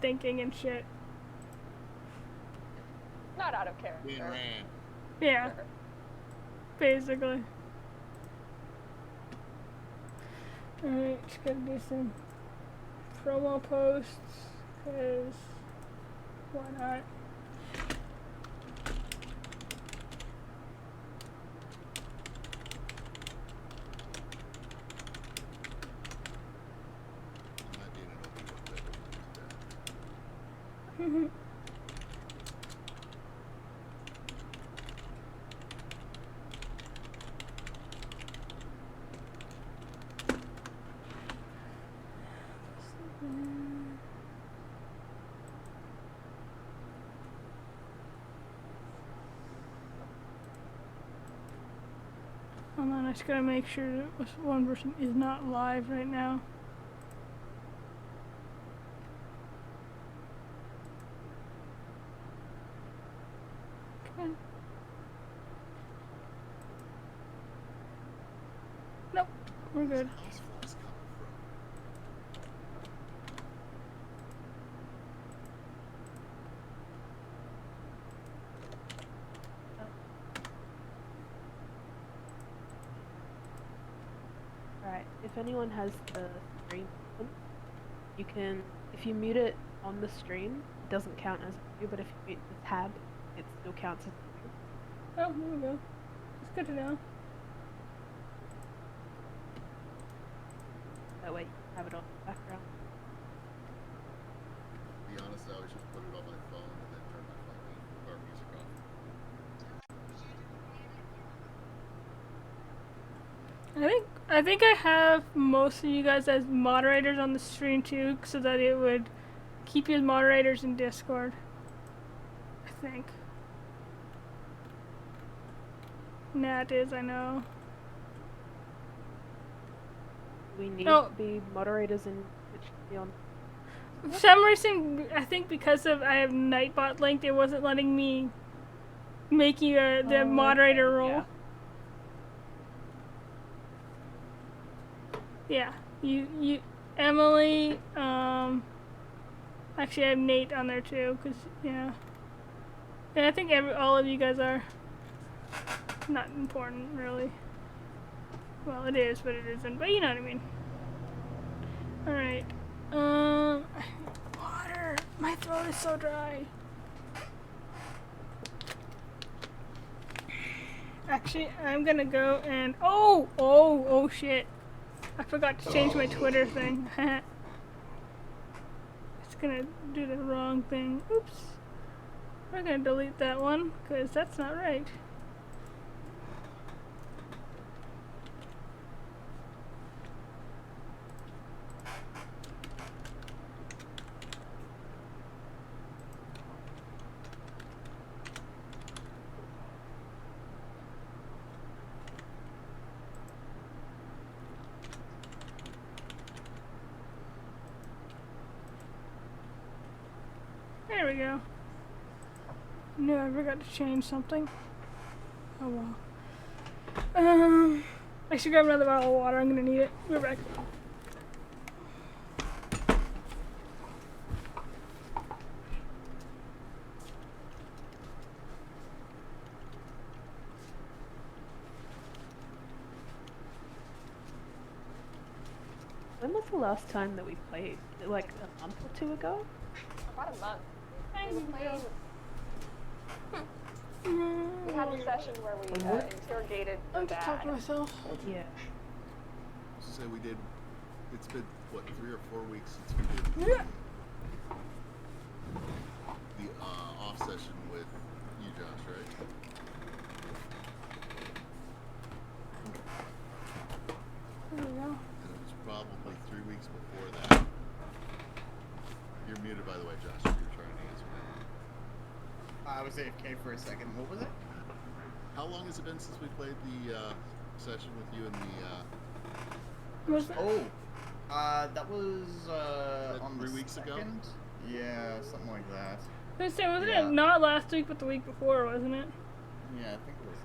thinking and shit. Not out of character. Being ran. Yeah. Sure. Basically. Alright, just gotta do some promo posts, cause why not? Might be in an open book that Hold on, I just gotta make sure that this one person is not live right now. Come on. Nope, we're good. house phone's coming from. Alright, if anyone has the stream open, you can, if you mute it on the stream, it doesn't count as a view, but if you mute the tab, it still counts as a view. Oh, there we go. It's good to know. That way you can have it on the background. To be honest, I always just put it on my phone and then turn my phone or music off. I think I have most of you guys as moderators on the stream too, so that it would keep you as moderators in Discord. I think. Nat is, I know. We need Oh. to be moderators in Twitch to be on. For some reason, I think because of I have Nightbot linked, it wasn't letting me make you the moderator role. Yeah. Yeah, you, Emily, actually I have Nate on there too, cause, yeah. And I think all of you guys are not important, really. Well, it is, but it isn't, but you know what I mean. Alright, water! My throat is so dry. Actually, I'm gonna go and, oh shit. I forgot to change my Twitter thing. It's gonna do the wrong thing. Oops. We're gonna delete that one, because that's not right. There we go. No, I forgot to change something. Oh well. I should grab another bottle of water. I'm gonna need it. We're back. When was the last time that we played? Like a month or two ago? About a month. Thank We you. played. We had a session where we interrogated the I'm just talking to dad. myself. Yeah. So we did. It's been what 3 or 4 weeks since we did Yeah. the off session with you, Josh, right? There we go. And it was probably 3 weeks before that. You're muted, by the way, Josh. If you're trying to answer that. I was AFK for a second. What was it? How long has it been since we played the session with you and the? Was that? Oh, that was on 3 the weeks ago? second? Yeah, something like that. I was saying, wasn't Yeah. it not last week, but the week before, wasn't it? Yeah, I think it was.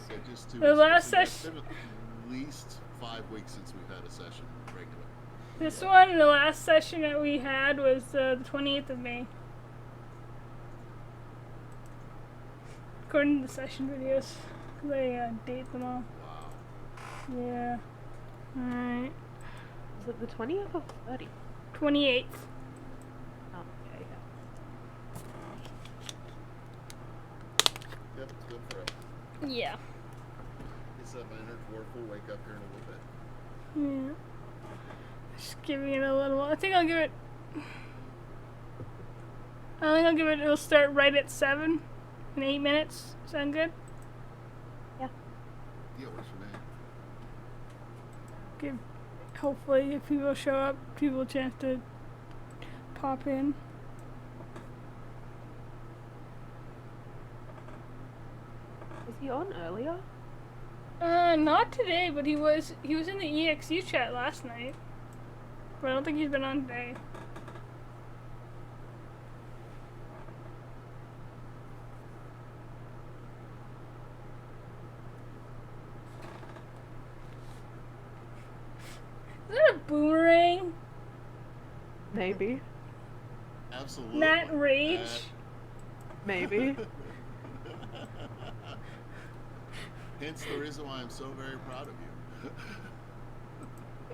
So just 2 The weeks. last So it's session- been at least 5 weeks since we've had a session regular. This one, the last session that we had was the 28th of May. According to the session videos. Because I date them all. Wow. Yeah. Alright. Is it the 20th or 30th? 28th. Oh, okay, yeah. Yep, it's good for it. Yeah. It's a minor dwarf will wake up here in a little bit. Yeah. Just giving it a little. I think I'll give it. It'll start right at 7 in 8 minutes. Sound good? Yeah. Yeah, works for me. Give. Hopefully, if people show up, people a chance to pop in. Was he on earlier? Not today, but he was in the EXU chat last night. But I don't think he's been on today. Is that a boomerang? Maybe. Absolutely. That rage? Maybe. Hence the reason why I'm so very proud of you.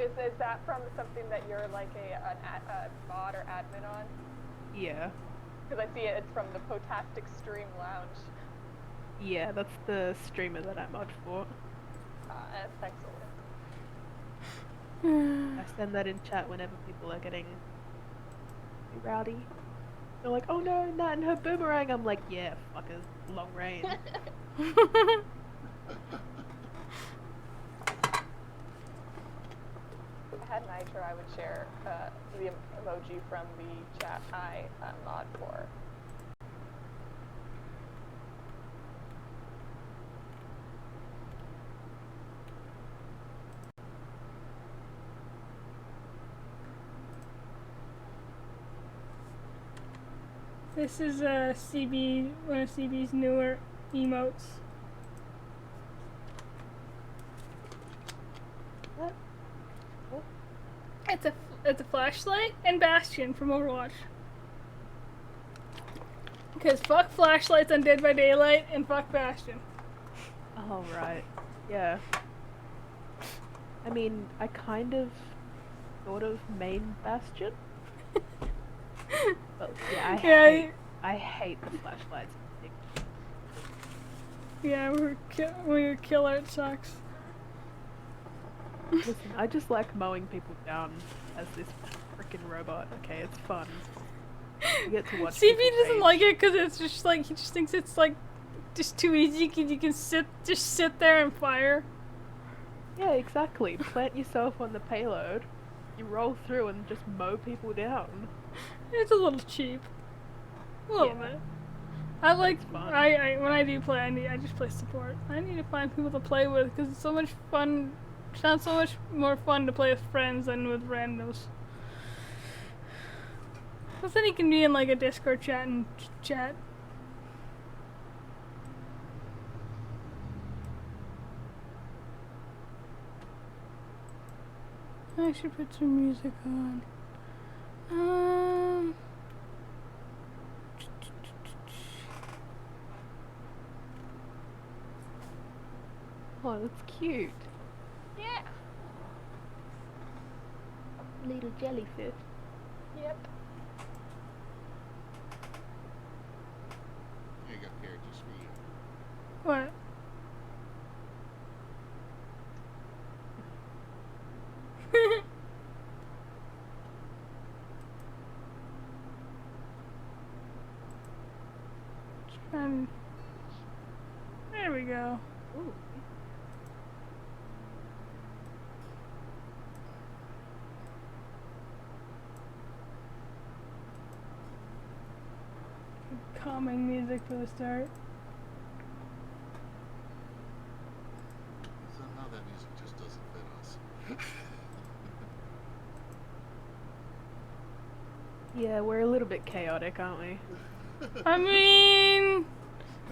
Is that from something that you're like a mod or admin on? Yeah. Because I see it's from the Potastic Stream Lounge. Yeah, that's the streamer that I mod for. That's excellent. I send that in chat whenever people are getting rowdy. They're like, oh no, Nat and her boomerang. I'm like, yeah, fuckers, long range. If I had Nitro, I would share the emoji from the chat I mod for. This is CB, one of CB's newer emotes. What? What? It's a flashlight and Bastion from Overwatch. Because fuck flashlights on Dead by Daylight and fuck Bastion. Oh, right. Yeah. I mean, I kind of sort of main Bastion. But yeah, Yeah, I hate the flashlights. yeah, when we were killer, it sucks. Listen, I just like mowing people down as this freaking robot. Okay, it's fun. You get to watch CB people doesn't rage. like it because it's just like, he just thinks it's like just too easy because you can sit there and fire. Yeah, exactly. Plant yourself on the payload, you roll through and just mow people down. It's a little cheap. A little Yeah. bit. I like, It's fun. I when I do play, I just play support. I need to find people to play with because it's so much fun. It sounds so much more fun to play with friends than with randos. But then you can be in like a Discord chat and chat. I should put some music on. Oh, that's cute. Yeah. Little jellyfish. Yep. Here you go, Carrot, just for you. What? There we go. Ooh. Calming music for the start. Somehow that music just doesn't fit us. Yeah, we're a little bit chaotic, aren't we? I mean,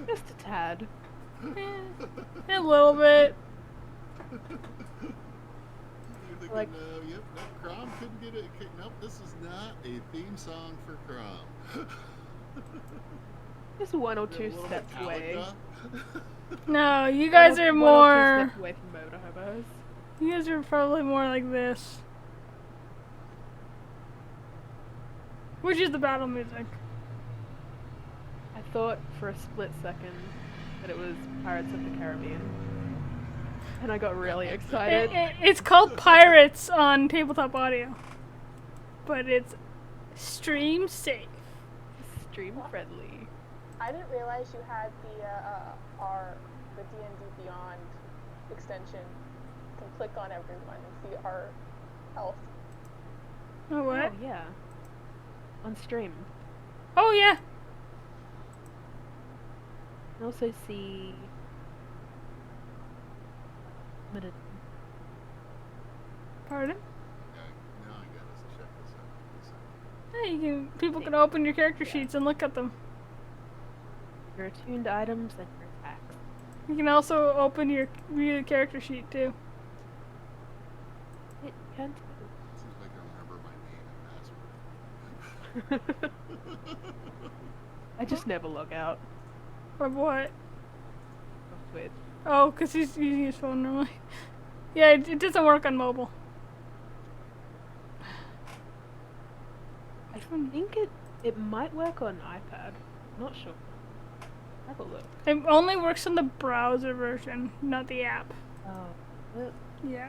Just a tad. a little bit. thinking, Like- yep, no, Crom couldn't get it. Nope, this is not a theme song for Crom. Just one or A two little steps away. Metallica. No, you guys are One or two more. steps away from motor hobos. You guys are probably more like this. Which is the battle music. I thought for a split second that it was Pirates of the Caribbean. And I got really excited. It's called Pirates on Tabletop Audio. But it's stream safe. Stream friendly. I didn't realize you had the D&D Beyond extension. You can click on everyone and see our health. Oh, what? Oh, yeah. On stream. Oh, yeah. You can also see... Pardon? Okay, now I gotta check this out. Yeah, you can. People can open your character Yeah. sheets and look at them. Your attuned items and your attacks. You can also open your view the character sheet too. It can Seems like I remember my name and password. I just never log out Or what? of Twitch. Oh, because he's using his phone normally. Yeah, it doesn't work on mobile. I think it might work on iPad. Not sure. Have a look. It only works on the browser version, not the app. Oh. Well, Yeah.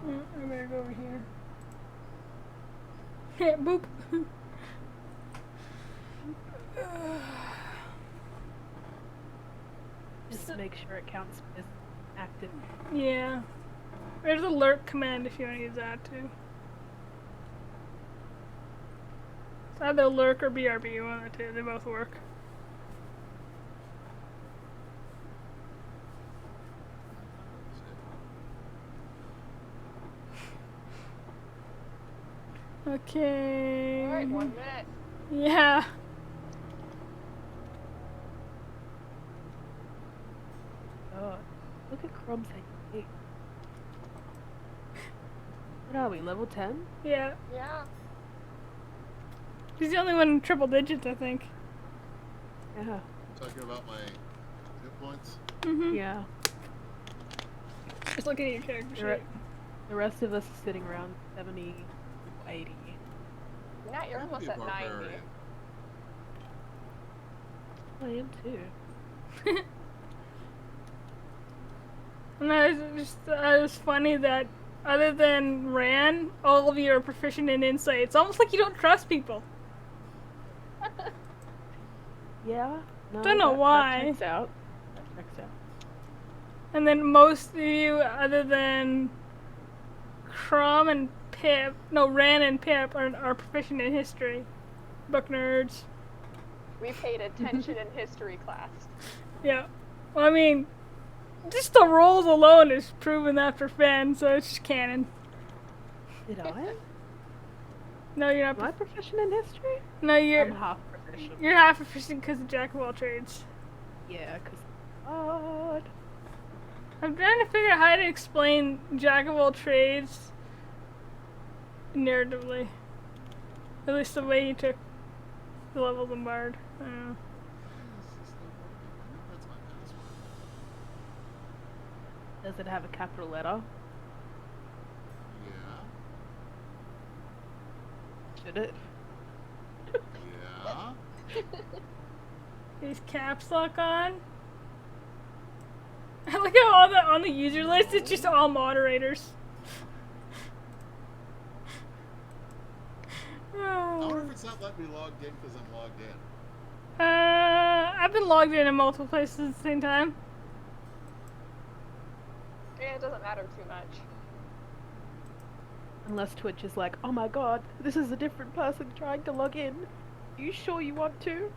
I better go over here. Yeah, boop. just to make sure it counts as active. Yeah. There's a lurk command if you want to use that too. It's either lurk or BRB, one of the two. They both work. Okay. Alright, 1 minute. Yeah. Oh, look at Crumb's HP. What are we, level 10? Yeah. Yeah. He's the only one in triple digits, I think. Yeah. Talking about my hit points. Mm-hmm. Yeah. Just looking at your character The, re- sheet. the rest of us are sitting around 70, 80. Nat, you're I could almost be a at 90. barbarian. I am too. And it was funny that other than Ran, all of you are proficient in insight. It's almost like you don't trust people. Yeah? No, Don't know that why. checks out. That checks out. And then most of you, other than Crom and Pip, no, Ran and Pip are proficient in history. Book nerds. We paid attention in history class. Yeah. Well, I mean, just the rolls alone is proven that for Fen, so it's just canon. Did I? No, you're Am I not. proficient in history? No, I'm you're half proficient. you're half proficient because of Jack of all trades. Yeah, because God. I'm trying to figure out how to explain Jack of all trades narratively. At least the way you took the levels in Bard. I don't know. This is not working. I think that's my password. Does it have a capital letter? Yeah. Should it? Yeah. Is caps lock on? I like how on the user list it's just all moderators. I wonder if it's not letting me log in because I'm logged in. I've been logged in multiple places at the same time. Yeah, it doesn't matter too much. Unless Twitch is like, oh my god, this is a different person trying to log in. Are you sure you want to?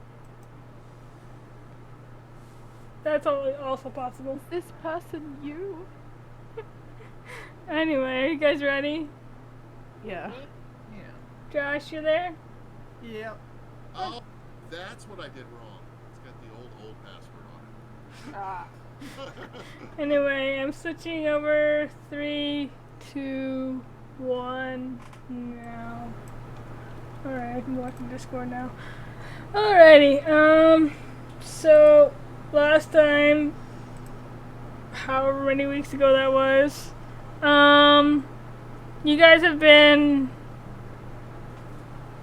That's also possible. Is this person you? Anyway, are you guys ready? Yeah. Josh, you there? Yep. Oh, that's what I did wrong. Ah. Anyway, I'm switching over 3, 2, 1 now. Alright, I can go back to Discord now. Alrighty, so last time, however many weeks ago that was, you guys have been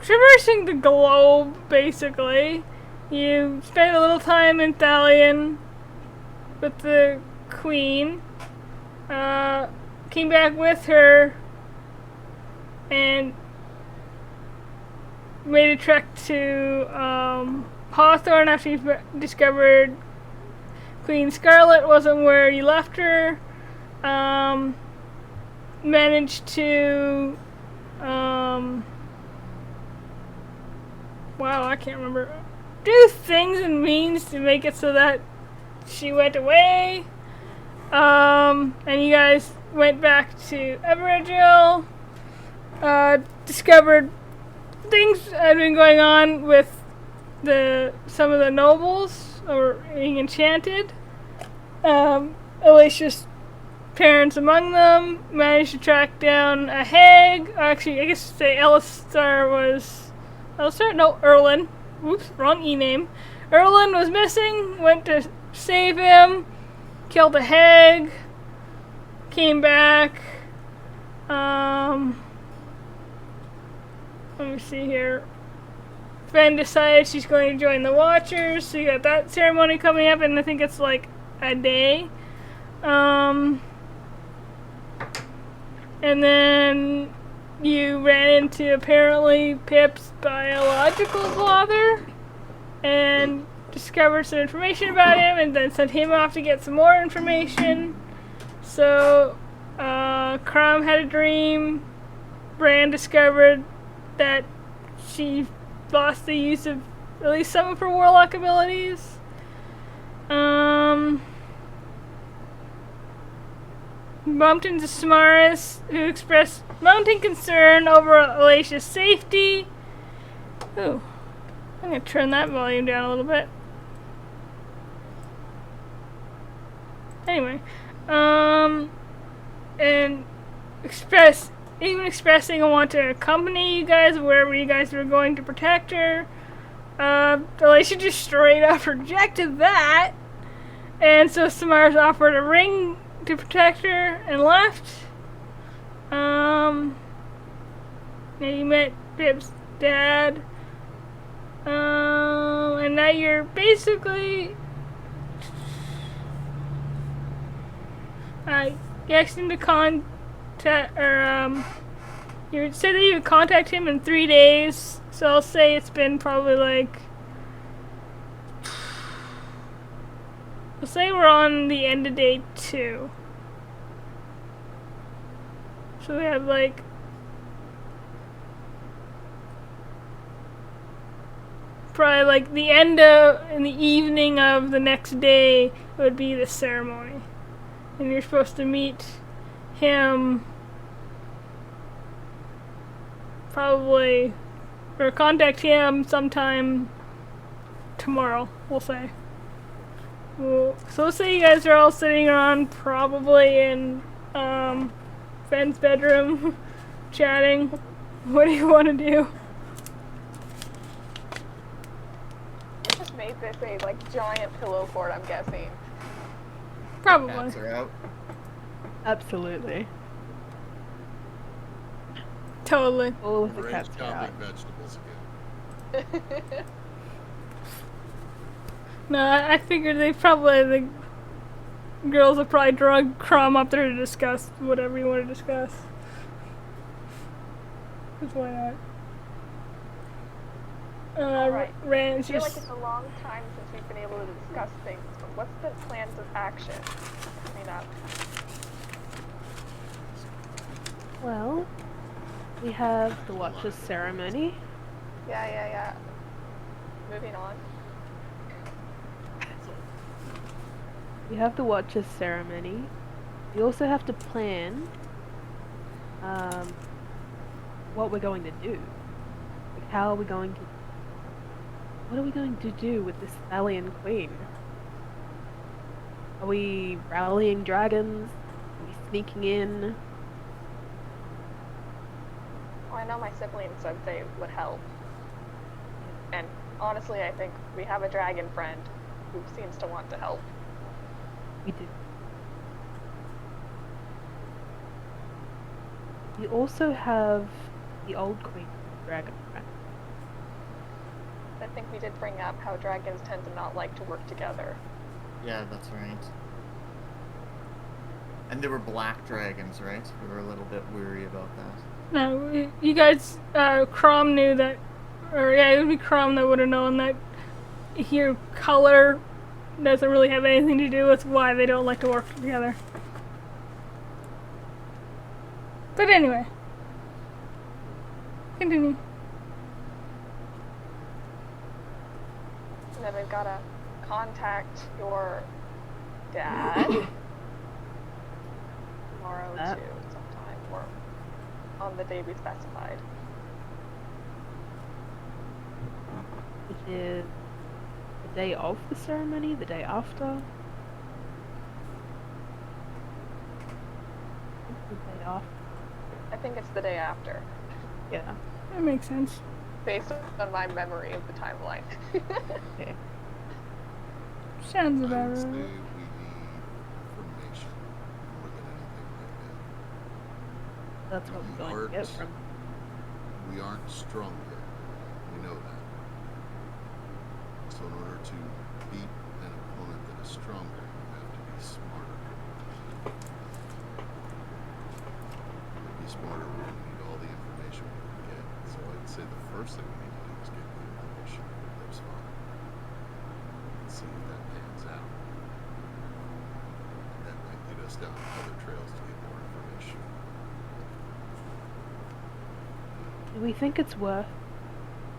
traversing the globe, basically. You spent a little time in Thalion with the Queen, came back with her, and made a trek to Hawthorne after you discovered Queen Scarlet wasn't where you left her. Managed to wow, I can't remember. Do things and means to make it so that she went away. And you guys went back to Everidgel. Discovered things had been going on with some of the nobles or being enchanted. Alicia's parents among them. Managed to track down a hag. Actually, I guess say Alistar was Alistar? No, Erlin. Oops, wrong e-name. Erlin was missing. Went to save him. Killed a hag. Came back. Let me see here. Fen decided she's going to join the Watchers, so you got that ceremony coming up, and I think it's like a day. And then you ran into apparently Pip's biological father and discovered some information about him, and then sent him off to get some more information. So, Crom had a dream. Bran discovered that she lost the use of at least some of her warlock abilities. Bumped into Samaris, who expressed mounting concern over Alicia's safety. Ooh, I'm gonna turn that volume down a little bit. Anyway, and expressing a want to accompany you guys wherever you guys were going to protect her. Alicia just straight up rejected that, and so Samaris offered a ring to protect her and left. Now you met Pip's dad, and now you're basically you asked him to contact, or you said that you would contact him in 3 days, so I'll say it's been probably like, we'll say we're on the end of day 2. So we have like probably like the end of, in the evening of the next day would be the ceremony. And you're supposed to meet him probably, or contact him sometime tomorrow, we'll say. So let's say you guys are all sitting around probably in Fen's bedroom chatting. What do you want to do? I just made this a like giant pillow fort, I'm guessing. Probably. Cats are out. Absolutely. Totally. All of the Rage cats are out. chopping vegetables again. No, I figured the girls will probably drug Crom up there to discuss whatever you want to discuss. Because why not? Alright. I Rand's feel like just... it's a long time since we've been able to discuss things, but what's the plans of action coming up? Well, we have the Watcher's ceremony. Yeah. Moving on. We have the Watcher's ceremony. We also have to plan what we're going to do. Like, how are we going to... What are we going to do with this Thalian queen? Are we rallying dragons? Are we sneaking in? Well, I know my siblings said they would help. And honestly, I think we have a dragon friend who seems to want to help. We do. We also have the old queen dragon friend. I think we did bring up how dragons tend to not like to work together. Yeah, that's right. And they were black dragons, right? We were a little bit weary about that. No, you guys, Crom knew that, or yeah, it would be Crom that would have known that here color doesn't really have anything to do with why they don't like to work together. But anyway, continue. And then we've got to contact your dad tomorrow too, sometime, or on the day we specified. Which is the day of the ceremony, the day after. The day after. I think it's the day after, Yeah. That makes sense. based on my memory of the timeline. Okay. Sounds I about would say right. we need information more than anything right now. That's what we're going to get from. We aren't stronger. We know that. So in order to beat an opponent that is stronger, you have to be smarter. To be smarter, we need all the information we can get. So I'd say the first thing we need to do is get the information from their father. And see if that pans out. And that might lead us down other trails to get more information. Do we think it's worth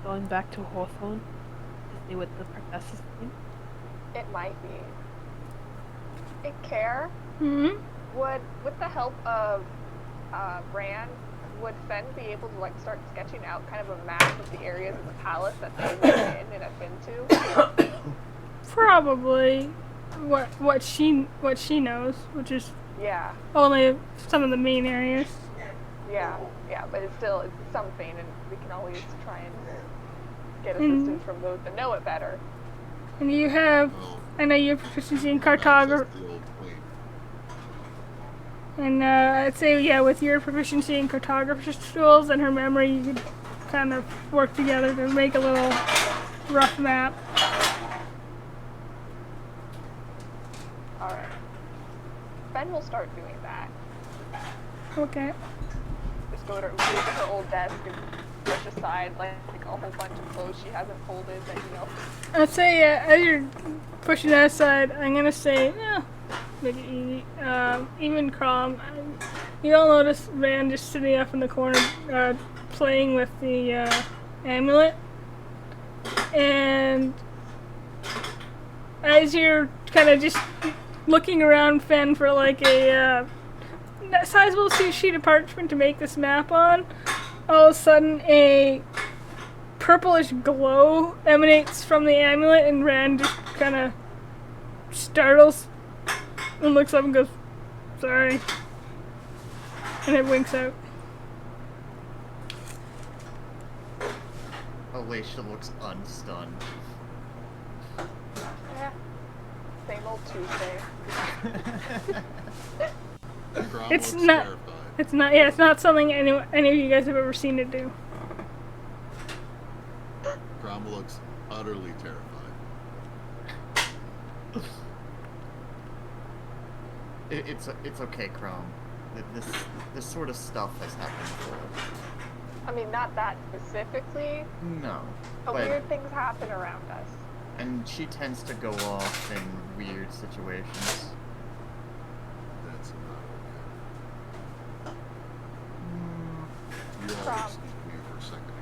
going back to Hawthorne to see what the professors think? It might be. Hey, Care, Hmm. with the help of Rand, would Fen be able to like start sketching out kind of a map of the areas of the palace that they've been in and have been to? Probably what she knows, which is Yeah, only some of the main areas. yeah, but it's something, and we can always try and get Mm. assistance from those that know it better. And you have, Well, I know you have proficiency in access cartography. the old queen. And I'd say, yeah, with your proficiency in cartography tools and her memory, you could kind of work together to make a little rough map. All right. Fen will start doing that. Okay. Just go to her old desk and push aside like a whole bunch of clothes she hasn't folded that I'd say, as you're pushing that aside, I'm gonna say, yeah, make it easy. Even Crom, you all notice Van just sitting up in the corner, playing with the amulet. And as you're kind of just looking around Fen for like a sizable sheet of parchment to make this map on, all of a sudden a purplish glow emanates from the amulet, and Rand just kind of startles and looks up and goes, "Sorry," and it winks out. Alicia looks unstunned. Yeah. Same old Tuesday. Grom It's looks not- terrified. It's not. Yeah, it's not something any of you guys have ever seen it do. Grom looks utterly terrified. It's okay, Chrome. This sort of stuff has happened before. I mean, not that specifically, No, but but weird things happen around us. and she tends to go off in weird situations. That's not okay. You all Grom. just need me for a second.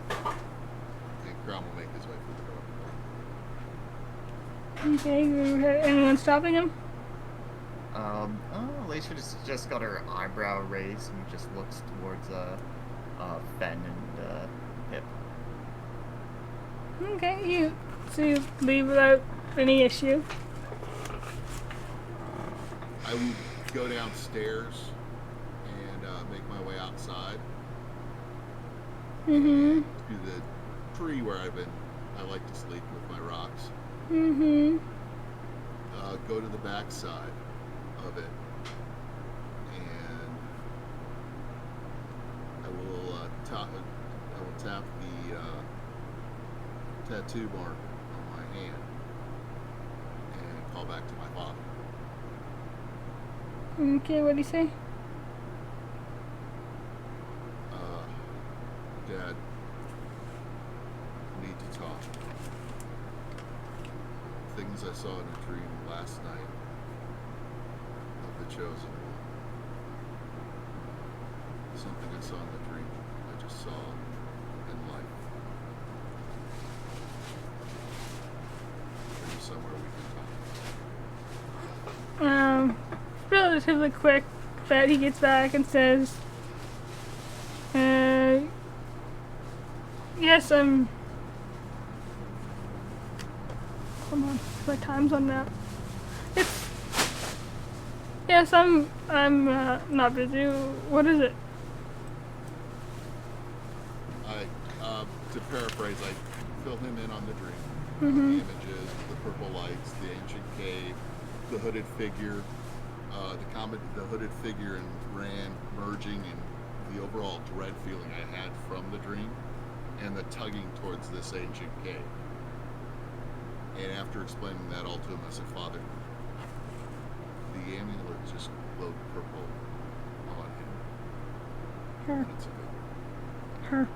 I gotta go. I think Grom will make his way through the door. Okay, anyone stopping him? Alicia just got her eyebrow raised and just looks towards Fen and Pip. Okay, so you leave without any issue. I will go downstairs and make my way outside Mm-hmm. to the tree where I like to sleep with my rocks. Mm-hmm. Go to the back side of it, and I will tap the tattoo mark on my hand and call back to my father. Okay, what do you say? Dad, we need to talk. Things I saw in a dream last night of the chosen one. Something I saw in the dream I just saw in life. Maybe somewhere we can talk. Relatively quick that he gets back and says, yes, I'm. Hold on, my time's on that. It's. Yes, I'm not busy. What is it? To paraphrase, I fill him in on the dream. Mm-hmm. The images, the purple lights, the ancient cave, the hooded figure, the hooded figure and Rand merging, and the overall dread feeling I had from the dream, and the tugging towards this ancient cave. And after explaining that all to him, I said, Father, the amulet just glowed purple on him. Her. It's a good. Her.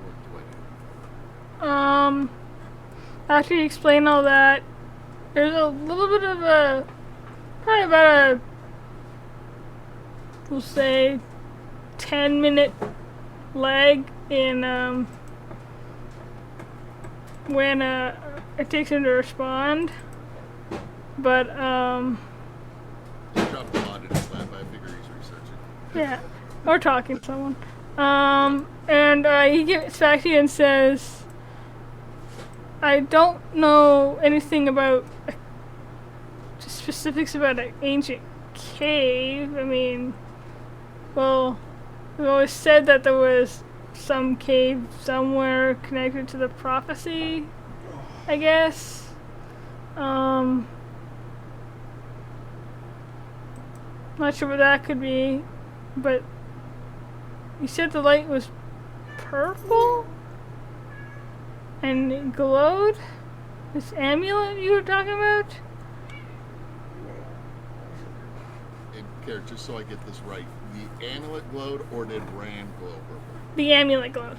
What do I do? After you explain all that, there's a little bit of a, probably about a, we'll say, 10-minute lag in, when, it takes him to respond. But, He dropped a lot in his lap. I figure he's researching. yeah, or talking to someone. And he gets back to you and says, I don't know anything about specifics about an ancient cave. I mean, well, we've always said that there was some cave somewhere connected to the prophecy, I guess. Not sure what that could be, but you said the light was purple and it glowed. This amulet you were talking about? And Kara, just so I get this right, the amulet glowed, or did Rand glow purple? The amulet glowed.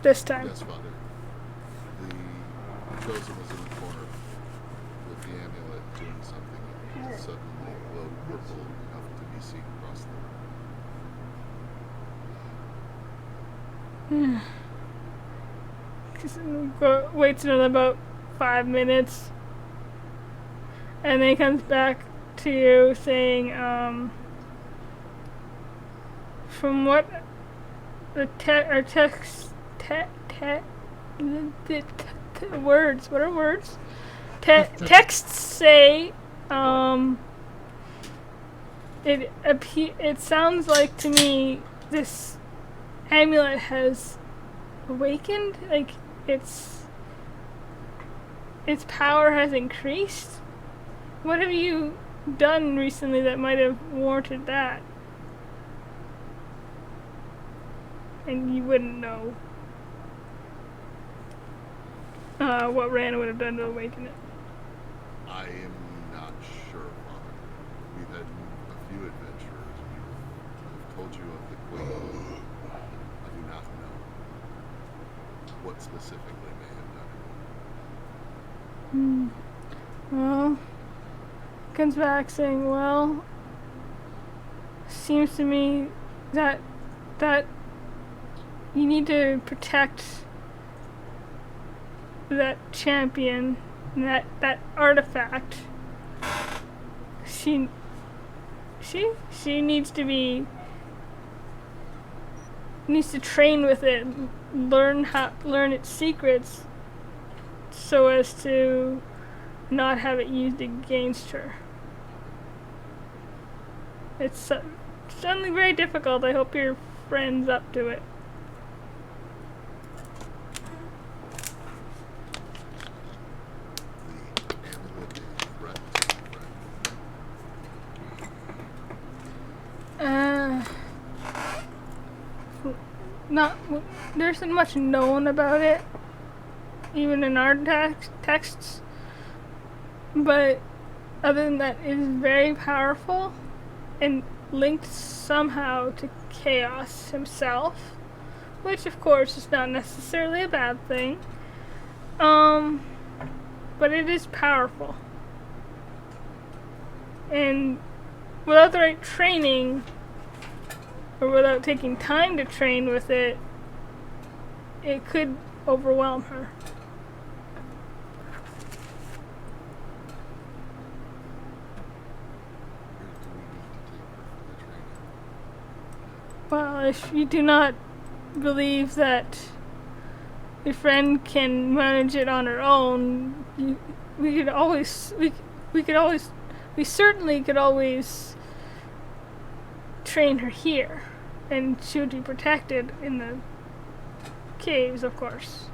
This time. Yes, Father. The chosen was in the corner with the amulet doing something, and it suddenly glowed purple enough to be seen across the room. Waits another about 5 minutes, and then he comes back to you saying, from what the words, what are words? Texts say, it sounds like to me this amulet has awakened, like its power has increased. What have you done recently that might have warranted that? And you wouldn't know what Rand would have done to awaken it. I am not sure, Father. We've had a few adventurers. We've told you of the Queen. I do not know what specifically may have done it. Well, comes back saying, well, seems to me that you need to protect that champion, that artifact. She needs to train with it, learn its secrets, so as to not have it used against her. It's suddenly very difficult. I hope your friend's up to it. The amulet is threat to friend. Not there isn't much known about it, even in our texts. But other than that, it is very powerful and linked somehow to Chaos himself, which of course is not necessarily a bad thing. But it is powerful, and without the right training, or without taking time to train with it, it could overwhelm her. Well, if you do not believe that your friend can manage it on her own, we certainly could always train her here, and she would be protected in the caves, of course.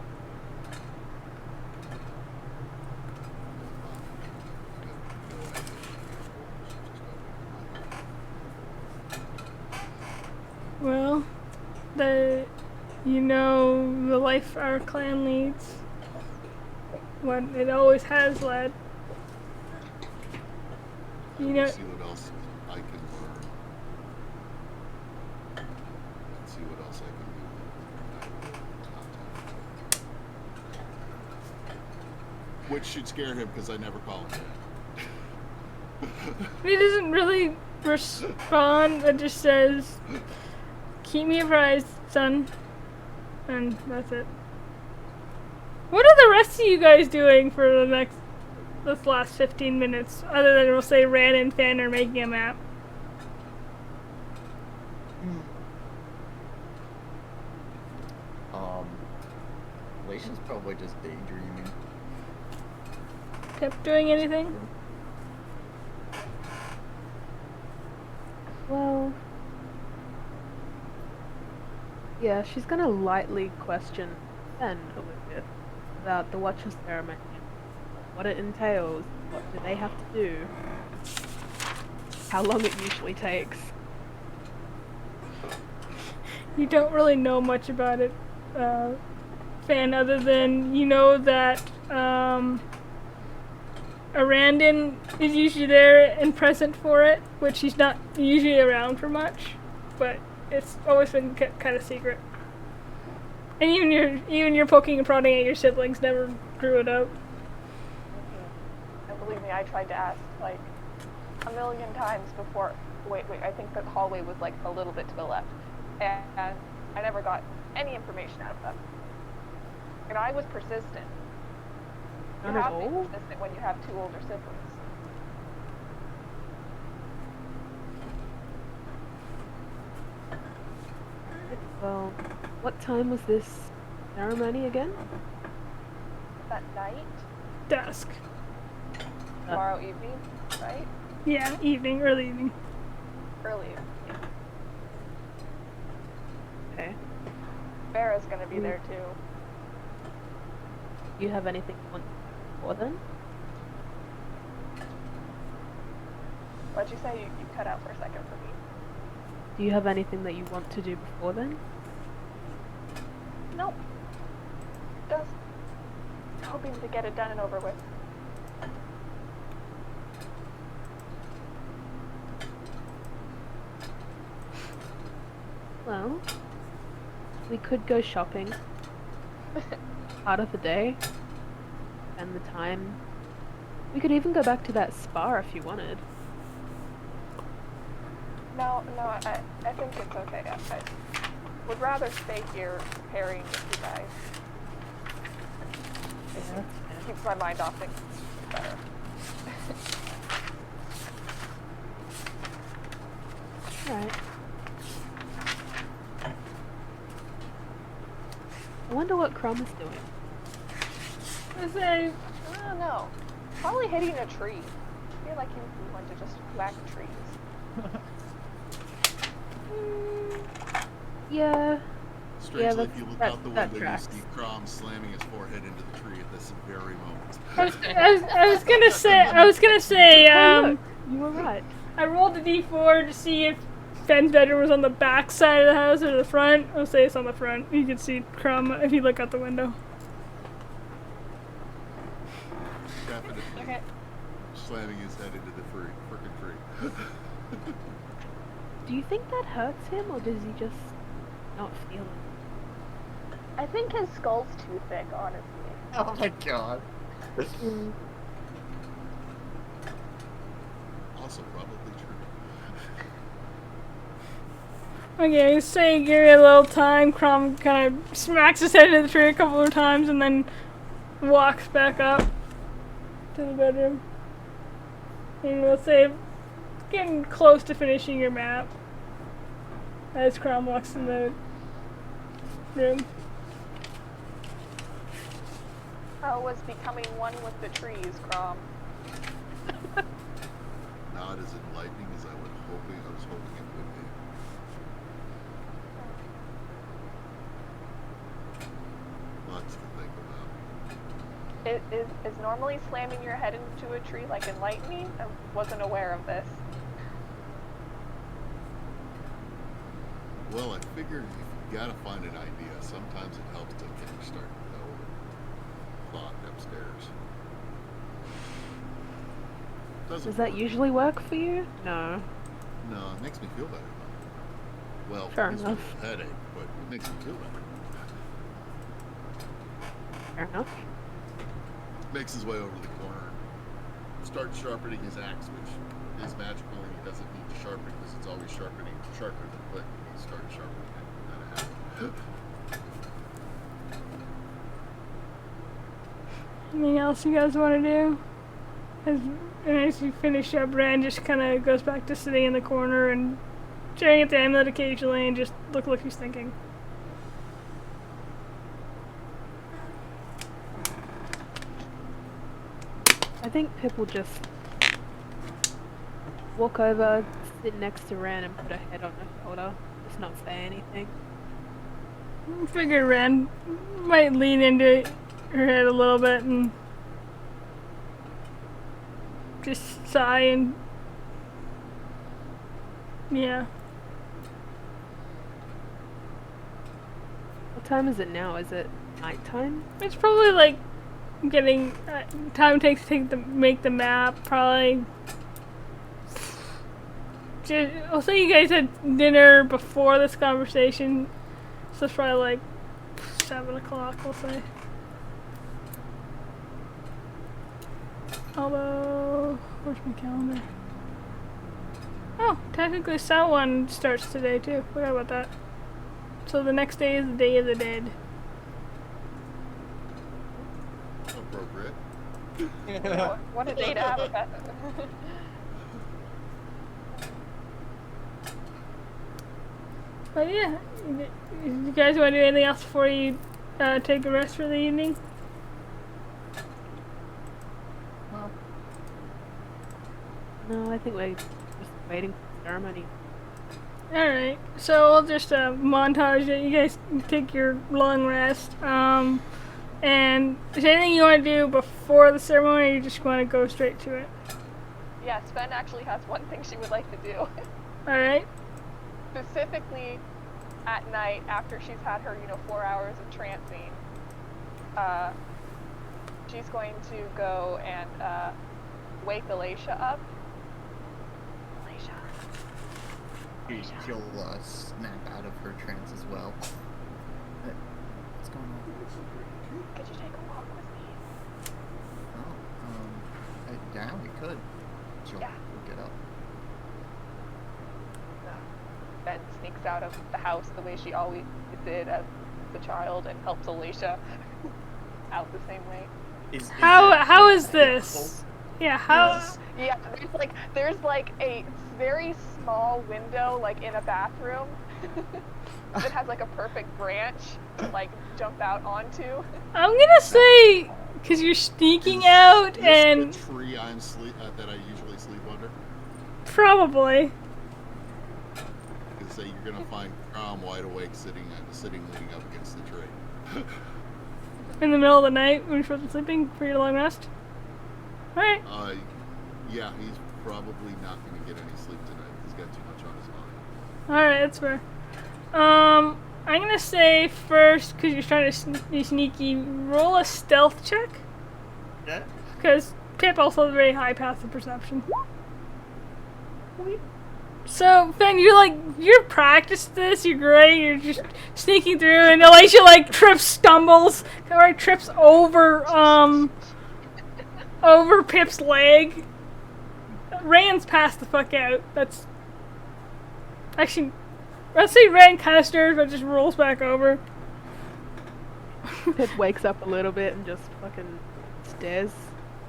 Well, the life our clan leads, what it always has led. See what else I can learn. And see what else I can do. Which should scare him because I never call him. He doesn't really respond. It just says, "Keep me apprised, son," and that's it. What are the rest of you guys doing for this last 15 minutes, other than we'll say Ran and Fan are making a map? Lacia's probably just daydreaming. Kept doing anything? Well, yeah, she's gonna lightly question Ben a little bit about the Watcher ceremony, what it entails, what do they have to do, how long it usually takes. You don't really know much about it, Fan, other than you know that Arandon is usually there and present for it, which he's not usually around for much, but it's always been kind of secret. And even your poking and prodding at your siblings never drew it out. And believe me, I tried to ask like a million times before. Wait, I think that hallway was like a little bit to the left, and I never got any information out of them. And I was persistent. You Not at have to be all? persistent when you have two older siblings. Well, what time was this ceremony again? That night, Dusk. tomorrow evening, right? Yeah, early evening. Early evening. Okay. Farrah's gonna be there too. Do you have anything you want to do before then? What'd you say? You cut out for a second for me. Do you have anything that you want to do before then? Nope. Just hoping to get it done and over with. Well, we could go shopping. Part of the day. And the time. We could even go back to that spa if you wanted. No, I think it's okay. I would rather stay here preparing with you guys. Yeah, that's fair. Keeps my mind off things better. Alright. I wonder what Crumb is doing. I say, I don't know. Probably hitting a tree. I feel like you want to just whack trees. Yeah. Strangely, that's- if you look that- out the that window, you tracks. see Crom slamming his forehead into the tree at this very moment. I was gonna say, Oh, look, you were right. I rolled a d4 to see if Ben's bedroom was on the back side of the house or the front. I'll say it's on the front. You can see Crumb if you look out the window. Definitely Okay. slamming his head into the frickin' tree. Do you think that hurts him, or does he just not feel it? I think his skull's too thick, honestly. Oh my god. Also probably true. Okay, say give it a little time. Crumb kind of smacks his head into the tree a couple of times and then walks back up to the bedroom. And we'll say getting close to finishing your map as Crumb walks in the room. How was becoming one with the trees, Crom? Not as enlightening as I was hoping it would be. Lots to think about. Is normally slamming your head into a tree like enlightening? I wasn't aware of this. Well, I figured if you gotta find an idea, sometimes it helps to start to know clogged upstairs. Doesn't Does that work. usually work for you? No. No, it makes me feel better. Well, Fair it gives me enough. a headache, but it makes me feel better. Fair enough. Makes his way over to the corner, starts sharpening his axe, which is magical and he doesn't need to sharpen because it's always sharper than quick. He started sharpening it. That happened. Anything else you guys want to do? As you finish up, Rand just kind of goes back to sitting in the corner and staring at the amulet occasionally and just look like he's thinking. I think Pip will just walk over, sit next to Ran, and put her head on her shoulder. Just not say anything. I figured Rand might lean into her head a little bit and just sigh and yeah. What time is it now? Is it nighttime? It's probably like getting time it takes to make the map. Probably. I'll say you guys had dinner before this conversation, so it's probably like 7 o'clock. We'll say. Although, where's my calendar? Oh, technically Samhain starts today too. Forgot about that. So the next day is the Day of the Dead. Appropriate. What a day to have a pet. But yeah, you guys want to do anything else before you take a rest for the evening? Well, No, I think we're just waiting for the ceremony. Alright, so we'll just montage it. You guys take your long rest. And is there anything you want to do before the ceremony, or you just want to go straight to it? Yeah, Sven actually has one thing she would like to do. Alright. Specifically, at night, after she's had her, 4 hours of trancing, she's going to go and wake Alicia up. Alicia. she'll snap out of her trance as well. What's going on? Could you take a walk with me? Oh, yeah, we could. She'll Yeah. get up. Ben sneaks out of the house the way she always did as a child and helps Alicia out the same way. How is this? Yeah, how? Yes. Yeah, there's like a very small window like in a bathroom that has like a perfect branch to like jump out onto. I'm gonna say Because you're sneaking out Is and this the tree that I usually sleep under? probably. Because you're gonna find Crom wide awake, sitting leaning up against the tree. In the middle of the night when you're supposed to be sleeping for your long rest. Alright. Yeah, he's probably not gonna get any sleep tonight. He's got too much on his mind. Alright, that's fair. I'm gonna say first, because you're trying to be sneaky, roll a stealth check. Okay. Because Pip also has a very high passive perception. So, Fen, you're practiced this, you're great, you're just sneaking through, and Alicia, trips over Pip's leg. Rand's passed the fuck out. That's... Actually, let's say Rand kind of stirs, but just rolls back over. Pip wakes up a little bit and just fucking stares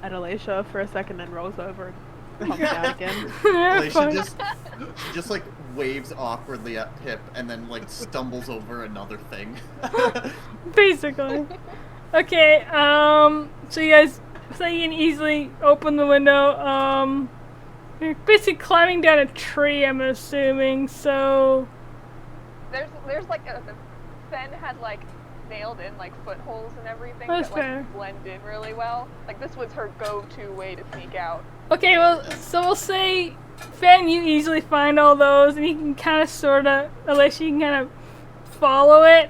at Alicia for a second, then rolls over and humps down again. Yeah, Alicia fine. just like waves awkwardly at Pip and then like stumbles over another thing. Basically. Okay, so you guys, so you can easily open the window, you're basically climbing down a tree, I'm assuming, so... There's like Fen had like nailed in like footholes and everything That's that like fair. blend in really well. Like this was her go-to way to sneak out. Okay, well, so we'll say, Fen, you easily find all those, and you can kind of Alicia, you can kind of follow it,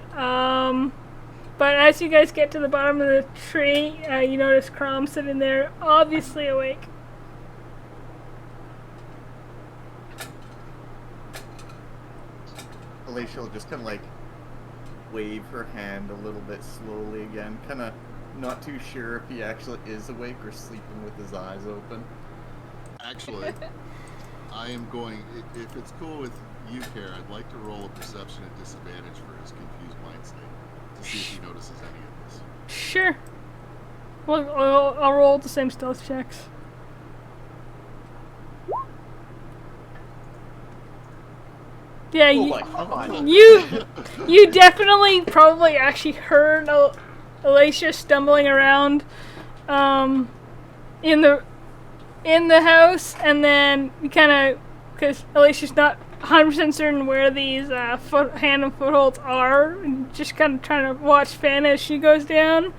but as you guys get to the bottom of the tree, you notice Crom sitting there, obviously awake. Alicia will just kind of like wave her hand a little bit slowly again, kind of not too sure if he actually is awake or sleeping with his eyes open. Actually, I am going. If it's cool with you, Kara, I'd like to roll a perception at disadvantage for his confused mind state to see if he notices any of this. Sure. Well, I'll roll the same stealth checks. Yeah, Oh my god. you definitely probably actually heard Alicia stumbling around in the house, and then you kind of, because Alicia's not 100% certain where these hand and footholds are, and just kind of trying to watch Fan as she goes down.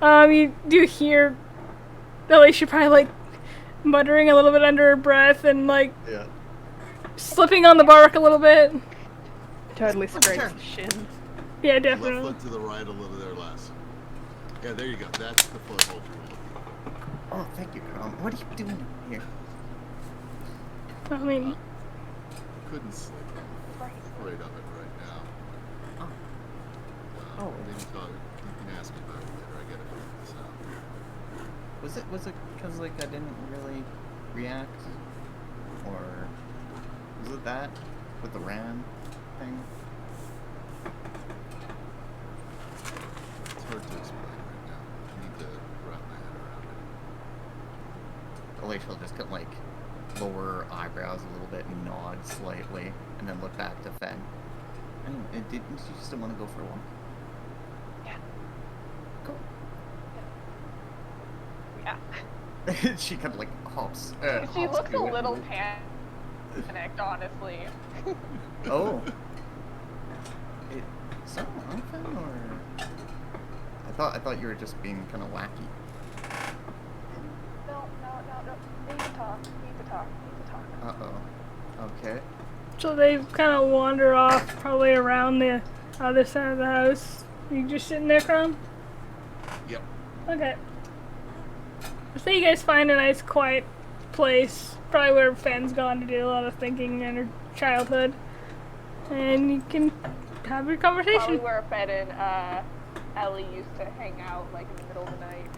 You do hear Alicia probably like muttering a little bit under her breath and like slipping on the bark a little bit. Totally scrapes his shin. Yeah, Left definitely. foot to the right a little there, less. Yeah, there you go. That's the foothold you're looking for. Oh, thank you, Crom. What are you doing here? I mean, Couldn't sleep. I'm afraid of it right now. Oh. Maybe talk. You can ask me about it later. I gotta figure this out. Was it because like I didn't really react, or was it that with the ram thing? It's hard to explain right now. I need to wrap my head around it. Alicia will just kind of like lower her eyebrows a little bit and nod slightly, and then look back to Fen. Anyway, didn't you still want to go for a walk? Yeah. Go. Yeah. She kind of like hops. She hops looks a to it. little panicked, honestly. Oh. It something often, or I thought you were just being kind of wacky. No. Need to talk. Uh-oh. Okay. so they kind of wander off, probably around the other side of the house. You just sitting there, Crom? Yep. Okay. So you guys find a nice quiet place, probably where Fen's gone to do a lot of thinking in her childhood, and you can have your conversation. Probably where Fed and Ellie used to hang out, like in the middle of the night.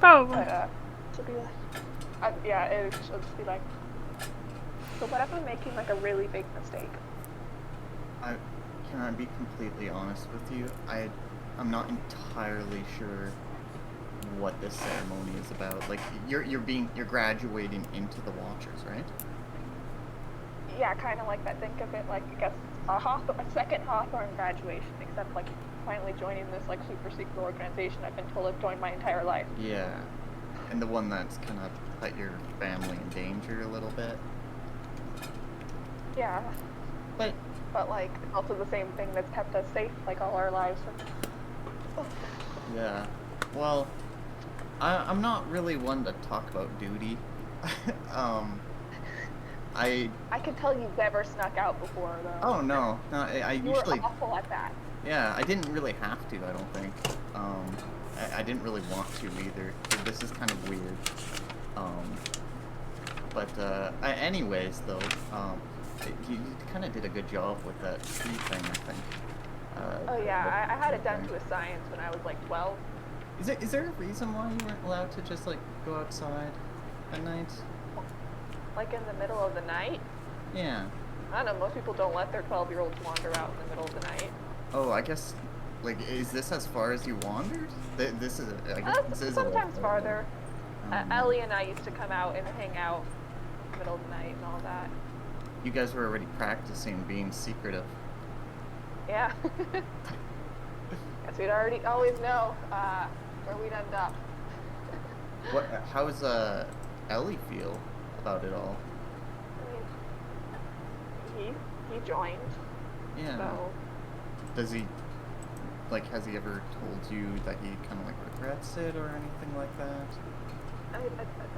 Probably. But she'll be like, she'll just be like, so what if I'm making like a really big mistake? Can I be completely honest with you? I'm not entirely sure what this ceremony is about. Like you're graduating into the Watchers, right? Yeah, kind of like that. Think of it like, I guess, a second Hawthorne graduation, except like finally joining this like super secret organization I've been told I've joined my entire life. Yeah. And the one that's kind of put your family in danger a little bit. Yeah. But like it's also the same thing that's kept us safe like all our lives. yeah. Well, I'm not really one to talk about duty. I can tell you've never snuck out before though. Oh no, I you usually. were awful at that. Yeah, I didn't really have to. I don't think. I didn't really want to either. This is kind of weird. Anyways, though, you kind of did a good job with that tree thing, I think. Oh yeah, I had it done to a science when I was like 12. Is there a reason why you weren't allowed to just like go outside at night? Like in the middle of the night? Yeah. I don't know, most people don't let their 12-year-olds wander out in the middle of the night. Oh, I guess, like, is this as far as you wandered? This is, I guess this is sometimes farther. Ellie and I used to come out and hang out in the middle of the night and all that. You guys were already practicing being secretive. Yeah. Guess we'd always know where we'd end up. How's Ellie feel about it all? I mean, he joined. Yeah. So. Does he, like, has he ever told you that he kind of like regrets it or anything like that? I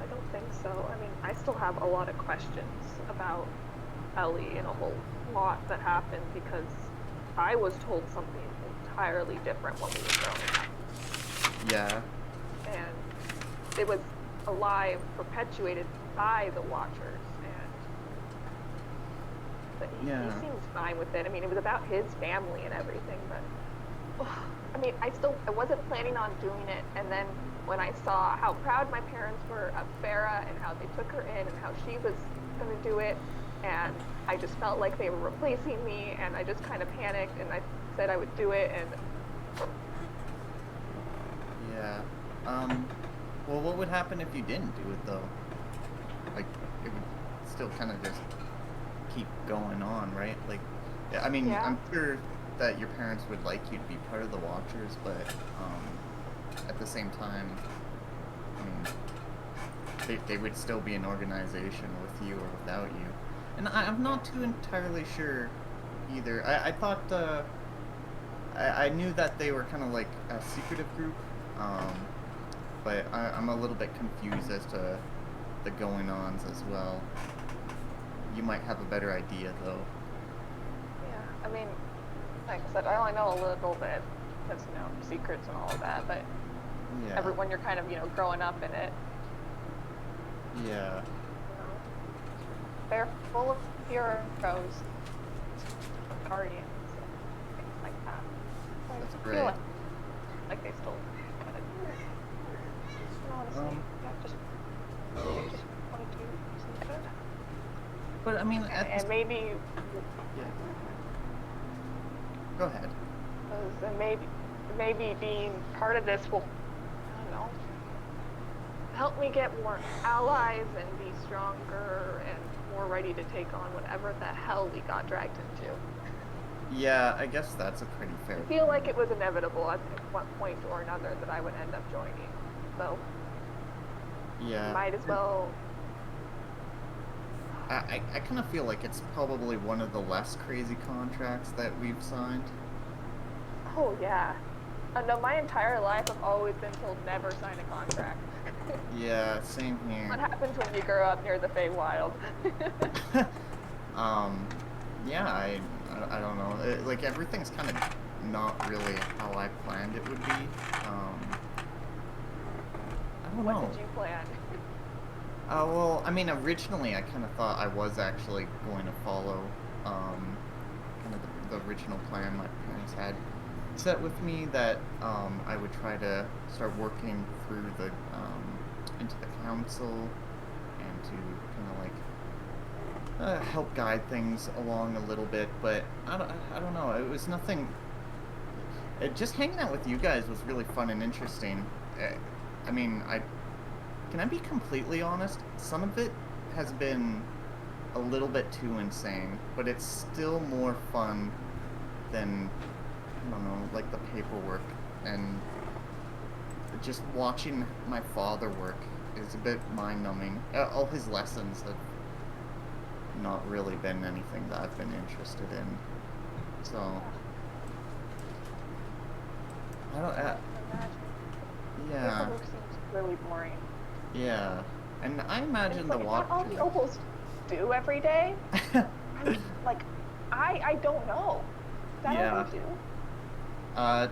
don't think so. I mean, I still have a lot of questions about Ellie and a whole lot that happened because I was told something entirely different when we were growing up. Yeah. And it was a lie perpetuated by the Watchers, and he seems fine with it. I mean, it was about his family and everything, but I mean, I wasn't planning on doing it, and then when I saw how proud my parents were of Farah and how they took her in and how she was going to do it, and I just felt like they were replacing me, and I just kind of panicked, and I said I would do it, and... Yeah. Well, what would happen if you didn't do it, though? Like, it would still kind of just keep going on, right? Like, I mean, yeah. I'm sure that your parents would like you to be part of the Watchers, but, at the same time, I mean, they would still be an organization with you or without you. And I'm not too entirely sure either. I thought, I knew that they were kind of like a secretive group, but I'm a little bit confused as to the going-ons as well. You might have a better idea, though. Yeah, I mean, like I said, I only know a little bit, because, you know, secrets and all of that, but when you're kind of, you know, growing up in it. Yeah. You know, they're full of heroes, guardians, and things like that. That's I great. feel like they still kind of honestly, just wanted to do something good. But I mean, and maybe. Yeah. Go ahead. And maybe being part of this will, I don't know, help me get more allies and be stronger and more ready to take on whatever the hell we got dragged into. Yeah, I guess that's a pretty fair I feel like it was inevitable at one point or another that I would end up joining. So, might as well. I kind of feel like it's probably one of the less crazy contracts that we've signed. Oh, yeah. No, my entire life I've always been told never sign a contract. Yeah, same here. What happens when you grow up near the Feywild? Yeah, I don't know. Like, everything's kind of not really how I planned it would be. I don't know. What did you plan? Well, I mean, originally I kind of thought I was actually going to follow kind of the original plan my parents had set with me, that I would try to start working through the into the council and to kind of like help guide things along a little bit. But I don't know. It was nothing. Just hanging out with you guys was really fun and interesting. I mean, Can I be completely honest? Some of it has been a little bit too insane, but it's still more fun than I don't know, like the paperwork, and just watching my father work is a bit mind-numbing. All his lessons have not really been anything that I've been interested in. So, I don't, Imagine. yeah, Paperwork seems really boring. yeah. And I And imagine it's the like, is that all watchers. the opals do every day? I mean, like, I don't know. Is that all Yeah. they do?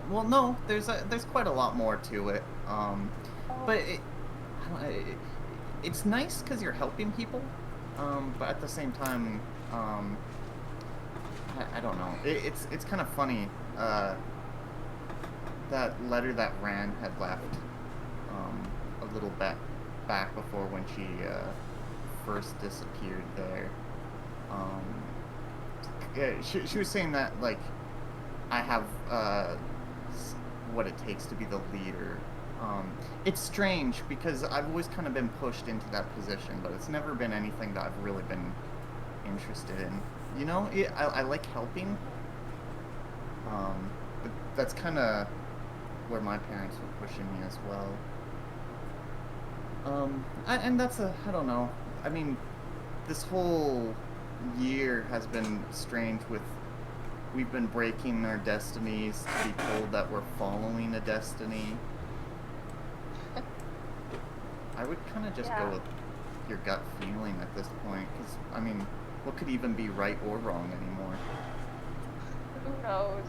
Well, no, there's quite a lot more to it. But I don't, it's nice because you're helping people. But at the same time, I don't know. It's kind of funny. That letter that Ran had left, a little bit back before when she first disappeared there. Yeah, she was saying that like I have what it takes to be the leader. It's strange because I've always kind of been pushed into that position, but it's never been anything that I've really been interested in. You know, I like helping, but that's kind of where my parents were pushing me as well. And that's I don't know. I mean, this whole year has been strange with we've been breaking our destinies to be told that we're following a destiny. I would kind of just go with your gut feeling at this point, because, I mean, what could even be right or wrong anymore? Who knows?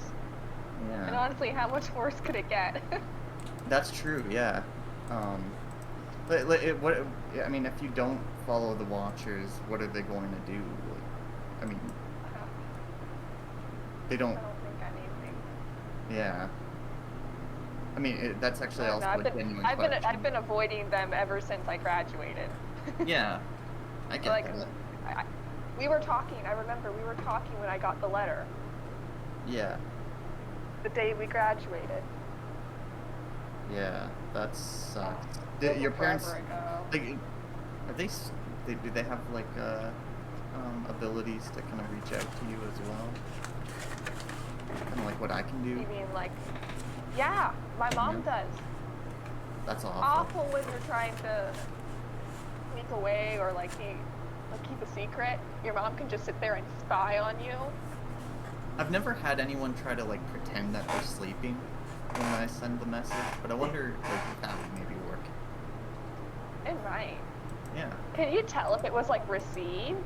And Yeah, honestly, how much worse could it get? that's true, yeah. What, I mean, if you don't follow the Watchers, what are they going to do? Like, I mean, they I don't, don't think anything. yeah. I mean, that's actually I don't also know. a genuine I've question. been avoiding them ever since I graduated. Yeah, I get Like, that. we were talking. I remember we were talking when I got the letter, Yeah, the day we graduated. yeah, that sucks. Feels Your like parents, forever ago. like, are they, do they have, like, abilities to kind of reach out to you as well? Kind of like what I can do? You mean like, yeah, my mom Yeah. does. That's awful. Awful when you're trying to sneak away or like keep a secret. Your mom can just sit there and spy on you. I've never had anyone try to, like, pretend that they're sleeping when I send the message, but I wonder, like, if that would maybe work. It might. Yeah. Can you tell if it was like received?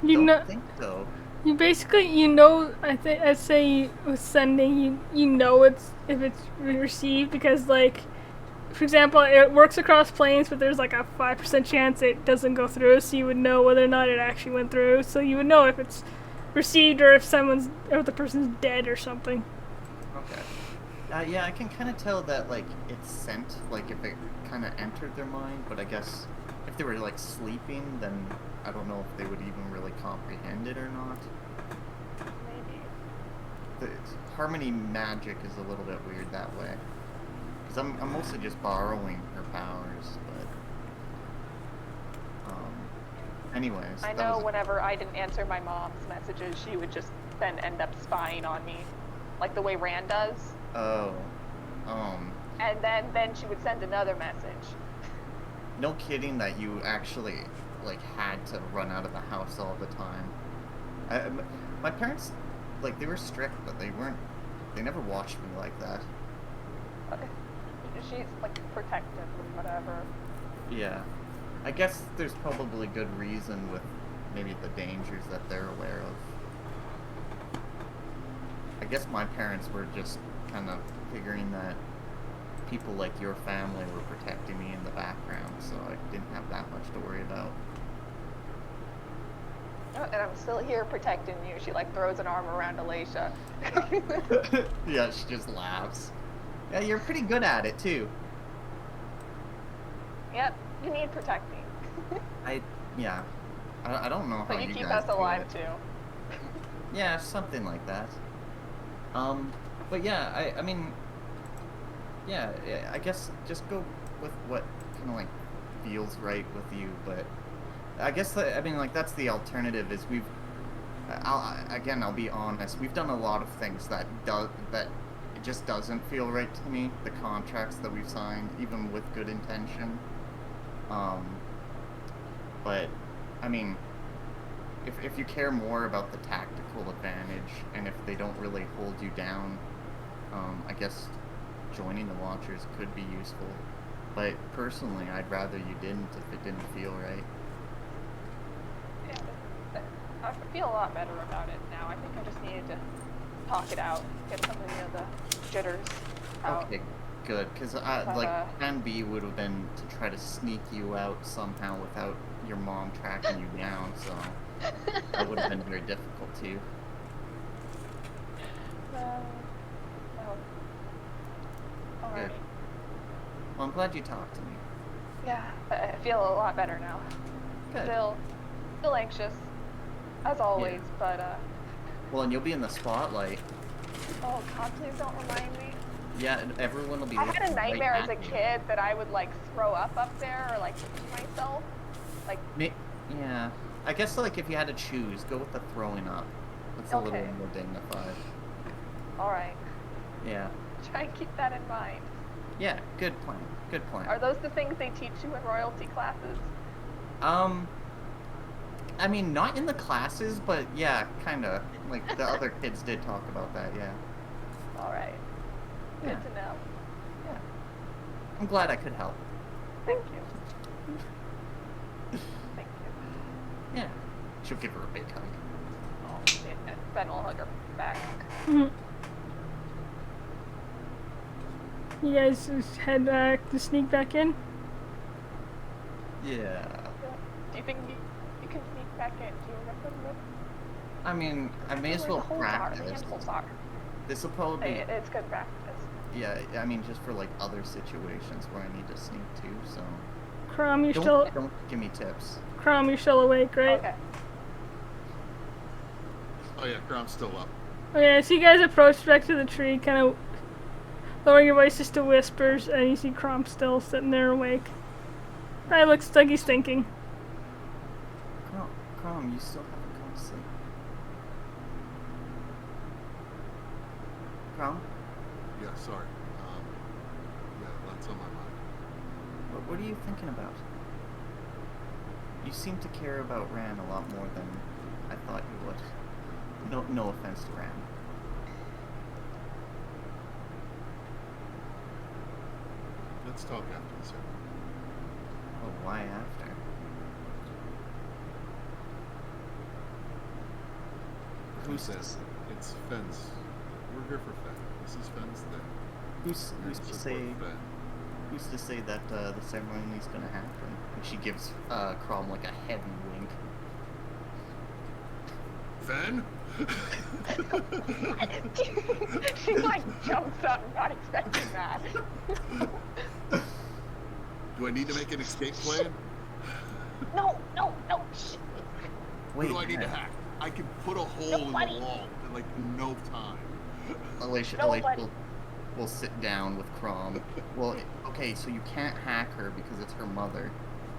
You Don't know, think so. you basically, you know, I say with sending, you know it's if it's received because like, for example, it works across planes, but there's like a 5% chance it doesn't go through, so you would know whether or not it actually went through. So you would know if it's received or if the person's dead or something. Okay. Yeah, I can kind of tell that, like, it's sent, like, if it kind of entered their mind, but I guess if they were, like, sleeping, then I don't know if they would even really comprehend it or not. Maybe. The harmony magic is a little bit weird that way. Because I'm mostly just borrowing her powers, but... anyways. I that know was- whenever I didn't answer my mom's messages, she would just then end up spying on me, like the way Rand does. Oh. And then she would send another message. No kidding that you actually, like, had to run out of the house all the time. My parents, like, they were strict, but they never watched me like that. She's like protective or whatever. Yeah. I guess there's probably good reason with maybe the dangers that they're aware of. I guess my parents were just kind of figuring that people like your family were protecting me in the background, so I didn't have that much to worry about. Oh, and I'm still here protecting you. She like throws an arm around Alicia. Yeah, she just laughs. Yeah, you're pretty good at it, too. Yep, you need protecting. Yeah. I don't know how But you keep guys us do alive it. too. Yeah, something like that. But yeah, I mean, yeah, I guess just go with what kind of like feels right with you. But I guess I mean, like, that's the alternative is I'll be honest. We've done a lot of things that it just doesn't feel right to me. The contracts that we've signed, even with good intention. But I mean, if you care more about the tactical advantage, and if they don't really hold you down, I guess joining the Watchers could be useful. But personally, I'd rather you didn't if it didn't feel right. Yeah, I feel a lot better about it now. I think I just needed to talk it out, get some of the jitters out. Okay, good. Because plan B would have been to try to sneak you out somehow without your mom tracking you down. So that would have been very difficult too. Alright. Good. Well, I'm glad you talked to me. Yeah, I feel a lot better now. Good. Still anxious, as always, but Well, and you'll be in the spotlight. oh God, please don't remind me. Yeah, and everyone will be. I had a nightmare right as a at you. kid that I would like throw up there or like pinch myself. Like, Yeah, I guess like if you had to choose, go with the throwing up. That's a little Okay. more dignified. alright, Yeah. try and keep that in mind. Yeah, good plan. Good plan. Are those the things they teach you in royalty classes? I mean, not in the classes, but yeah, kinda. Like, the other kids did talk about that, yeah. Alright, good Yeah. to know. Yeah. I'm glad I could help. Thank you. Thank you. Yeah. She'll give her a big hug. Oh, yeah, Ben will hug her back. Mhm. You guys just head back to sneak back in? Yeah. Do you think you can sneak back in? Do you remember I mean, I may as where well the holes are? The practice. handholds are. This will probably be... It's good practice. Yeah, I mean, just for, like, other situations where I need to sneak too, so... Crom, you're still Don't give me tips. Crom, you're still awake, right? Okay. Oh yeah, Crom's still up. Okay, so you guys approach back to the tree, kind of lowering your voices to whispers, and you see Crom still sitting there awake. Probably looks like he's thinking. Crom, you still haven't gone to sleep. Crom, Yeah, sorry. Yeah, that's on my mind. what are you thinking about? You seem to care about Ran a lot more than I thought you would. No offense to Ran. Let's talk after this. Oh, why after? Who's this? It's Fenn's. We're here for Fenn. This is Fenn's thing. Who's We're here to support say? Fenn. Who's to say that the ceremony's gonna happen? And she gives Crom like a heavy wink. Fenn? She like jumps up, not expecting that. Do I need to make an escape plan? No. Shh. What do I need to hack? I can put a hole Nobody. in the wall in like no time. Alicia Nobody. will sit down with Crom. Well, okay, so you can't hack her because it's her mother,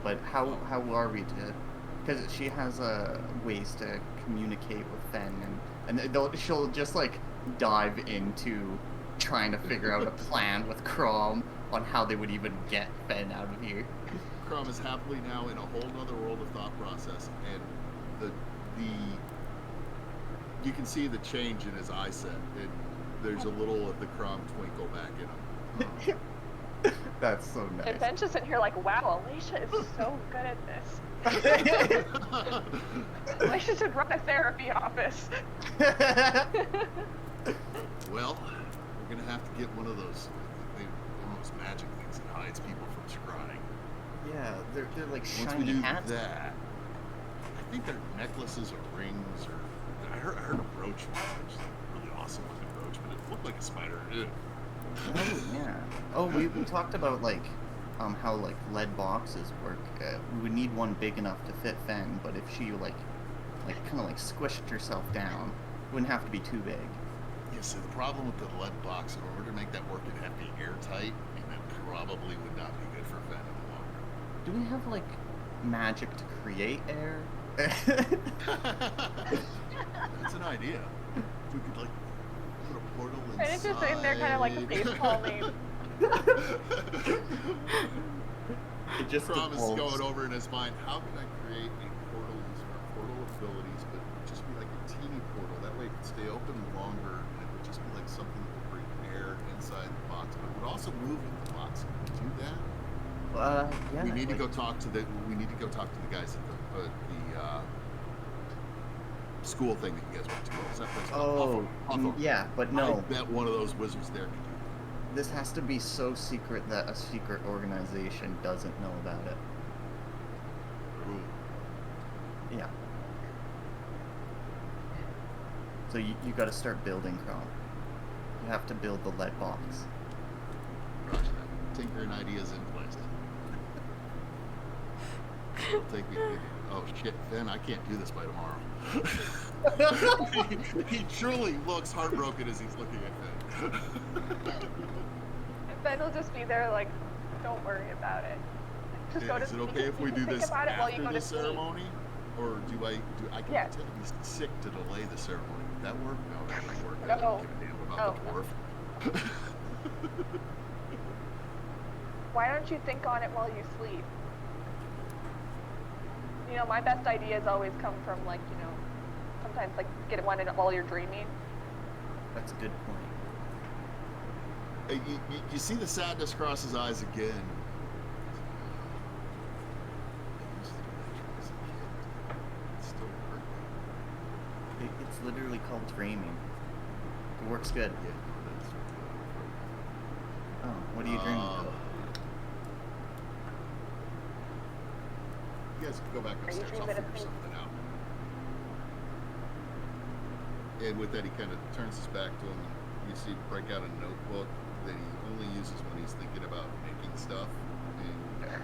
but how are we to? Because she has ways to communicate with Fenn, and she'll just like dive into trying to figure out a plan with Crom on how they would even get Fenn out of here. Crom is happily now in a whole nother world of thought process, and the you can see the change in his eye set. There's a little of the Crom twinkle back in him. That's so nice. And Ben's just sitting here like, wow, Alicia is so good at this. Alicia should run a therapy office. Well, we're gonna have to get one of those magic things that hides people from scrying. Yeah, they're like Once shiny we do hats. that, I think they're necklaces or rings, or I heard a brooch once, which is a really awesome looking brooch, but it looked like a spider. Ew. Oh yeah. Oh, we talked about like how like lead boxes work. We would need one big enough to fit Fenn, but if she like kind of like squished herself down, it wouldn't have to be too big. Yeah, so the problem with the lead box, in order to make that work, it'd have to be airtight, and that probably would not be good for Fenn in the long run. Do we have like magic to create air? That's an idea. We could like put a portal inside. And it's just in there kind of like a baseball name. It just Crom is evolves. going over in his mind, how can I create a portal using our portal abilities, but it would just be like a teeny portal. That way it could stay open longer, and it would just be like something that would bring air inside the box, but it would also move with the box. Can we do that? Yeah. We need to go talk to the guys at the school thing that you guys went to. What was that place called? Hawthorne. Yeah, but no. I bet one of those wizards there could do that. This has to be so secret that a secret organization doesn't know about it. Ooh. Yeah. So you got to start building, Chrome. You have to build the lead box. Roger that. Tinkering ideas in place. It'll take me. Oh shit, Ben, I can't do this by tomorrow. he truly looks heartbroken as he's looking at Ben. Ben will just be there like, don't worry about it. Just go to Is it sleep. okay if we You do can think this about it while you after go the to sleep. ceremony? Or do I can Yes. pretend to be sick to delay the ceremony? Would that work? No, that wouldn't work. I No. don't give a damn about the dwarf. Why don't you think on it while you sleep? You know, my best ideas always come from like, you know, sometimes like get one in while you're dreaming. That's a good point. You see the sadness cross his eyes again. It's still working. It's literally called dreaming. It works good. Yeah, that's Oh, what are you dreaming about? You guys can go back Are you upstairs. I'll dreaming of figure things? something out. And with that, he kind of turns his back to him. And you see him break out a notebook that he only uses when he's thinking about making stuff, and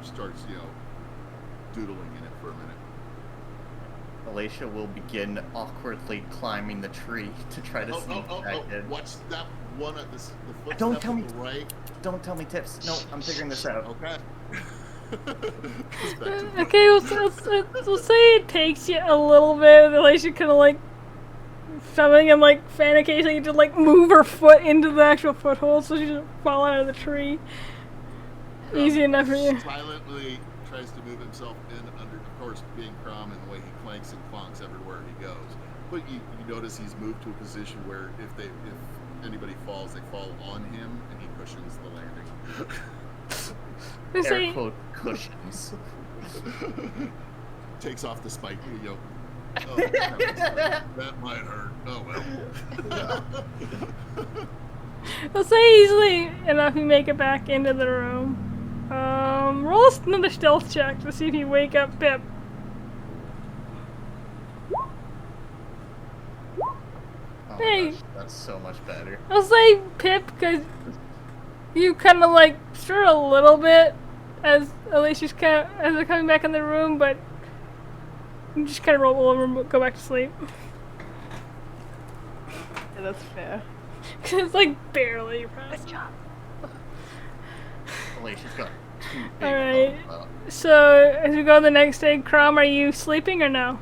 starts, doodling in it for a minute. Alicia will begin awkwardly climbing the tree to try to sneak back in. Watch that one at the footstep Don't tell to me. the right. Don't tell me tips. No, I'm figuring this out. Okay. Goes back to the Okay, we'll say it takes you a little bit. Alicia kind of like something and like Fan occasionally to like move her foot into the actual foothold so she doesn't fall out of the tree. Easy enough for you. Silently tries to move himself in under, of course, being Crom and the way he clanks and clonks everywhere he goes. But you notice he's moved to a position where if anybody falls, they fall on him, and he cushions the landing. Air quote cushions. Takes off the spike. Oh, that might hurt. Oh well. We'll say easily enough you make it back into the room. Roll another stealth check to see if you wake up Pip. Oh Hey. gosh, that's so much better. I'll say Pip because you kind of like stir a little bit as Alicia's as they're coming back in the room, but you just kind of roll over and go back to sleep. Yeah, that's fair. It's like barely pressed. Good job. Alicia's got two big Alright. thumbs up. So as we go to the next day, Crom, are you sleeping or no?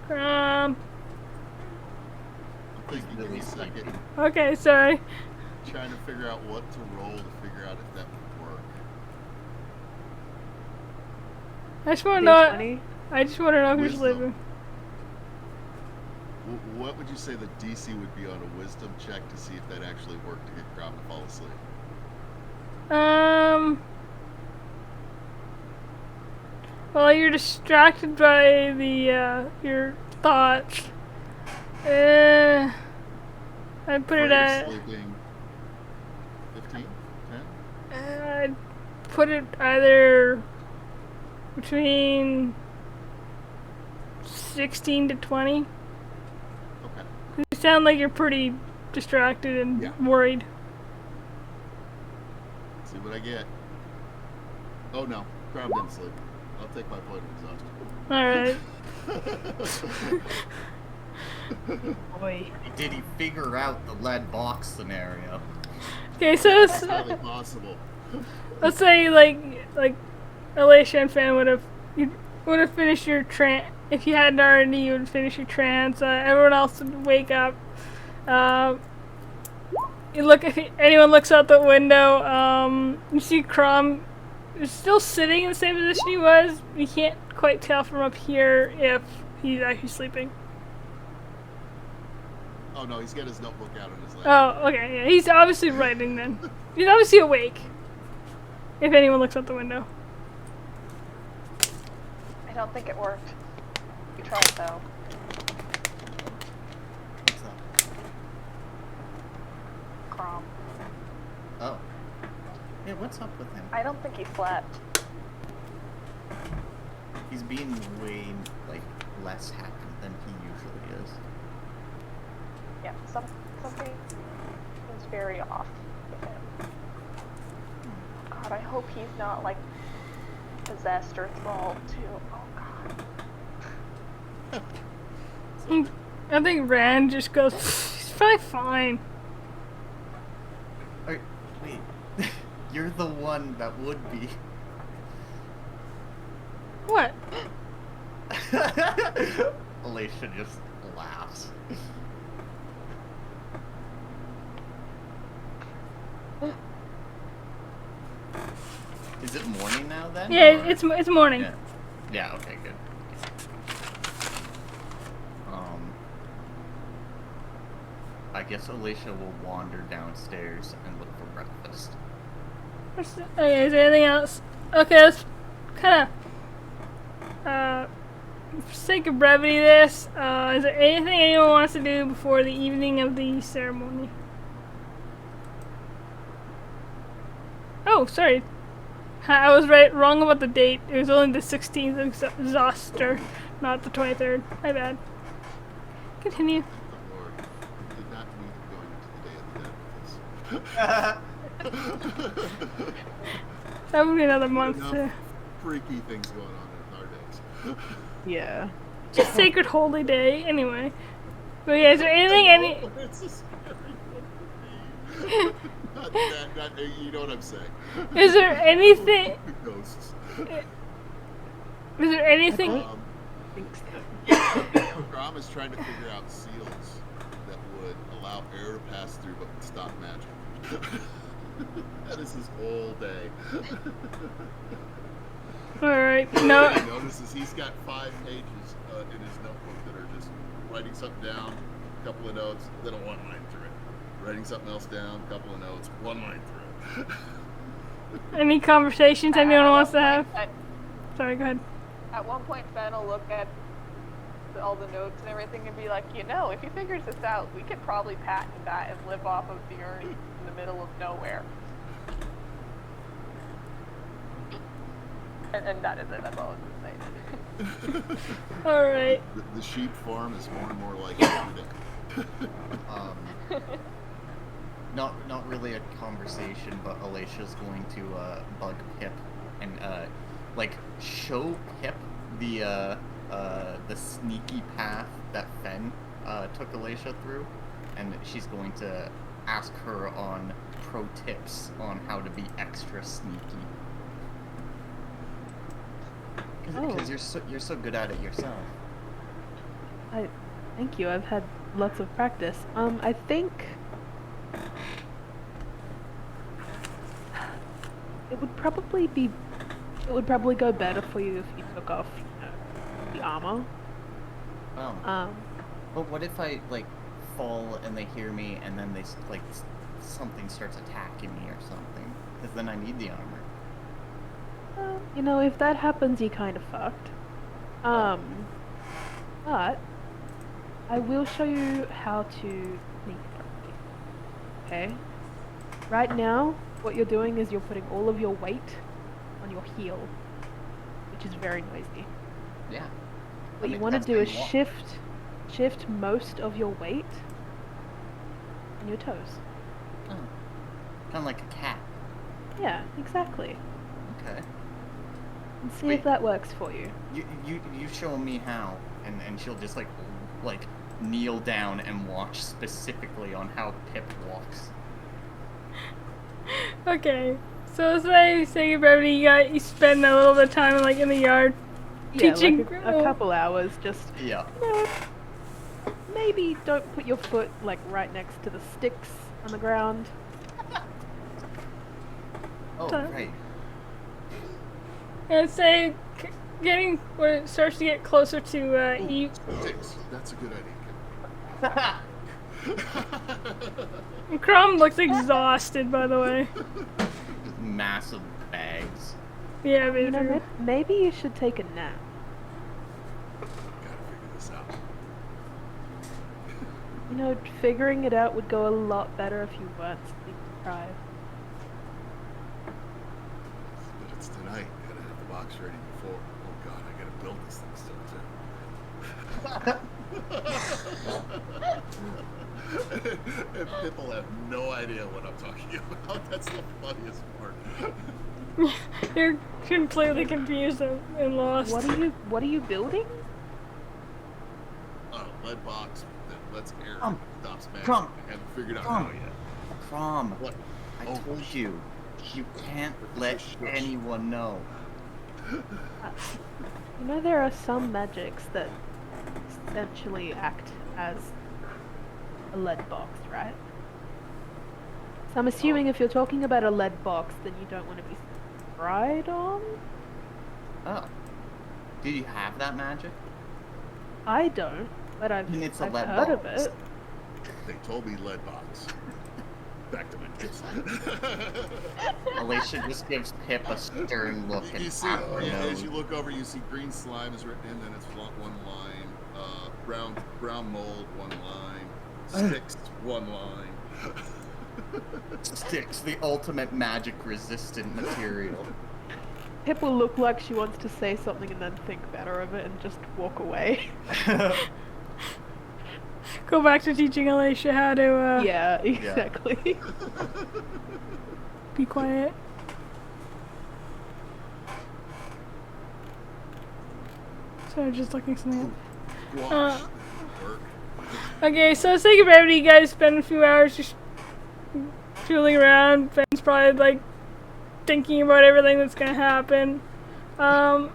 Crom. I'm thinking, give me a second. Okay, sorry. Trying to figure out what to roll to figure out if that would work. I just want to know. D20? I just want to know if you're Wisdom. sleeping. What would you say the DC would be on a wisdom check to see if that actually worked to get Crom to fall asleep? Well, you're distracted by the your thoughts. I put it While you're at. sleeping 15? 10? I'd put it either between 16 to 20. Okay. You sound like you're pretty distracted and Yeah. worried. See what I get. Oh no, Crom didn't sleep. I'll take my point of exhaustion. Alright. Boy. Did he figure out the lead box scenario? Okay, so It's highly possible. let's say like Alicia and Fan would have finished your trance. If you hadn't already, you would finish your trance. Everyone else would wake up. You look if anyone looks out the window. You see Crom is still sitting in the same position he was. You can't quite tell from up here if he's actually sleeping. Oh no, he's got his notebook out on his lap. Oh, okay. Yeah, he's obviously writing then. He's obviously awake. If anyone looks out the window. I don't think it worked. We tried though. What's up? Crom. Oh. Yeah, what's up with him? I don't think he slept. He's being way, like, less happy than he usually is. Yeah, something is very off with him. God, I hope he's not like possessed or thralled too. Oh God. I think Rand just goes, he's probably fine. Wait. You're the one that would be. What? Alicia just laughs. Is it morning now then? Yeah, or- it's morning. Yeah. Yeah, okay, good. I guess Alicia will wander downstairs and look for breakfast. Okay, is there anything else? Okay, let's kind of, for sake of brevity this, is there anything anyone wants to do before the evening of the ceremony? Oh, sorry. I was wrong about the date. It was only the 16th of Zoster, not the 23rd. My bad. Continue. The Lord did not need going into the Day of the Dead with us. That would be another month Enough too. freaky things going on in our days. Yeah. Just sacred holy day, anyway. But yeah, is there anything It's a scary one for me. Not that, you know what I'm saying. is there anything Ghosts. is there anything Um, think so. Grom is trying to figure out seals that would allow air to pass through but would stop magic. That is his whole day. Alright, no He notices he's got 5 pages in his notebook that are just writing something down, a couple of notes, then a one line through it. Writing something else down, a couple of notes, one line through it. any conversations anyone wants to have? At, Sorry, go ahead. at one point, Ben will look at all the notes and everything and be like, you know, if he figures this out, we could probably patent that and live off of the earth in the middle of nowhere. And that is it. That's all I was going to say. Alright. The sheep farm is more and more like every day. Not really a conversation, but Alicia's going to bug Pip and like show Pip the sneaky path that Fen took Alicia through, and she's going to ask her on pro tips on how to be extra sneaky. Because you're so good at it yourself. Thank you. I've had lots of practice. I think it would probably go better for you if you took off, the armor. Oh. But what if I like fall and they hear me and then they like something starts attacking me or something? Because then I need the armor. If that happens, you're kind of fucked. But I will show you how to sneak properly. Okay? Right now, what you're doing is you're putting all of your weight on your heel, which is very noisy. Yeah. What you want to do is shift most of your weight on your toes. Oh. Kind of like a cat. Yeah, exactly. Okay. And see Wait. if that works for you. You show me how, and she'll just like kneel down and watch specifically on how Pip walks. Okay. So say brevity, you spend a little bit of time like in the yard teaching. Like a couple hours, just Yeah. you know, maybe don't put your foot like right next to the sticks on the ground. Oh, Time. right. And say getting when it starts to get closer to eat. Sticks. That's a good idea. Crumb looks exhausted, by the way. Massive bags. Yeah, You know, baby. maybe you should take a nap. Gotta figure this out. You know, figuring it out would go a lot better if you weren't sleep deprived. But it's tonight. Gotta have the box ready before. Oh god, I gotta build this thing still too. And people have no idea what I'm talking about. That's the funniest part. You're completely confused and lost. What are you building? Lead box that lets air stop smashing. Crumb. I haven't figured out Crumb. how yet. Crom, What? I Oh. told you. You can't let anyone know. You know, there are some magics that essentially act as a lead box, right? So I'm assuming if you're talking about a lead box, then you don't want to be spied on? Oh. Do you have that magic? I don't, but I've And it's a lead heard of box. it. They told me lead box. Back to my tips. Alicia just gives Pip a stern look and You see, tap her yeah, nose. as you look over, you see green slime is written in, then it's one line. Brown mold, one line. Sticks, one line. Sticks, the ultimate magic resistant material. Pip will look like she wants to say something and then think better of it and just walk away. Go back to teaching Alicia how to Yeah, exactly. be quiet. So just looking something up. Wash. Work. Okay, so sake of brevity, you guys spend a few hours just tooling around. Ben's probably like thinking about everything that's gonna happen. I'll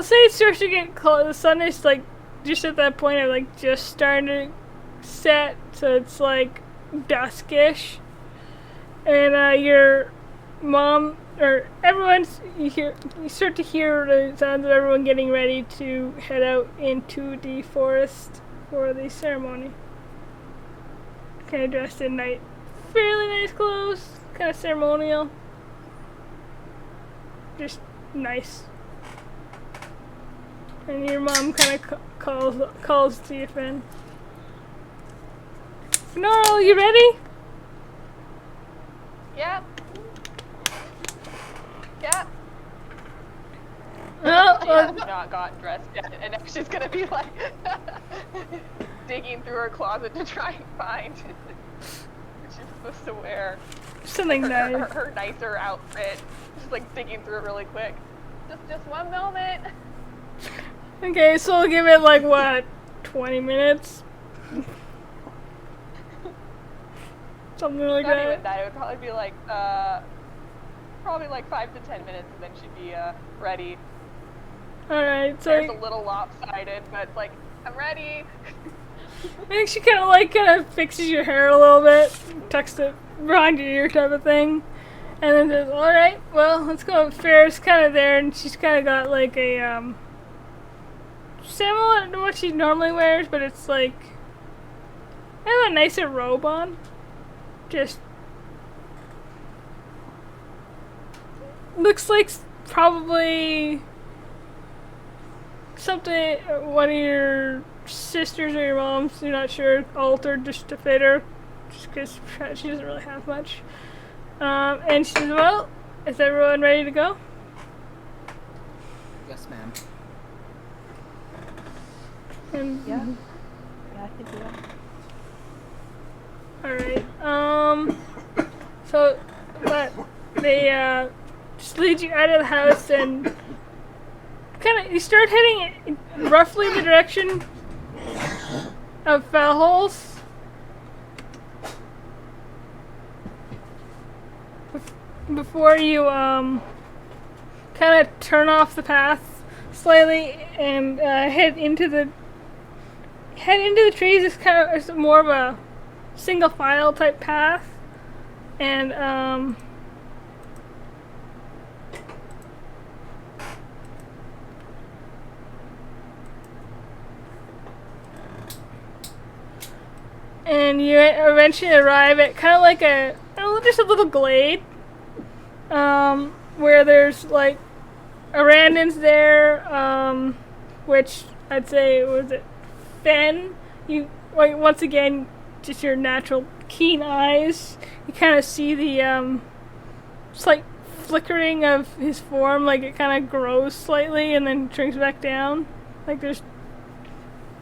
say it starts to get close. The sun is like just at that point of like just starting to set, so it's like duskish. And your mom or everyone's you start to hear the sounds of everyone getting ready to head out into the forest for the ceremony. Kind of dressed in fairly nice clothes, kind of ceremonial. Just nice. And your mom kind of calls to you, Finn. Norl, you ready? Yeah. Yeah. Oh, She has not gotten dressed yet, and now she's gonna be like digging through her closet to try and find she's supposed to wear something nice. her nicer outfit. Just like digging through it really quick. Just one moment. Okay, so we'll give it like what, 20 minutes? Something like Not even that. that. It would probably be like probably like 5 to 10 minutes, and then she'd be ready. Alright, so Hair's a little lopsided, but it's like, I'm ready. I think she kind of fixes your hair a little bit, tucks it behind your ear type of thing, and then says, alright, well, let's go. Farrah's kind of there, and she's kind of got like a, similar to what she normally wears, but it's like, I have a nicer robe on. Just looks like probably something one of your sisters or your mom's, you're not sure, altered just to fit her, just because she doesn't really have much. And she says, well, is everyone ready to go? Yes, ma'am. And Yeah, I think we are. alright, so, but they, just lead you out of the house and you start heading in roughly the direction of Foul Holes. before you kind of turn off the path slightly and head into the trees. It's more of a single file type path, and you eventually arrive at kind of like just a little glade, where there's like Arandans there, which I'd say was it Fen. You like once again, just your natural keen eyes. You kind of see the slight flickering of his form, like it kind of grows slightly and then shrinks back down. Like there's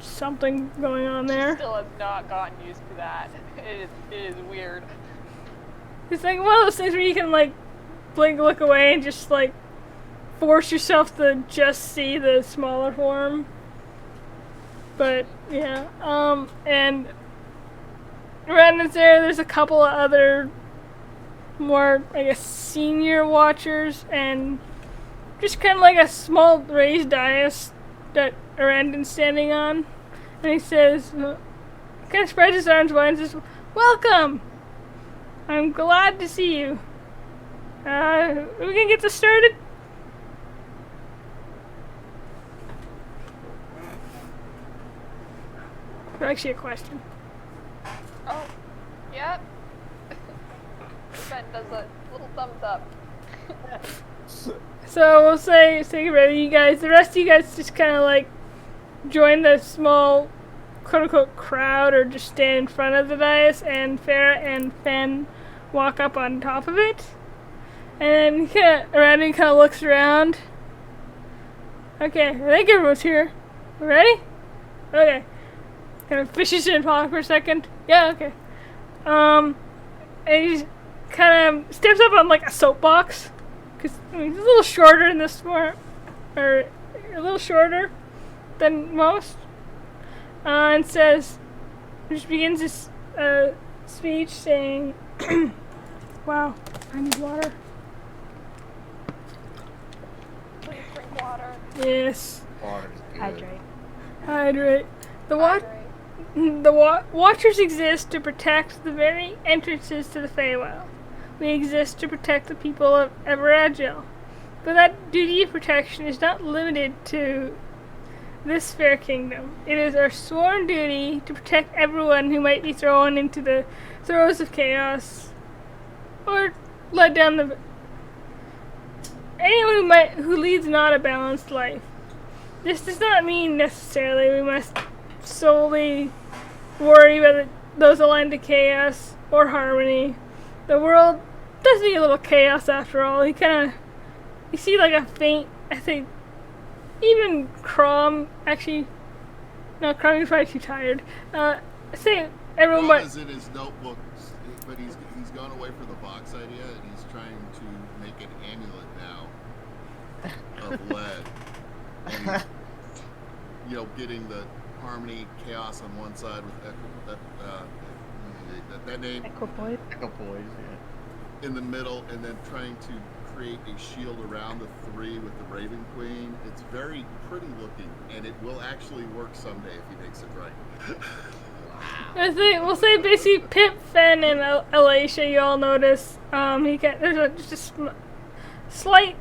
something going on there. Still has not gotten used to that. It is weird. It's like one of those things where you can like blink, look away, and just like force yourself to just see the smaller form. But yeah, and Brandon's there. There's a couple of other more, I guess, senior watchers, and just kind of like a small raised dais that Arandon's standing on. And he says, kind of spreads his arms wide and says, "Welcome! I'm glad to see you. Are we gonna get this started?" Actually, a question. Oh, yep. Ben does a little thumbs up. So we'll say get ready, you guys. The rest of you guys just kind of like join the small quote-unquote crowd or just stand in front of the dais, and Farah and Fen walk up on top of it. And Randy kind of looks around. Okay, I think everyone's here. Ready? Okay. Kind of fishes in his pocket for a second. Yeah, okay. And he kind of steps up on like a soapbox. Because he's a little shorter in this form. Or a little shorter than most. And says, just begins his speech saying, wow, I need water. Please drink water. Yes. Water's good. Hydrate. Watchers exist to protect the very entrances to the Feywild. We exist to protect the people of Everagil. But that duty of protection is not limited to this fair kingdom. It is our sworn duty to protect everyone who might be thrown into the throes of chaos, or led down the... anyone who leads not a balanced life. This does not mean necessarily we must solely worry about those aligned to chaos or harmony. The world does need a little chaos after all. You see like a faint, I think, even Crom, actually, no, Crom is probably too tired. I say everyone Crom but... is in his notebooks, but he's gone away for the box idea, and he's trying to make an amulet now of lead. And he's, getting the harmony, chaos on one side with that name Equipoise. Equipoise, yeah. in the middle, and then trying to create a shield around the three with the Raven Queen. It's very pretty looking, and it will actually work someday if he makes it right. We'll say basically Pip, Fen, and Alicia, you all notice, there's just a slight,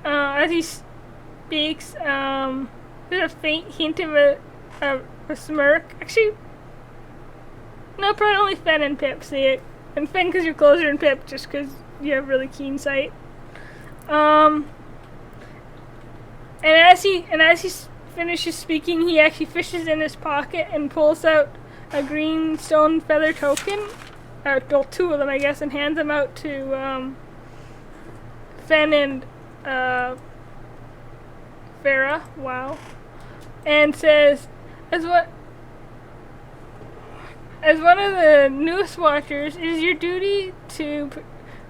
as he speaks, there's a faint hint of a smirk. Actually, no, probably only Fen and Pip see it. And Fen because you're closer than Pip, just because you have really keen sight. And as he finishes speaking, he actually fishes in his pocket and pulls out a green stone feather token, well, two of them I guess, and hands them out to Fen and Farah. Wow. And says, as one of the newest watchers, it is your duty to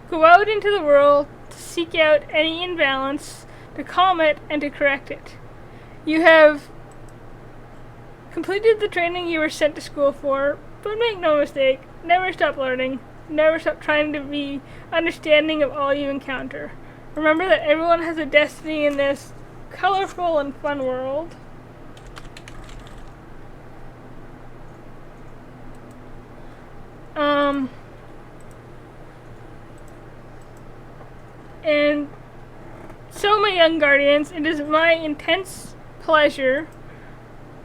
go out into the world to seek out any imbalance, to calm it, and to correct it. You have completed the training you were sent to school for, but make no mistake, never stop learning. never stop trying to be understanding of all you encounter. Remember that everyone has a destiny in this colorful and fun world. And so, my young guardians, it is my intense pleasure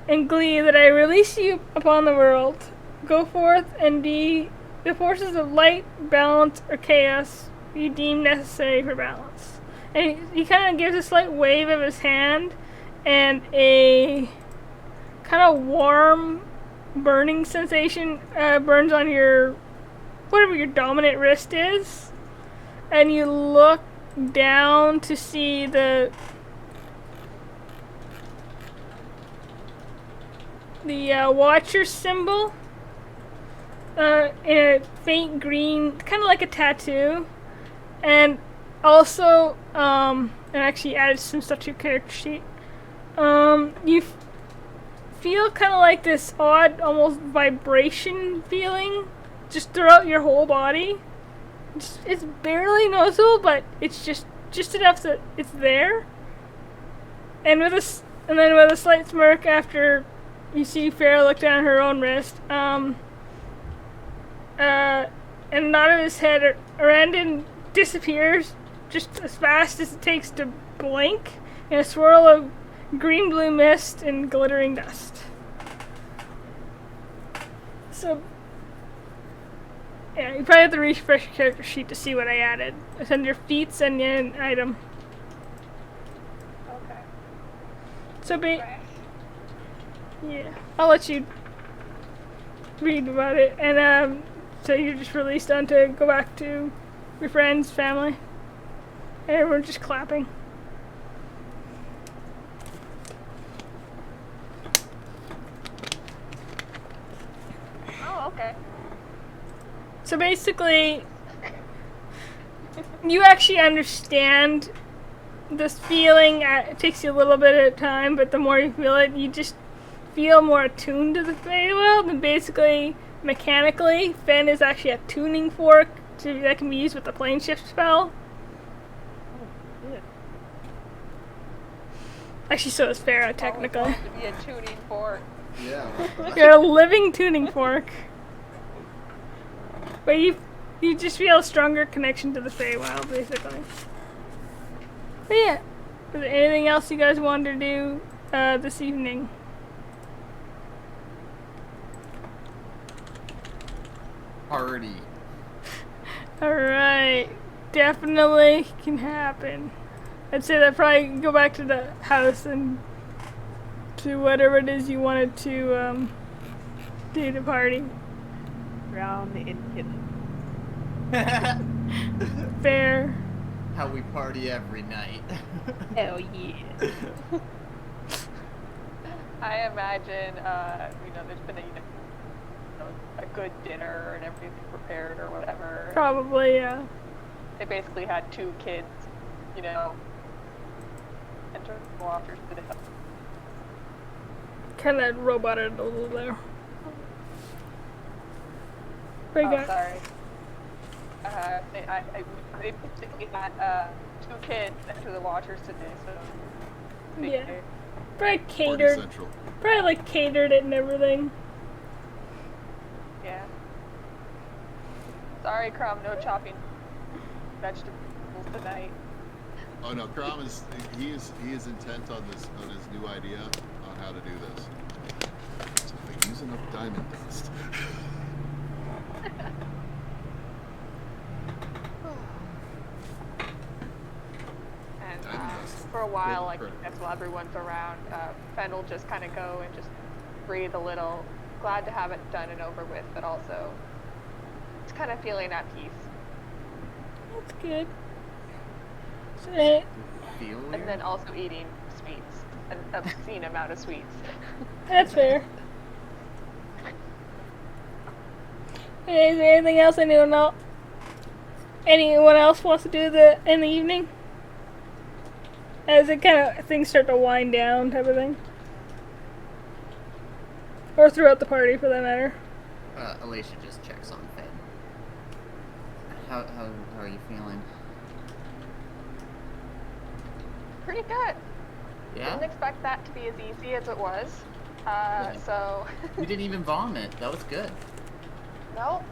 and glee that I release you upon the world. Go forth and be the forces of light, balance, or chaos you deem necessary for balance. And he kind of gives a slight wave of his hand, and a kind of warm, burning sensation burns on your, whatever your dominant wrist is. And you look down to see the Watcher symbol in a faint green, kind of like a tattoo, and also and actually added some stuff to your character sheet. You feel kind of like this odd, almost vibration feeling just throughout your whole body. It's barely noticeable, but it's just enough that it's there. And then with a slight smirk after you see Farrah look down at her own wrist, and a nod of his head, Arandon disappears just as fast as it takes to blink in a swirl of green-blue mist and glittering dust. So, yeah, you probably have to refresh your character sheet to see what I added. It's under feats and an item. Okay. So, Right. yeah, I'll let you read about it. And so you're just released on to go back to your friends, family. And everyone's just clapping. Oh, okay. So basically, you actually understand this feeling. It takes you a little bit at a time, but the more you feel it, you just feel more attuned to the Feywild. And basically, mechanically, Fen is actually a tuning fork that can be used with the plane shift spell. Actually, so is Farrah, technically. Always wanted to be a tuning fork. Yeah. You're a living tuning fork. But you just feel a stronger connection to the Feywild, basically. But yeah, is there anything else you guys wanted to do this evening? Party. Alright, definitely can happen. I'd say that probably go back to the house and to whatever it is you wanted to do to party. Brown in kitchen. Fair. How we party every night. Hell yeah. I imagine, there's been a good dinner and everything prepared or whatever. Probably, yeah. They basically had 2 kids, enter the Watchers to the house. Kind of roboted a little there. Pretty good. Sorry. They basically had 2 kids enter the Watchers today, so. Yeah. Probably Party catered. Central. Probably like catered it and everything. Yeah. Sorry, Crumb, no chopping vegetables tonight. Oh no, Kram is intent on his new idea on how to do this. So they use enough diamond dust. And Diamond dust. for a while, Golden like credit. that's while everyone's around, Fen will just kind of go and just breathe a little. Glad to have it done and over with, but also it's kind of feeling at peace. That's good. So, Feel And weird? then also eating sweets, an obscene amount of sweets. that's fair. Okay, is there anything else anyone else wants to do in the evening? As it kind of things start to wind down, type of thing. Or throughout the party, for that matter. Alicia just checks on Finn. how are you feeling? Pretty good. Yeah? Didn't expect that to be as easy as it was. Yeah. So. You didn't even vomit. That was good. No.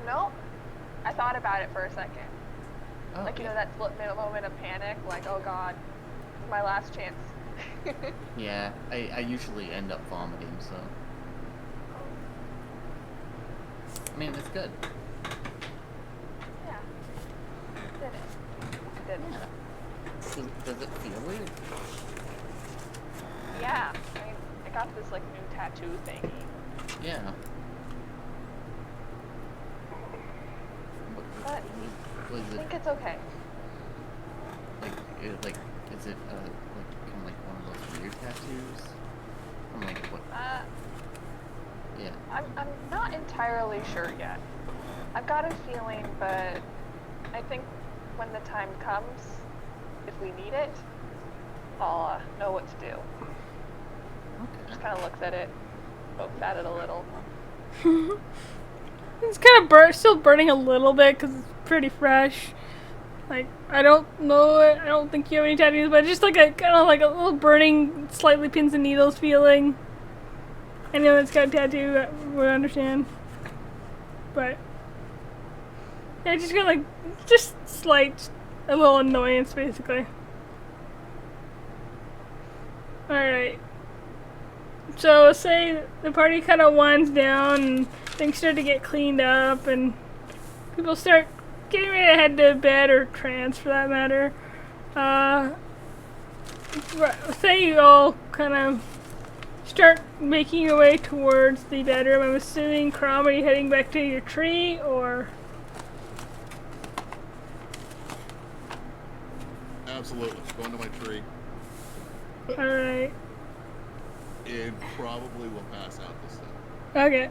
I thought about it for a second. Oh, Like, you yeah. know, that split moment of panic, like, oh god, this is my last chance. Yeah, I usually end up vomiting, so. I mean, it's good. Yeah. Did it. I did. Yeah. Does it feel weird? Yeah. I mean, I got this, like, new tattoo thingy. Yeah. But Was I it think it's okay. like is it like kind of like one of those weird tattoos? I'm like what? Yeah. I'm not entirely sure yet. I've got a feeling, but I think when the time comes, if we need it, I'll know what to do. Okay. Just kind of looks at it, pokes at it a little. It's kind of still burning a little bit because it's pretty fresh. Like, I don't know, I don't think you have any tattoos, but just like a kind of like a little burning, slightly pins and needles feeling. Anyone that's got a tattoo would understand. But yeah, just kind of like, just slight, a little annoyance basically. Alright. So say the party kind of winds down and things start to get cleaned up and people start getting ready to head to bed or trance for that matter. Say you all kind of start making your way towards the bedroom. I'm assuming, Crom, are you heading back to your tree or? Absolutely. Going to my tree. Alright. And probably will pass out this time. Okay.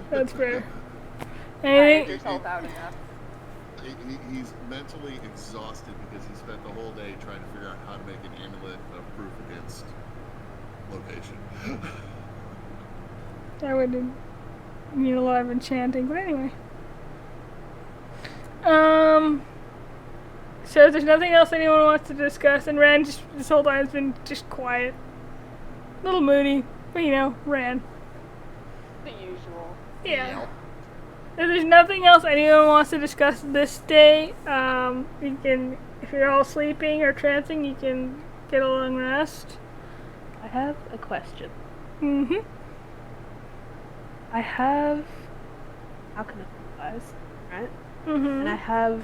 That's fair. Tired Anything? yourself out enough. He's mentally exhausted because he spent the whole day trying to figure out how to make an amulet of proof against location. I would need a lot of enchanting, but anyway. So if there's nothing else anyone wants to discuss, and Ran just this whole time has been just quiet. A little moody, but you know, Ran. The usual. Yeah. Yep. If there's nothing else anyone wants to discuss this day, you can, if you're all sleeping or trancing, you can get a long rest. I have a question. Mm-hmm. I have alchemist supplies, right? And I Mm-hmm. have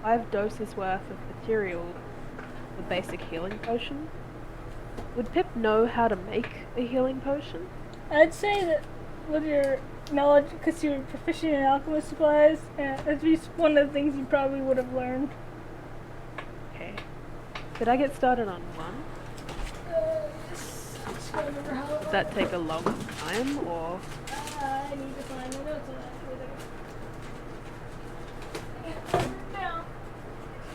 5 doses worth of material, the basic healing potion. Would Pip know how to make a healing potion? I'd say that with your knowledge, because you're proficient in alchemist supplies, that'd be one of the things you probably would have learned. Okay. Could I get started on one? Does that take a long time, or? I need to find the notes on that. Now,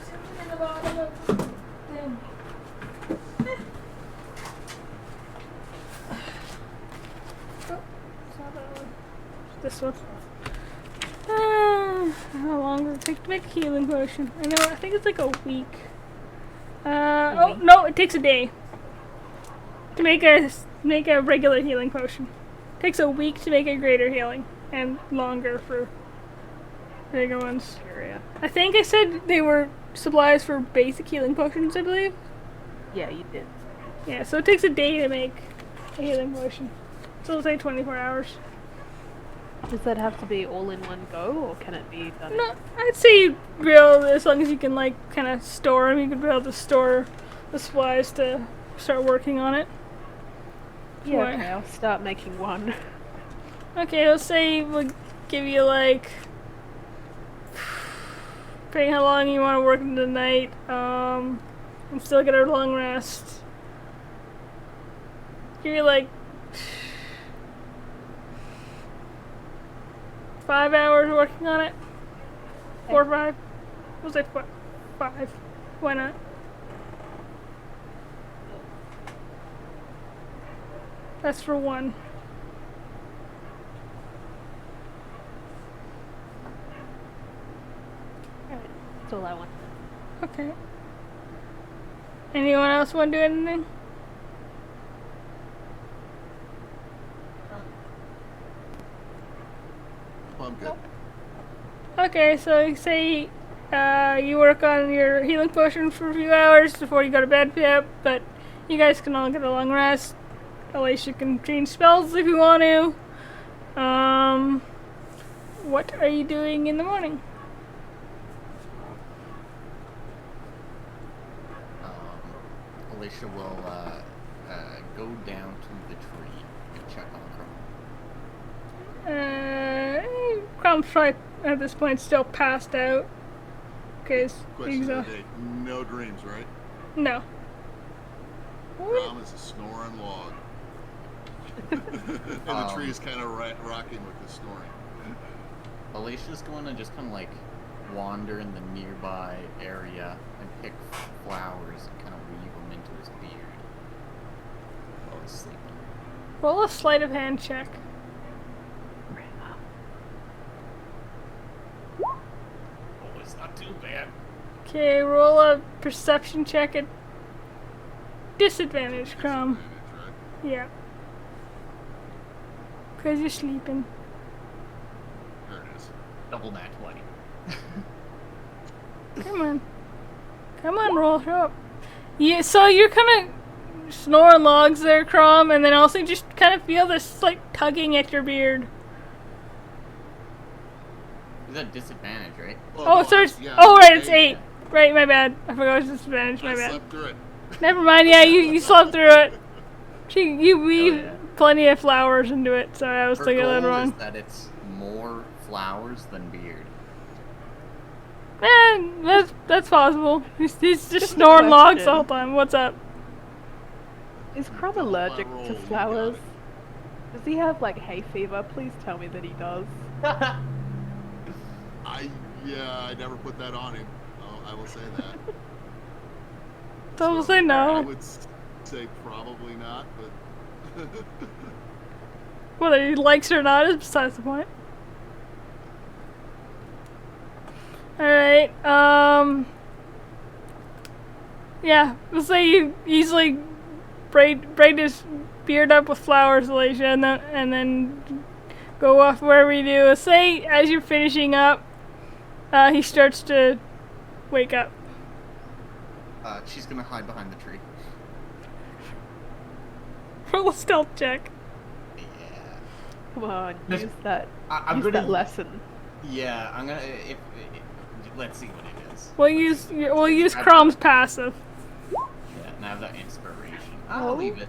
something in the bottom of them. Oh, it's not that one. It's this one. How long does it take to make a healing potion? I know, I think it's like a week. Oh, no, it takes a day. To make a regular healing potion. Takes a week to make a greater healing, and longer for bigger ones. Area. I think I said they were supplies for basic healing potions, I believe. Yeah, you did. Yeah, so it takes a day to make a healing potion. So it'll take 24 hours. Does that have to be all in one go, or can it be done? No, I'd say you'd be able to, as long as you can like kind of store them, you could be able to store the supplies to start working on it. Yeah, Why? okay, I'll start making one. Okay, let's say we'll give you like, depending how long you want to work in the night, and still get a long rest. Give you like 5 hours working on it. 4 or 5. We'll say 5. Why not? That's for one. That's all I want. Okay. Anyone else want to do anything? I'm good. Okay, so you say you work on your healing potion for a few hours before you go to bed, Pip, but you guys can all get a long rest. At least you can change spells if you want to. What are you doing in the morning? Alicia will go down to the tree and check on Chrome. Chrome's probably at this point still passed out. Because Question of the day. No dreams, right? No. Rom is a snoring log. And the tree is kind of rocking with the snoring. Alicia's going to just kind of like wander in the nearby area and pick flowers and kind of weave them into his beard while he's sleeping. Roll a sleight of hand check. Oh, it's not too bad. Okay, roll a perception check at disadvantage, Chrome. Right? Yeah. Because you're sleeping. There it is. Double nat 20. Come on. Come on, roll up. Yeah, so you're kind of snoring logs there, Crom, and then also just kind of feel this, like, tugging at your beard. Is that disadvantage, right? Oh, so it's... yeah, oh, right, it's 8. Right, my bad. I forgot it was disadvantage, my I bad. slept through it. Never mind, yeah, you slept through it. You weave yeah. plenty of flowers into it. Sorry, I was Her thinking that goal wrong. is that it's more flowers than beard. That's possible. He's just snoring logs the whole time. What's up? Is Crumb allergic roll, to you flowers? got Does he have like hay fever? Please tell me that he does. I never put that on him. Oh, I will say that. So we'll say I no. would say probably not, but Whether he likes it or not is besides the point. Alright, yeah, we'll say you easily braid his beard up with flowers, Alicia, and then go off wherever you do. Say, as you're finishing up, he starts to wake up. She's gonna hide behind the tree. Roll a stealth check. Yeah. Come on, This- use that. I'm Use gonna. that lesson. Yeah, I'm gonna. Let's see what it is. We'll use Chrome's passive. Yeah, and I have that inspiration. I'll leave it.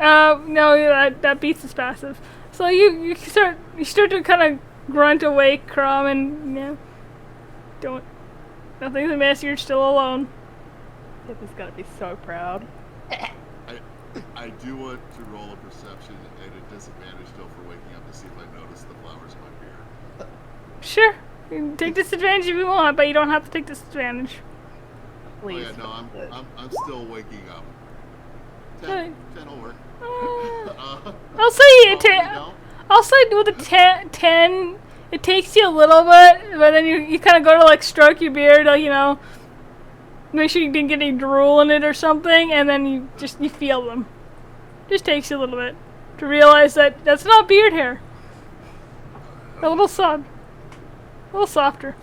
No, that beats his passive. So you start to kind of grunt awake, Crom, and nothing's amiss. You're still alone. Pip is gonna be so proud. I do want to roll a perception at a disadvantage still for waking up to see if I notice the flowers in my beard. Sure, you can take disadvantage if you want, but you don't have to take disadvantage. Please. Oh yeah, no, I'm still waking up. Okay. 10 will work. I'll say Probably don't. I'll say with a 10, it takes you a little bit, but then you kind of go to like stroke your beard, like, make sure you didn't get any drool in it or something, and then you feel them. Just takes you a little bit to realize that that's not beard hair. A little soft, a little softer.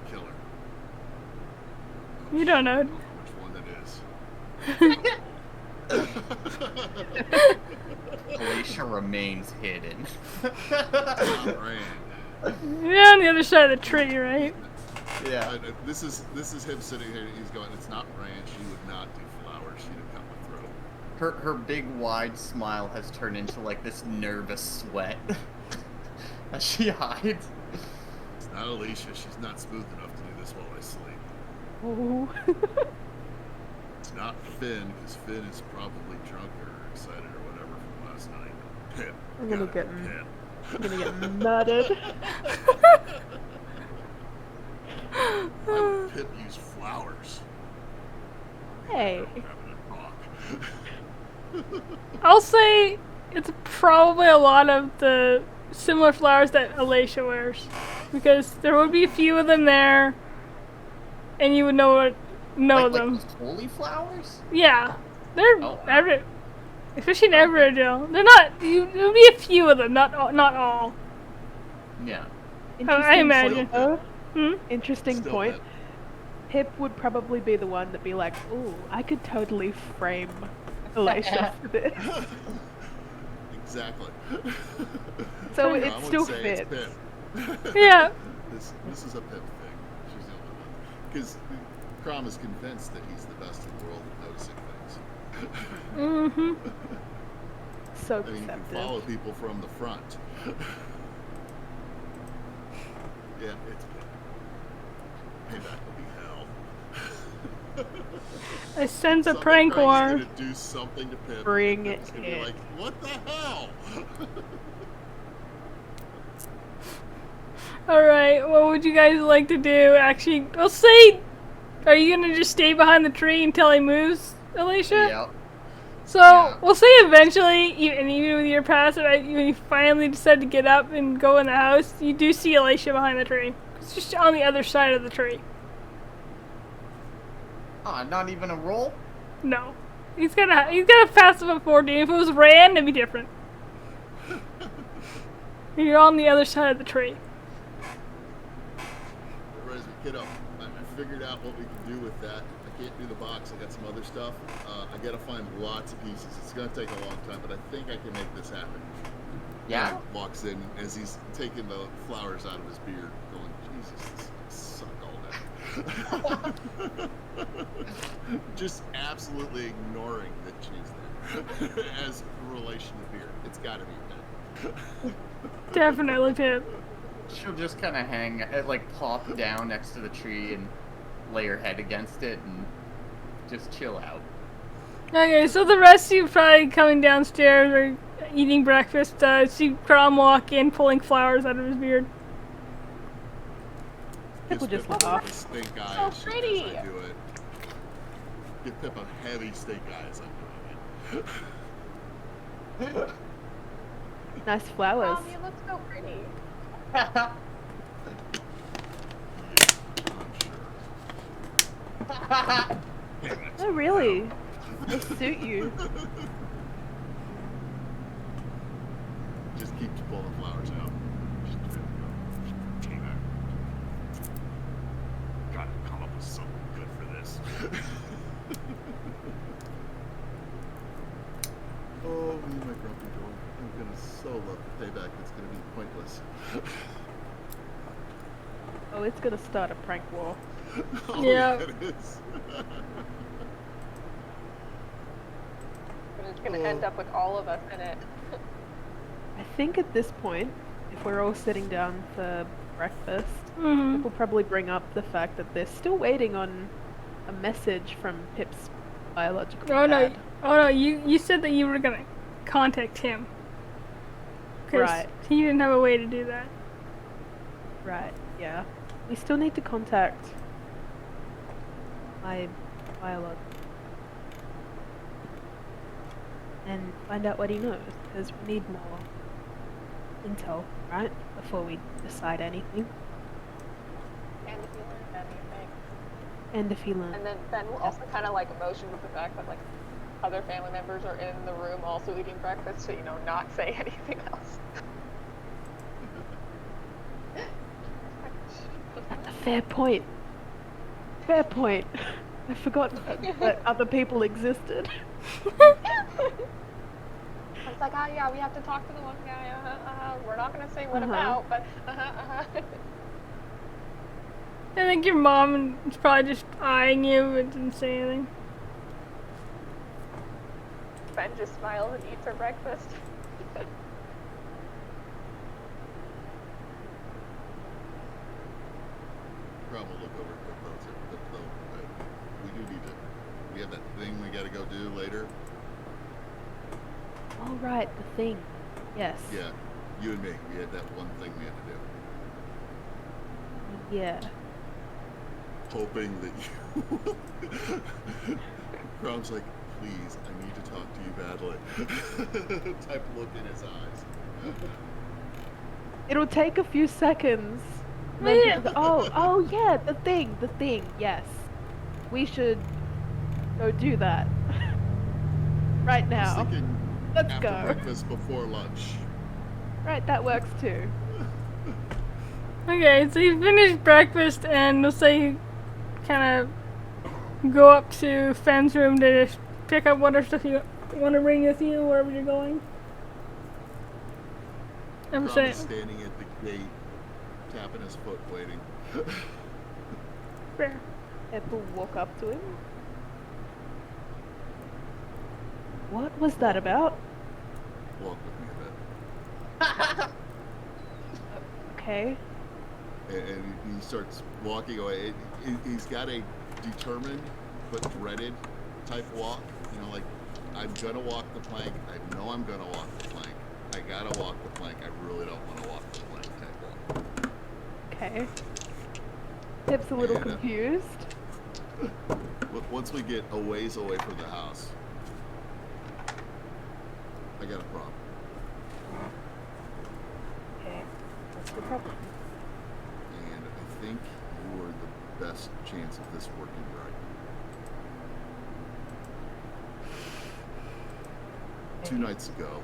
Killer. You don't know. Which one that is. Alicia remains hidden. Rand. You're on the other side of the tree, right? Yeah. This is him sitting here. He's going. It's not Rand. She would not do flowers. She'd have cut my throat. Her big wide smile has turned into like this nervous sweat as she hides. It's not Alicia. She's not smooth enough to do this while I sleep. Ooh. It's not Finn, because Finn is probably drunk or excited or whatever from last night. Pip. I'm gonna Gotta get be Pip. I'm gonna get nutted. Why would Pip use flowers? Hey. Having a talk. I'll say it's probably a lot of the similar flowers that Alicia wears, because there would be a few of them there, and you would know Like them. the holy flowers? Yeah, they're Oh, wow. especially in Okay. Everdell. They're not. There'll be a few of them, not all. Yeah. Interesting imagine. point, though. Hmm? Interesting Still point. Pip. Pip would probably be the one that'd be like, "Ooh, I could totally frame Alicia for this." Exactly. So I it would still say fits. it's Pip. Yeah. This is a Pip thing. She's the only one. Because Crom is convinced that he's the best in the world at noticing things. Mm-hmm. So And you can perceptive. follow people from the front. Yeah, it's Pip. Payback will be hell. I sense a Something prank Craig's war. gonna do something to Pip. Bring and Pip's gonna it. be like, what the hell? Alright, what would you guys like to do? Actually, I'll say, are you gonna just stay behind the tree until he moves, Alicia? Yep. So, Yeah. we'll say eventually, even with your passive, when you finally decide to get up and go in the house, you do see Alicia behind the tree. It's just on the other side of the tree. Ah, not even a roll? No. He's got a passive of 14. If it was Rand, it'd be different. You're on the other side of the tree. Whereas we kid up, I figured out what we can do with that. I can't do the box. I got some other stuff. I gotta find lots of pieces. It's gonna take a long time, but I think I can make this happen. Yeah. And walks in as he's taking the flowers out of his beard, going, Jesus, this suck all day. Just absolutely ignoring that she's there as a relation to beard. It's gotta be that. Definitely, Pip. She'll just kind of hang, like plop down next to the tree and lay her head against it and just chill out. Okay, so the rest of you probably coming downstairs or eating breakfast, see Crom walk in pulling flowers out of his beard. Pip will Gives just Pip a laugh. bit of a stink eye So as pretty. I do it. Give Pip a heavy stink eye as I'm doing it. Nice flowers. You look so pretty. Yeah, I'm sure. Oh, really? They suit you. Just keeps pulling flowers out. Just there we go. Gotta come up with something good for this. Oh, me and my grumpy dog. I'm gonna so love the payback. It's gonna be pointless. Oh, it's gonna start a prank war. Oh, Yeah. it is. But it's gonna end up with all of us in it. I think at this point, if we're all sitting down for breakfast, Mm-hmm. people probably bring up the fact that they're still waiting on a message from Pip's biological dad. No, you said that you were gonna contact him. 'Cause Right. he didn't have a way to do that. Right, yeah. We still need to contact my biolog and find out what he knows, because we need more intel, right? Before we decide anything. And if you learn anything. And if he learns. And then we'll also kind of like emotion with the fact that like other family members are in the room also eating breakfast, so not say anything else. Fair point. Fair point. I forgot that other people existed. It's like, oh yeah, we have to talk to the one guy. We're not gonna say what Uh-huh. about, but I think your mom is probably just eyeing you but didn't say anything. Ben just smiles and eats her breakfast. Rob will look over at Pip though. Pip though, we do need to. We have that thing we gotta go do later. All right, the thing. Yes. Yeah, you and me. We had that one thing we had to do. Yeah. Hoping that you. Crom's like, please, I need to talk to you badly. Type look in his eyes. It'll take a few seconds. And Well, then yeah. people go, oh yeah, the thing, yes. We should go do that. Right I was now. thinking Let's after go. breakfast, before lunch. Right, that works too. Okay, so you finish breakfast, and we'll say you kind of go up to Fenn's room to just pick up what stuff you want to bring with you wherever you're going. I'm Crom saying. is standing at the gate, tapping his foot, waiting. Fair. Ethel walk up to him. What was that about? Walk with me a bit. Okay. And he starts walking away. He's got a determined but dreaded type walk. You know, like, I'm gonna walk the plank. I know I'm gonna walk the plank. I gotta walk the plank. I really don't want to walk the plank type walk. Okay. Pip's a little And, confused. Once we get a ways away from the house, I got a problem. Okay. What's the problem? And I think you are the best chance of this working right. 2 nights ago,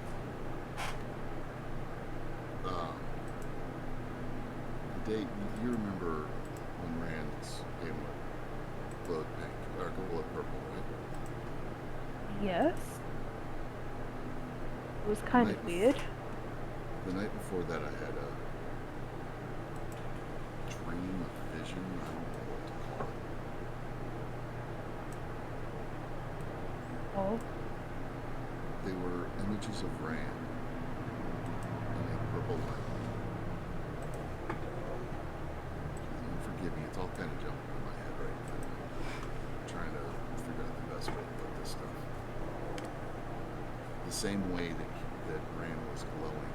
the day, you remember when Rand's amulet glowed pink, or glowed purple, right? Yes. It was kind of weird. The night before that, I had a dream, a vision, I don't know what to call it. Oh. They were images of Rand in a purple light. And forgive me, it's all kind of jumping in my head right now. I'm trying to figure out the best way to put this stuff. The same way that Rand was glowing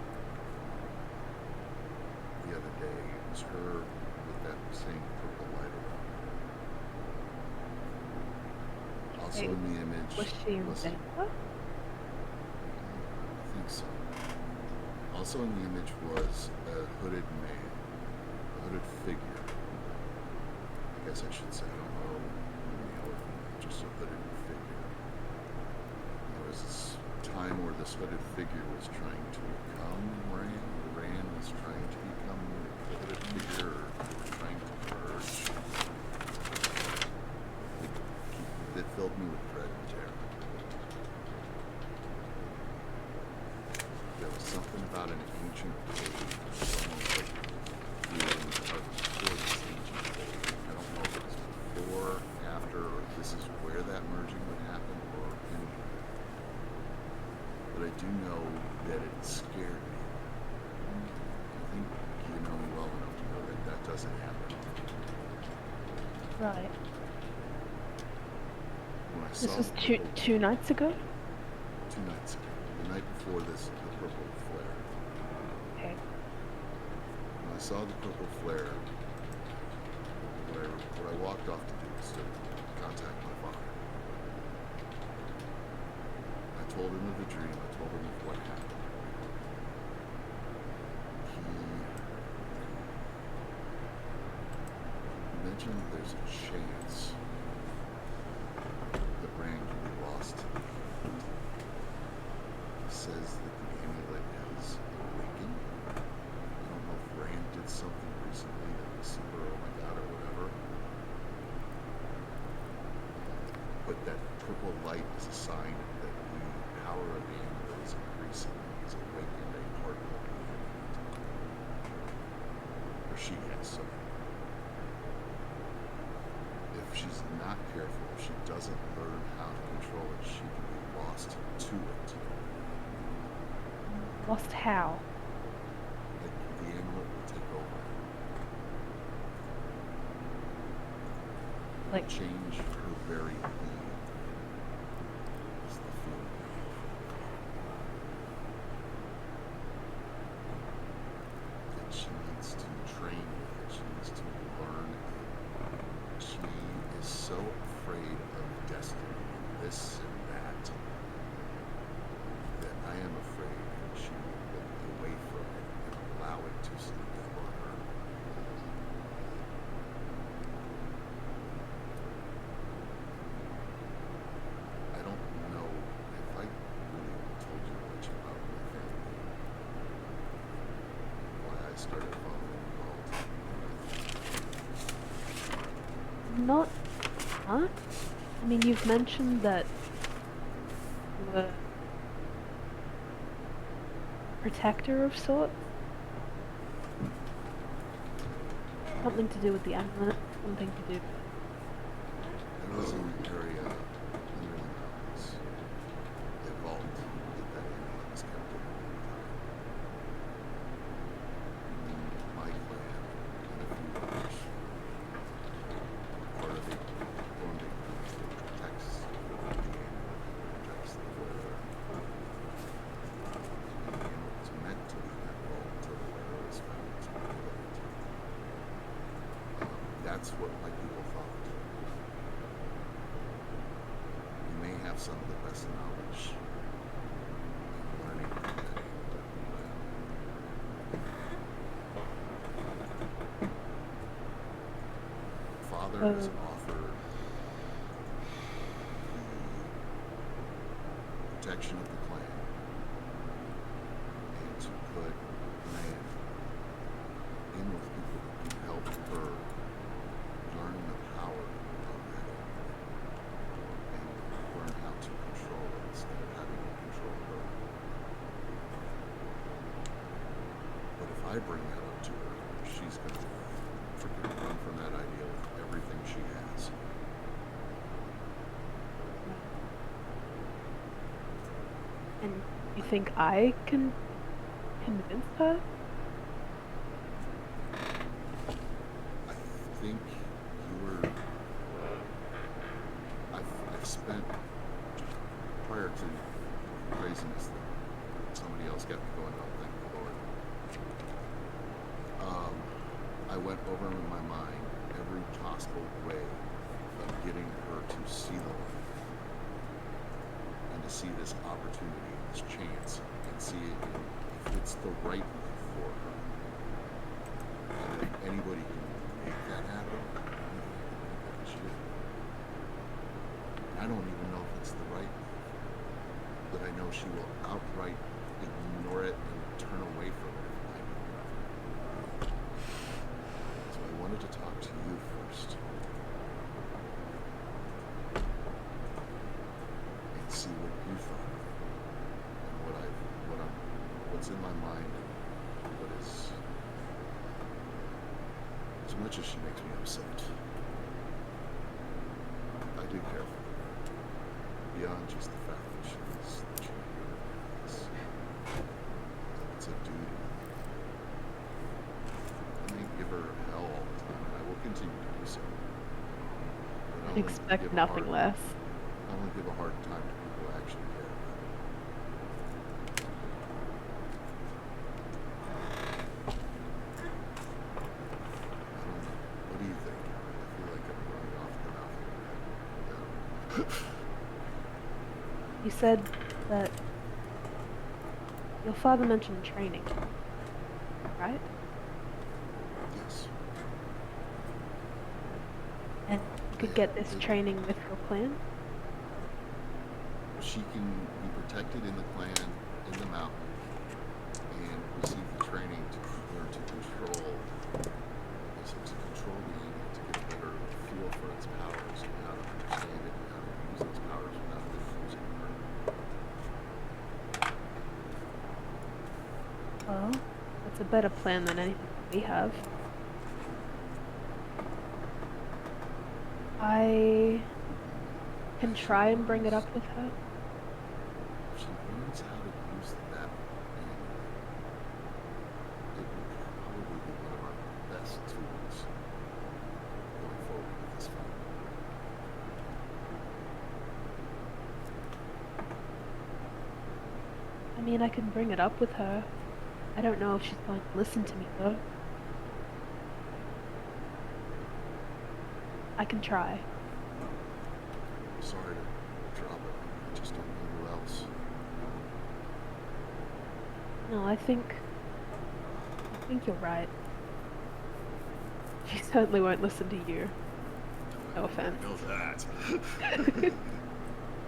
the other day, it was her with that same purple light around her. Also Wait, in the image Was she was, Rebecca? I think so. Also in the image was a hooded man, a hooded figure. I guess I should say, I don't know, male or female, just a hooded figure. There was this time where this hooded figure was trying to become Rand. Rand was trying to become the hooded figure, or they were trying to merge. It filled me with dread and terror. There was something about an ancient cave. It was almost like being before this ancient cave. I don't know if it was before, after, or if this is where that merging would happen, or anywhere. But I do know that it scared me. I think you know me well enough to know that that doesn't happen. Right. When I This saw was the two nights ago? 2 nights ago, the night before this, the purple flare. Okay. When I saw the purple flare, what I walked off to do was to contact my father. I told him of the dream. I told him of what happened. He mentioned there's a chance that Rand can be lost. He says that the amulet has awakened. I don't know if Rand did something recently that was super, oh my god, or whatever. But that purple light is a sign that the power of the amulet is increasing. He's awakened a part of the amulet. Or she has something. If she's not careful, if she doesn't learn how to control it, she can be lost to it. Lost how? Like the amulet will take over. Like, Change her very being. Is the feeling. That she needs to train with it. She needs to learn it. She is so afraid of destiny and this and that I am afraid that she will look away from it and allow it to started following Not much. I mean, you've mentioned that you were protector of sorts. Something to do with the amulet. Something to do. There was an area under the mountains, a vault that amulet was kept in. My clan and a few others, part of the bonding that protects the amulet, protects the wearer. And the amulet was meant to be that vault until the wearer was found to wield it. That's what my people thought. You may have some of the best knowledge in learning from that amulet. Father has offered the protection of the clan and to put man in with people who can help her learn the power of that and learn how to control it instead of having it control her. But if I bring that up to her, she's going to freaking run from that idea with everything she has. And you think I can convince her? I think you were. I've spent prior to craziness that somebody else got me going on. Thank the Lord. I went over in my mind every possible way of getting her to see the light and to see this opportunity, this chance, and see it if it's the right move for her. And if anybody can make that happen, she did. I don't even know if it's the right move, but I know she will outright ignore it and turn away from it if I know her. So I wanted to talk to you first and see what you thought of it and what's in my mind and what is. As much as she makes me upset, I do care for her. Beyond just the fact that she is the champion of this. It's a duty. I may give her hell all the time, and I will continue to do so. But I'd expect nothing less. I only give a hard time to people who actually care about it. I don't know. What do you think? I feel like I'm running off the mouth here. You said that your father mentioned training, right? Yes. And you could get this training with your clan? She can be protected in the clan, in the mountain, and receive the training to learn to control, to control the amulet, to get a better feel for its powers and how to understand it and how to use those powers without confusing her. Well, that's a better plan than anything we have. I can try and bring it up with her. If she learns how to use that amulet, it will probably be one of our best tools going forward with this fight. I mean, I can bring it up with her. I don't know if she's going to listen to me, though. I can try. I'm sorry to drop it. I just don't know who else. No, I think you're right. She certainly won't listen to you. No offense. I know that.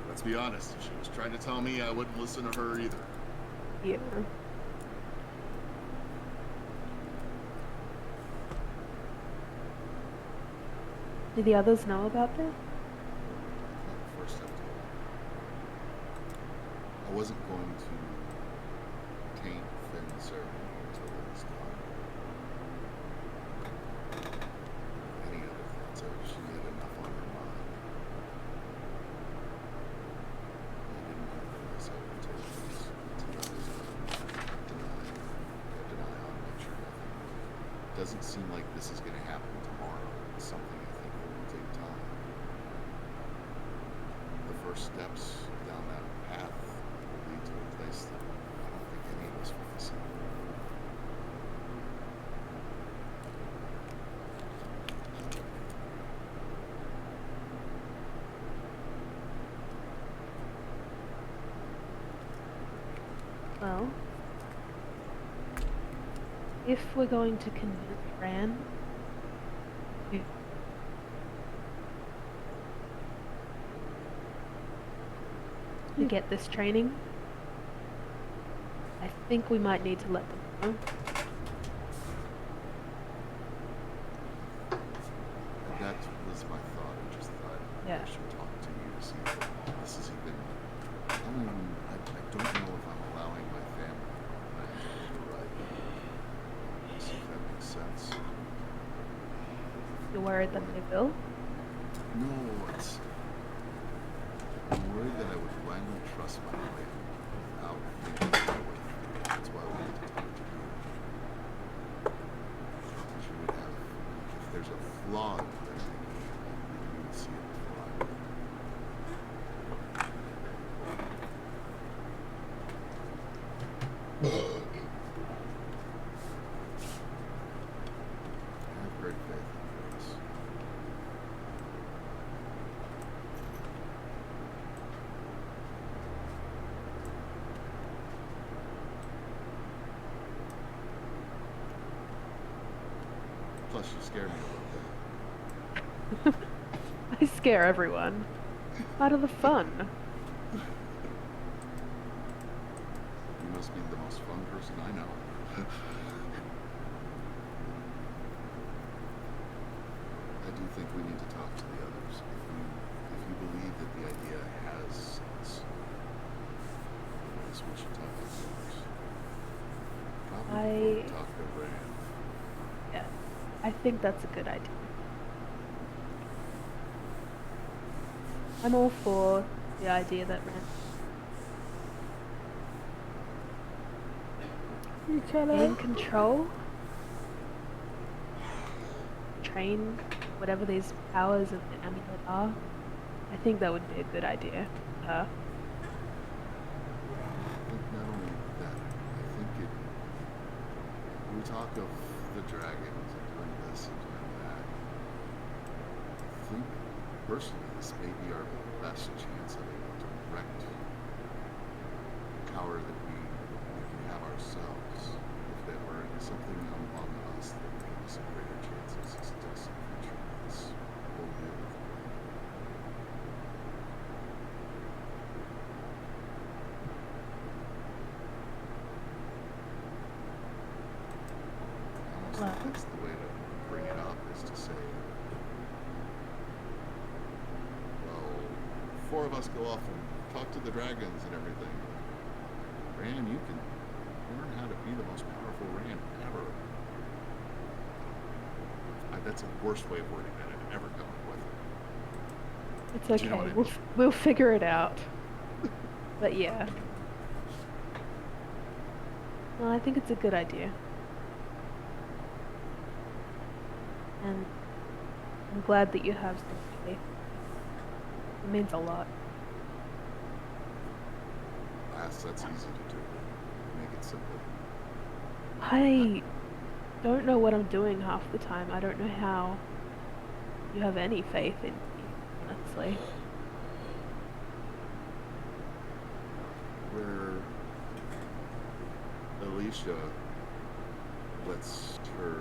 Let's be honest. She was trying to tell me I wouldn't listen to her either. Yeah. Do the others know about this? Not the first step to it. I wasn't going to taint Finn's ceremony until it was done. Any other thoughts? She had enough on her mind. I didn't realize I would take this until I was deny on make sure nothing. It doesn't seem like this is going to happen tomorrow. It's something I think that will take time. The first steps down that path will lead to a place that I don't think any of us will see. Well, if we're going to convince Ran to get this training, I think we might need to let them know. That was my thought. I just thought Yeah. I should talk to you to see if this is even. I don't know if I'm allowing my family to override that. See if that makes sense. You're worried that they will? No, I'm worried that I would blindly trust my plan without thinking it way. That's why I wanted to talk to you. Because you would have, if there's a flaw in what they're thinking, you would see it before I would. I have great faith in this. Plus, you scare me a little bit. I scare everyone. Part of the fun. You must be the most fun person I know. I do think we need to talk to the others. If you believe that the idea has sense, otherwise we should talk to the others. Probably before we talk to Rand. Yeah, I think that's a good idea. I'm all for the idea that Ran You gain kinda. control, train whatever these powers of the amulet are. I think that would be a good idea. I think not only that, I think it. We talk of the dragons and doing this and doing that. I think personally this may be our best chance of a direct power that we can have ourselves. If there were something among us that would give us a greater chance of success in the future. This whole year. I almost think that's the way to bring it up, is to say, well, 4 of us go off and talk to the dragons and everything. Ran, you can learn how to be the most powerful Ran ever. That's the worst way of wording that I've ever come up with. It's Do okay. you know what I We'll mean? we'll figure it out. But yeah. Well, I think it's a good idea. And I'm glad that you have some faith. It means a lot. That's easy to do. Make it simple. I don't know what I'm doing half the time. I don't know how you have any faith in me, honestly. Where Alicia lets her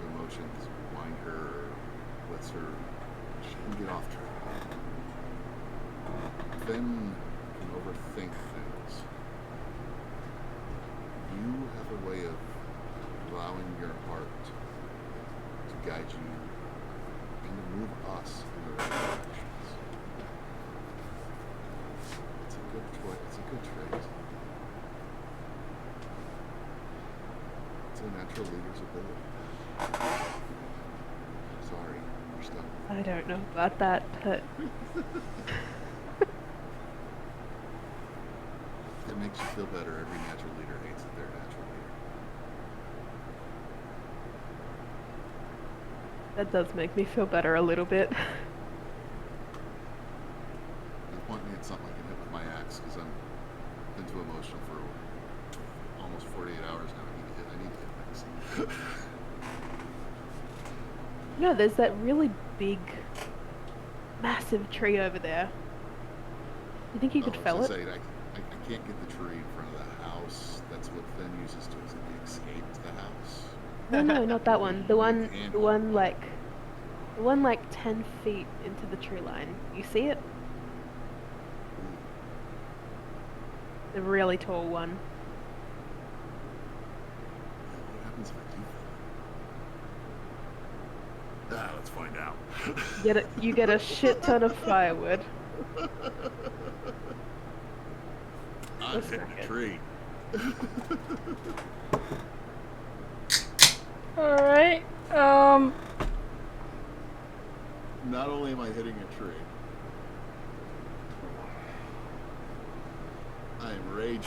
emotions wind her, lets her, she can get off track. Then can overthink things. You have a way of allowing your heart to guide you and to move toss in the right directions. It's a good trait. It's a good trait. It's a natural leader's ability. Sorry, you're stuck. I don't know about that, but It makes you feel better. Every natural leader hates that they're a natural leader. that does make me feel better a little bit. You point me at something I can hit with my axe because I'm been too emotional for almost 48 hours now. I need to hit things. No, there's that really big, massive tree over there. You think you could fell it? I can't get the tree in front of the house. That's what Finn uses to escape to the house. No, no, not that one. The one like 10 feet into the tree line. You see it? The really tall one. What happens if I do that? Let's find out. You get a shit ton of firewood. I'm Let's hitting knock a it. tree. Alright. Not only am I hitting a tree, I am raging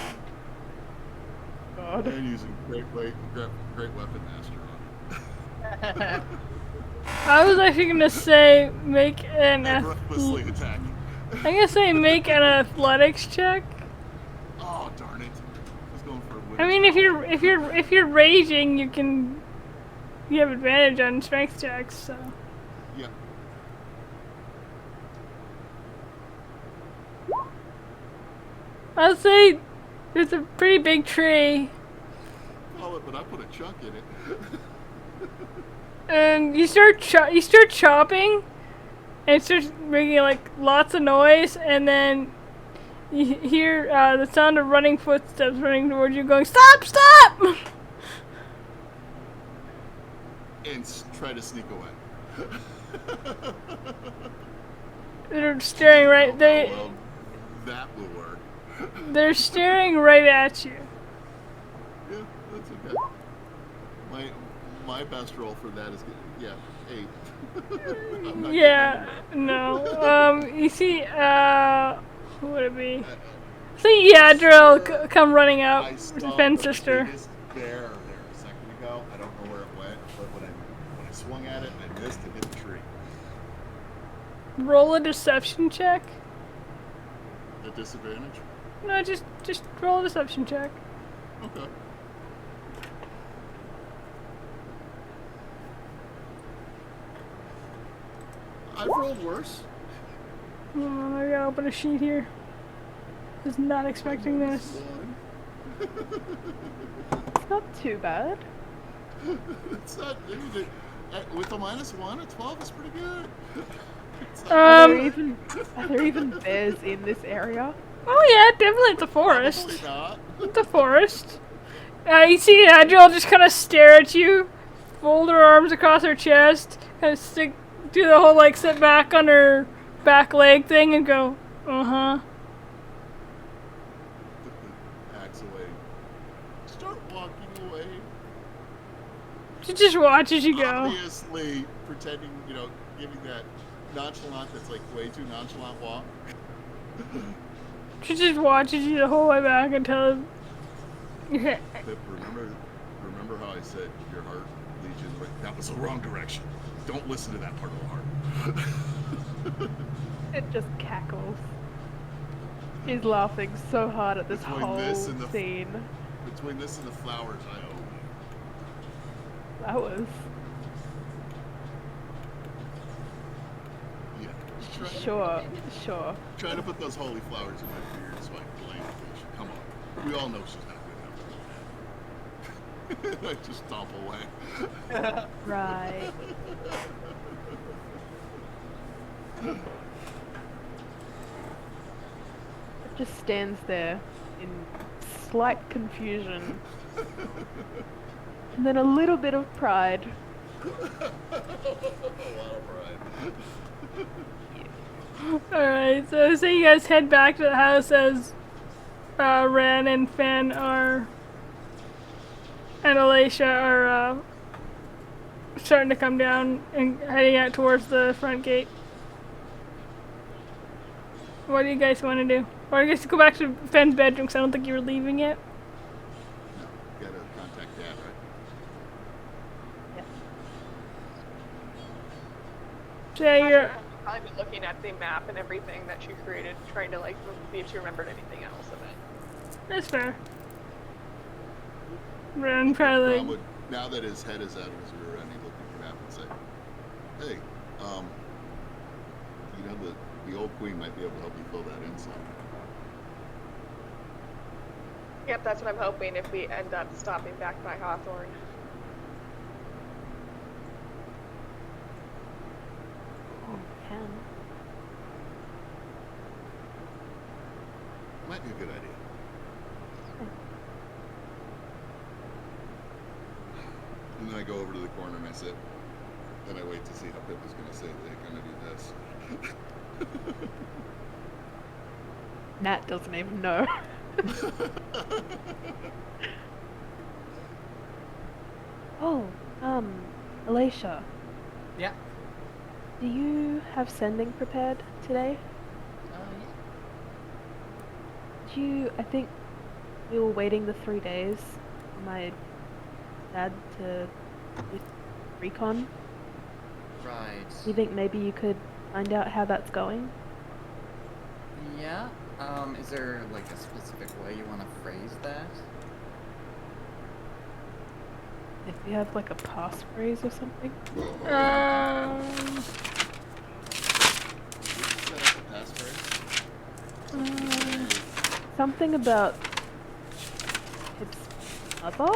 God. and using great weapon master on it. I was actually gonna say make an And recklessly attacking. I'm gonna say make an athletics check. Oh darn it! I was going for a win. I mean, if you're raging, you have advantage on strength checks. So Yeah. I'll say there's a pretty big tree, Call it, but I put a chunk in it. and you start chopping, and it starts making like lots of noise, and then you hear the sound of running footsteps running towards you, going, "Stop! Stop!" And try to sneak away. They're staring right. Well, that will work. They're staring right at you. Yeah, that's okay. My best roll for that is 8. I'm not Yeah, getting no. You see, who would it be? See Yadril come running out I with saw Fenn's the sister. biggest bear there a second ago. I don't know where it went, but when I swung at it, I missed and hit the tree. Roll a deception check. At disadvantage? No, just roll a deception check. Okay. I've rolled worse. I gotta open a sheet here. Was not expecting this. It's not too bad. It's not. With a -1, a 12 is pretty good. It's Are not there even bears in this area? Oh yeah, definitely it's a forest. Probably not. It's a forest. You see Yadril just kind of stare at you, fold her arms across her chest, kind of do the whole like sit back on her back leg thing and go, uh-huh. Put the axe away. Start walking away. She just watches you go. Obviously pretending, giving that nonchalant that's like way too nonchalant walk. She just watches you the whole way back until Pip, remember how I said your heart leads you in the right. That was the wrong direction. Don't listen to that part of the heart. It just cackles. She's laughing so hard at this Between whole this and the- scene. Between this and the flowers, I owe you. Flowers. Yeah. Sure. Try to put those holy flowers in my beard so I can blame Alicia. Come on. We all know she's not good enough. I just stomp away. Right. It just stands there in slight confusion. And then a little bit of pride. A lot of pride. Alright, so say you guys head back to the house as Ren and Finn are and Alicia are starting to come down and heading out towards the front gate. What do you guys want to do? Or I guess go back to Finn's bedroom because I don't think you were leaving yet. No, gotta contact Dad, right? Yep. So yeah, you're Probably been looking at the map and everything that she created, trying to like see if she remembered anything else of it. that's fair. Ren probably Ron would, now that his head is out of his rear end, he'd look at the map and say, "Hey, you know the old queen might be able to help you fill that in some." Yep, that's what I'm hoping if we end up stopping back by Hawthorne. Can. Might be a good idea. And then I go over to the corner and I sit. Then I wait to see how Pip is going to say they're going to do this. Nat doesn't even know. Oh, Alicia, Yeah. do you have sending prepared today? I think we were waiting the 3 days for my dad to do recon. Right. Do you think maybe you could find out how that's going? Yeah. Is there like a specific way you want to phrase that? If you have like a passphrase or something? Something about its mother?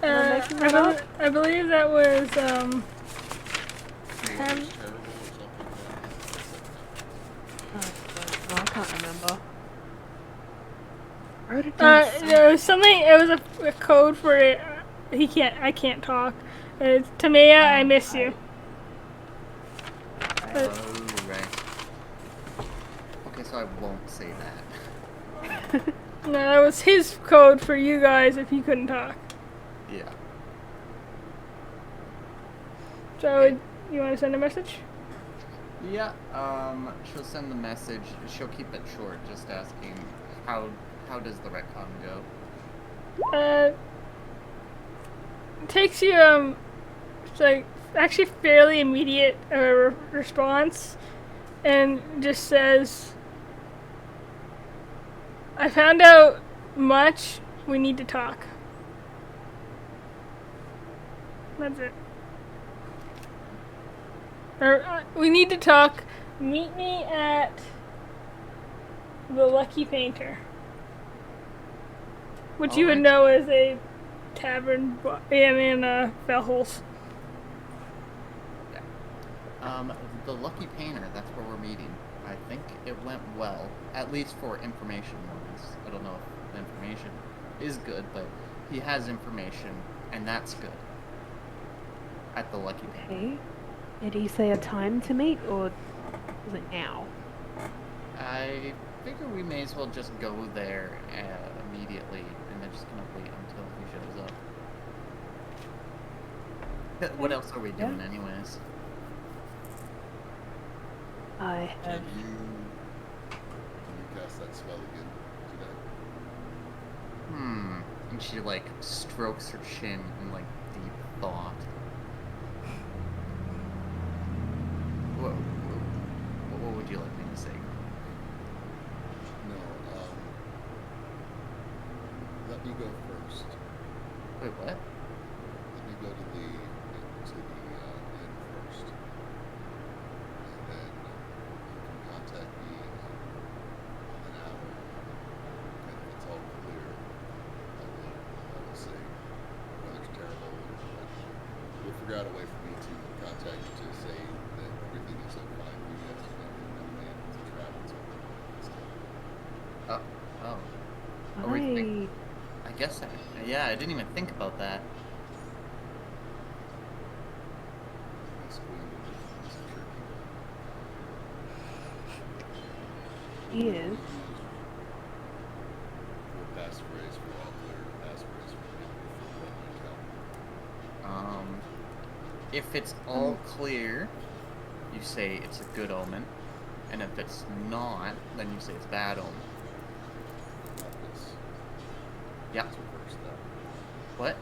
Am I making that up? I believe that was Terrible or something. Oh, I can't remember. I wrote it down there was something. It was a code for it. I can't talk. It's Tamea, I miss you. But, Oh, right. Okay, so I won't say that. no, that was his code for you guys if you couldn't talk. Yeah. So, you want to send a message? Yeah. She'll send the message. She'll keep it short, just asking how does the retcon go? It takes you it's like actually fairly immediate response, and just says, "I found out much. We need to talk." That's it. Or, we need to talk. Meet me at the Lucky Painter, which you would Alright. know as a tavern in Fellholes. The Lucky Painter, that's where we're meeting. I think it went well, at least for information wise. I don't know if the information is good, but he has information, and that's good. At the Lucky Painter. Okay. Did he say a time to meet, or is it now? I figure we may as well just go there immediately, and then just kind of wait until he shows up. What else are we doing, anyways? I Can have. you cast that spell again today? And she like strokes her chin in like deep thought. What would you like me to say? No, let me go first. Wait, what? Let me go to the inn first. And then you can contact me in an hour. And if it's all clear, I will say weather's terrible. We'll figure out a way for me to contact you to say that everything is fine for you guys to make and plan to travel to stuff. Oh. Are we think- I I guess I didn't even think about that. This queen is tricky. is. For passphrase for all clear, passphrase for hotel. If it's all clear, you say it's a good omen, and if it's not, then you say it's bad omen. Not this. Yeah. Let's reverse that. What?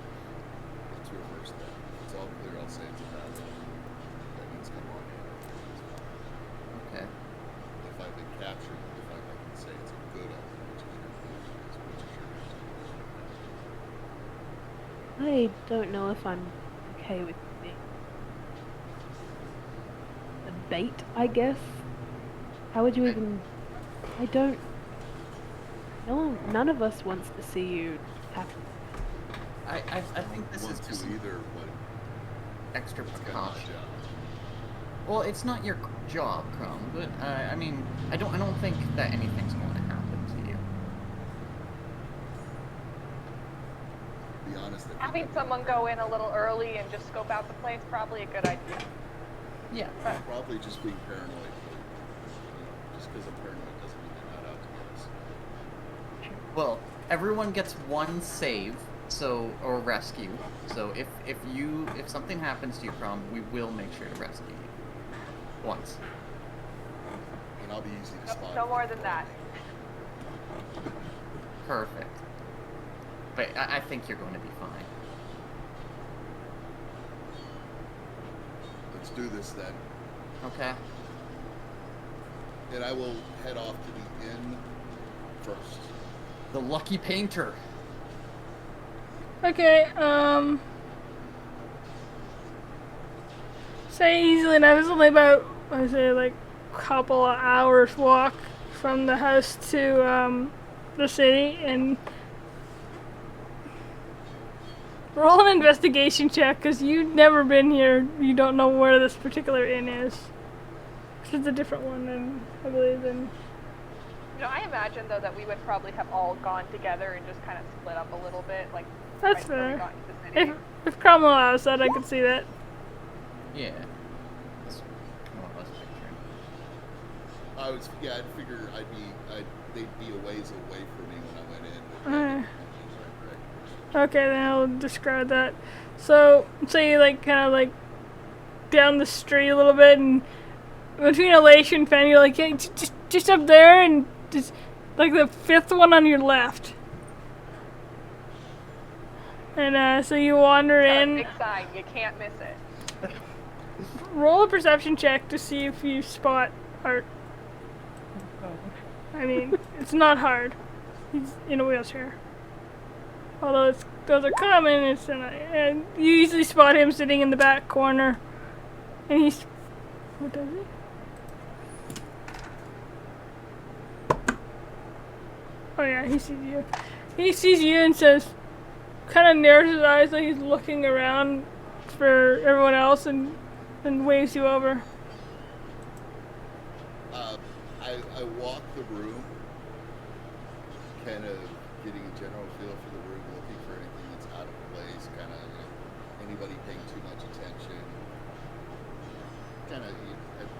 Let's reverse that. If it's all clear, I'll say it's a bad omen. That means come on in. Okay. If I've been captured, if I can say it's a good omen, which is your I don't know if I'm okay with being a bait, I guess. How would you even... I don't... None of us wants to see you happy. I think this is want just to either, but extra it's kind of my precaution. job. Well, it's not your job, Crumb, but I mean, I don't think that anything's going to happen to you. To be honest, I think Having someone go in a little early and just scope out the place probably a good idea. Yeah. I'm probably just being paranoid. But, just because I'm paranoid doesn't mean they're not out to get us. Well, everyone gets one save, or rescue. So if something happens to you, Crumb, we will make sure to rescue you. Once. And I'll be easy to spot. No more than that. Perfect. But I think you're going to be fine. Let's do this then. Okay. And I will head off to the inn first. The Lucky Painter. Okay, say easily enough, it's only about, I say, like, a couple of hours walk from the house to, the city, and roll an investigation check, because you've never been here, you don't know where this particular inn is. It's a different one, than I believe, than... You know, I imagine though that we would probably have all gone together and just kind of split up a little bit, like That's right before we fair. got into the city. If Cromwell allows that, I could see that. Yeah. That's more or less picturing. I'd figure they'd be a ways away from me when I went in. But Okay, then I'll describe that. So, say you like kind of like down the street a little bit, and between Elation and Fen, you're like, yeah, just up there, and just like the fifth one on your left. And so you wander Got a in. big sign, you can't miss it. Roll a perception check to see if you spot Art. I mean, it's not hard. He's in a wheelchair. Although those are common, and you usually spot him sitting in the back corner. And he's... What does he? Oh yeah, he sees you. He sees you and says, kind of narrows his eyes like he's looking around for everyone else, and waves you over. I walk the room, kind of getting a general feel for the room, looking for anything that's out of place, kind of, anybody paying too much attention. Kind of,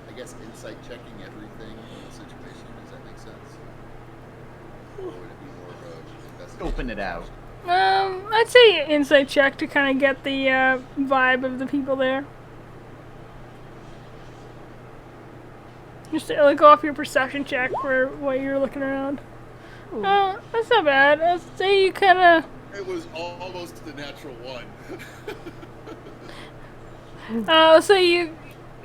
I guess, insight checking everything in the situation. Does that make sense? Or would it be more of a investigation? Open it out. I'd say insight check to kind of get the vibe of the people there. Just to go off your perception check for what you're looking around. That's not bad. I'd say you kind of... It was almost the natural one. So you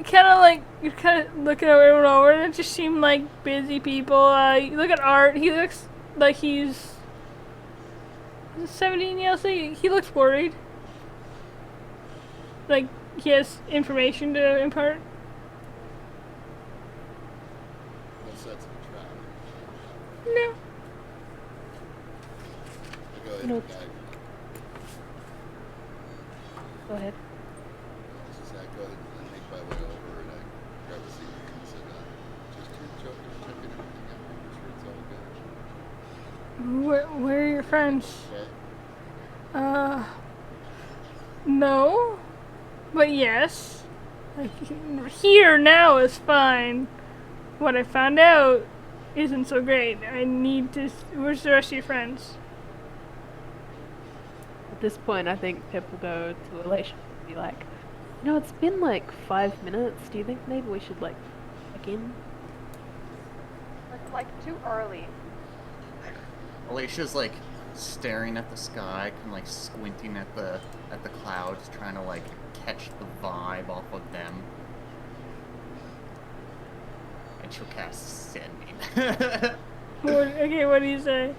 kind of you're kind of looking everyone over, and it just seemed like busy people. You look at Art, he looks like he's 17, yeah, so he looks worried. Like he has information to impart. No sense of a trap. No. I go ahead No. and guide. Go ahead. I go ahead and make my way over, and I grab a seat and sit down. Just checking everything out, making sure it's all good. Where are your friends? Okay. No. But yes. Like, here now is fine. What I found out isn't so great. I need to. Where's the rest of your friends? At this point, I think Pip will go to Elation and be like, you know, it's been like 5 minutes. Do you think maybe we should like check in? Like too early. Alicia's like staring at the sky, kind of like squinting at the clouds, trying to like catch the vibe off of them. And she'll cast Sending. Okay, what do you say?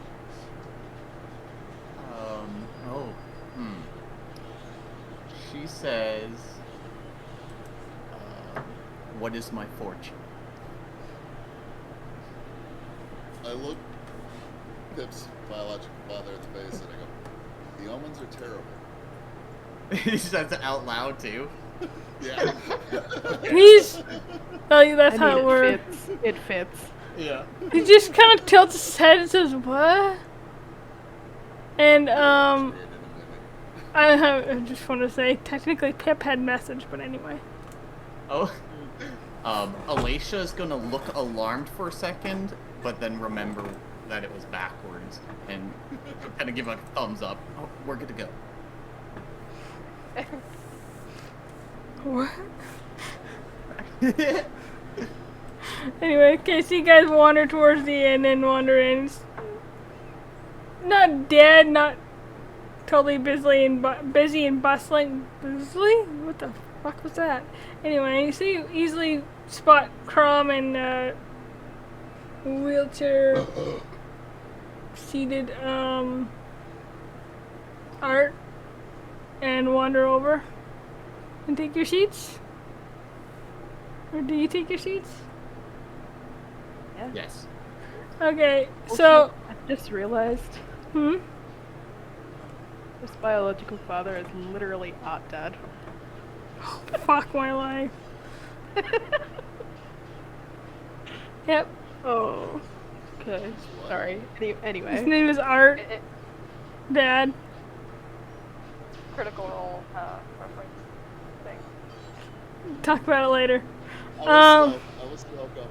She says, what is my fortune? I look Pip's biological father in the face and I go, the omens are terrible. He says it out loud too. Yeah. He's. Oh, that's I how mean, it works. It fits. Yeah. He just kind of tilts his head and says, "What?" And I just want to say, technically, Pip had message, but anyway. Oh. Alicia's gonna look alarmed for a second, but then remember that it was backwards, and kind of give a thumbs up. Oh, we're good to go. What? Anyway, okay, so you guys wander towards the inn and wander in. It's not dead, not totally busy and bustling. Busy? What the fuck was that? Anyway, so you easily spot Crom and wheelchair seated Art and wander over and take your seats. Or do you take your seats? Yeah. Yes. Okay, Also, so I just realized this biological father is literally Art Dad. fuck my life. Yep. Oh. Okay. What? Sorry. His Anyway. name is Art It, Dad. critical role reference thing. Talk about it later. I was slow, go.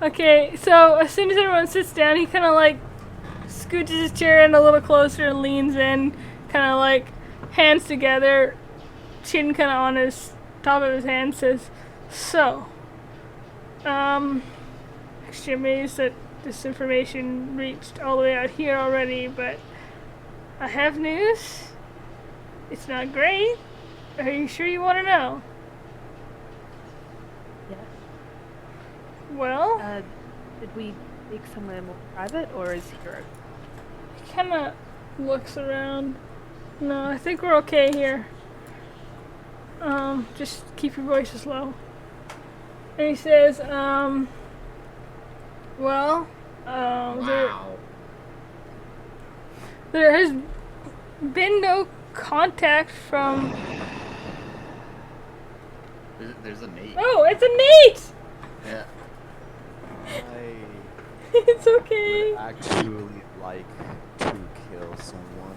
Okay, so as soon as everyone sits down, he kind of like scooches his chair in a little closer and leans in, kind of like hands together, chin kind of on his top of his hand, says, "So, actually amazed that this information reached all the way out here already, but I have news. It's not great. Are you sure you want to know?" Yeah. Well, Did we take somewhere more private, or is here? he kind of looks around. No, I think we're okay here. Just keep your voices low. And he says, well, Wow. there has been no contact from. There's a Nate. Oh, it's a Nate! Yeah. I It's okay. would actually like to kill someone.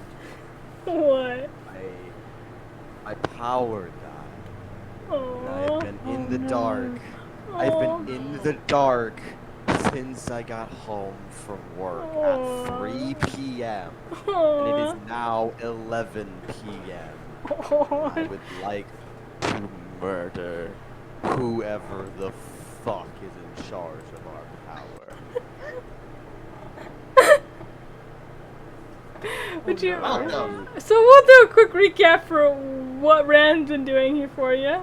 What? My power died. And I've Oh. been in the dark. I've been in the dark since I got home from work Aw. at 3 p.m. And it is now 11 p.m. I would like to murder whoever the fuck is in charge of our power. Would you? Welcome. So we'll do a quick recap for what Rand's been doing here for you.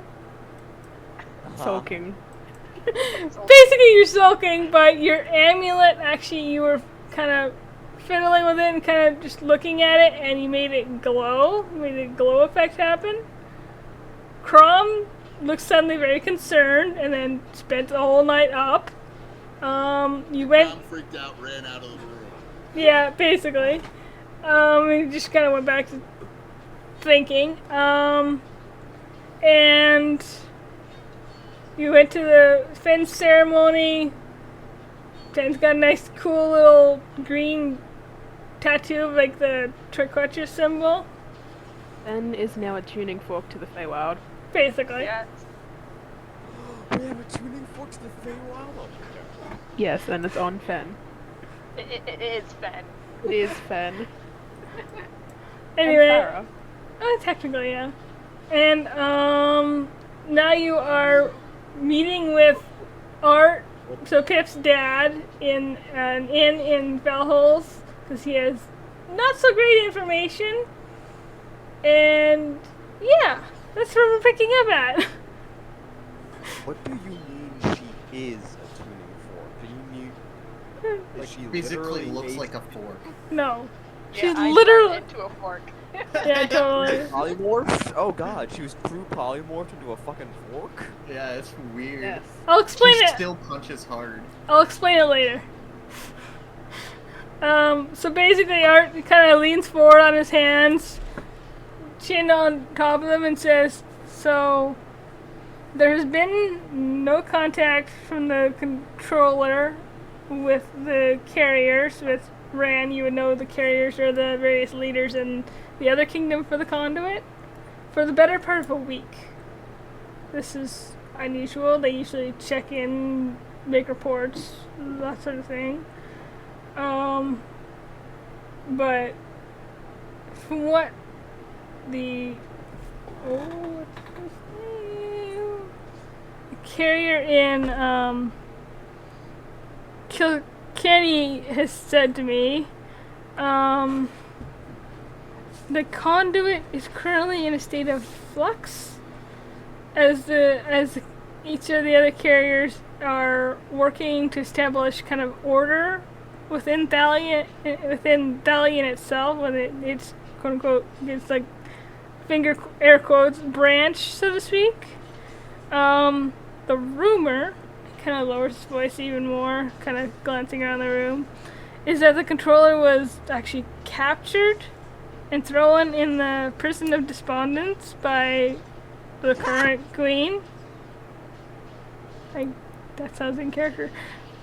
Sulking. Basically, you're sulking, but your amulet, actually, you were kind of fiddling with it and kind of just looking at it, and you made it glow. You made a glow effect happen. Crom looks suddenly very concerned, and then spent the whole night up. You went. Tom freaked out, ran out of the room. Yeah, basically. He just kind of went back to thinking. And you went to the Finn ceremony. Finn's got a nice, cool little green tattoo of like the Triquetcha symbol. Ben is now a tuning fork to the Feywild. Basically. Yes. We have a tuning fork to the Feywild. Yes, and it's on Fen. It is Fen. It is Fen. And Anyway, Farah. technically, yeah. And now you are meeting with Art, so Pip's dad, in an inn in Valholes, because he has not so great information. And yeah, that's where we're picking up at. What do you mean she is a tuning fork? Do you mean like she Physically literally looks made like a fork. No, Yeah, she's I literally turned into a fork. yeah, totally. polymorphed? Oh god, she was true polymorphed into a fucking fork? Yeah, it's weird. Yes. I'll explain She it. still punches hard. I'll explain it later. So basically, Art kind of leans forward on his hands, chin on top of them, and says, "So, there has been no contact from the controller with the carriers. With Ran, you would know the carriers are the various leaders in the other kingdom for the conduit, for the better part of a week. This is unusual. They usually check in, make reports, that sort of thing. But from what the carrier in Kilkenny has said to me, the conduit is currently in a state of flux as each of the other carriers are working to establish kind of order within Thalion itself, when it's quote unquote, it's like finger air quotes branch, so to speak. The rumor, kind of lowers his voice even more, kind of glancing around the room, is that the controller was actually captured and thrown in the prison of despondence by the current queen. That sounds in character.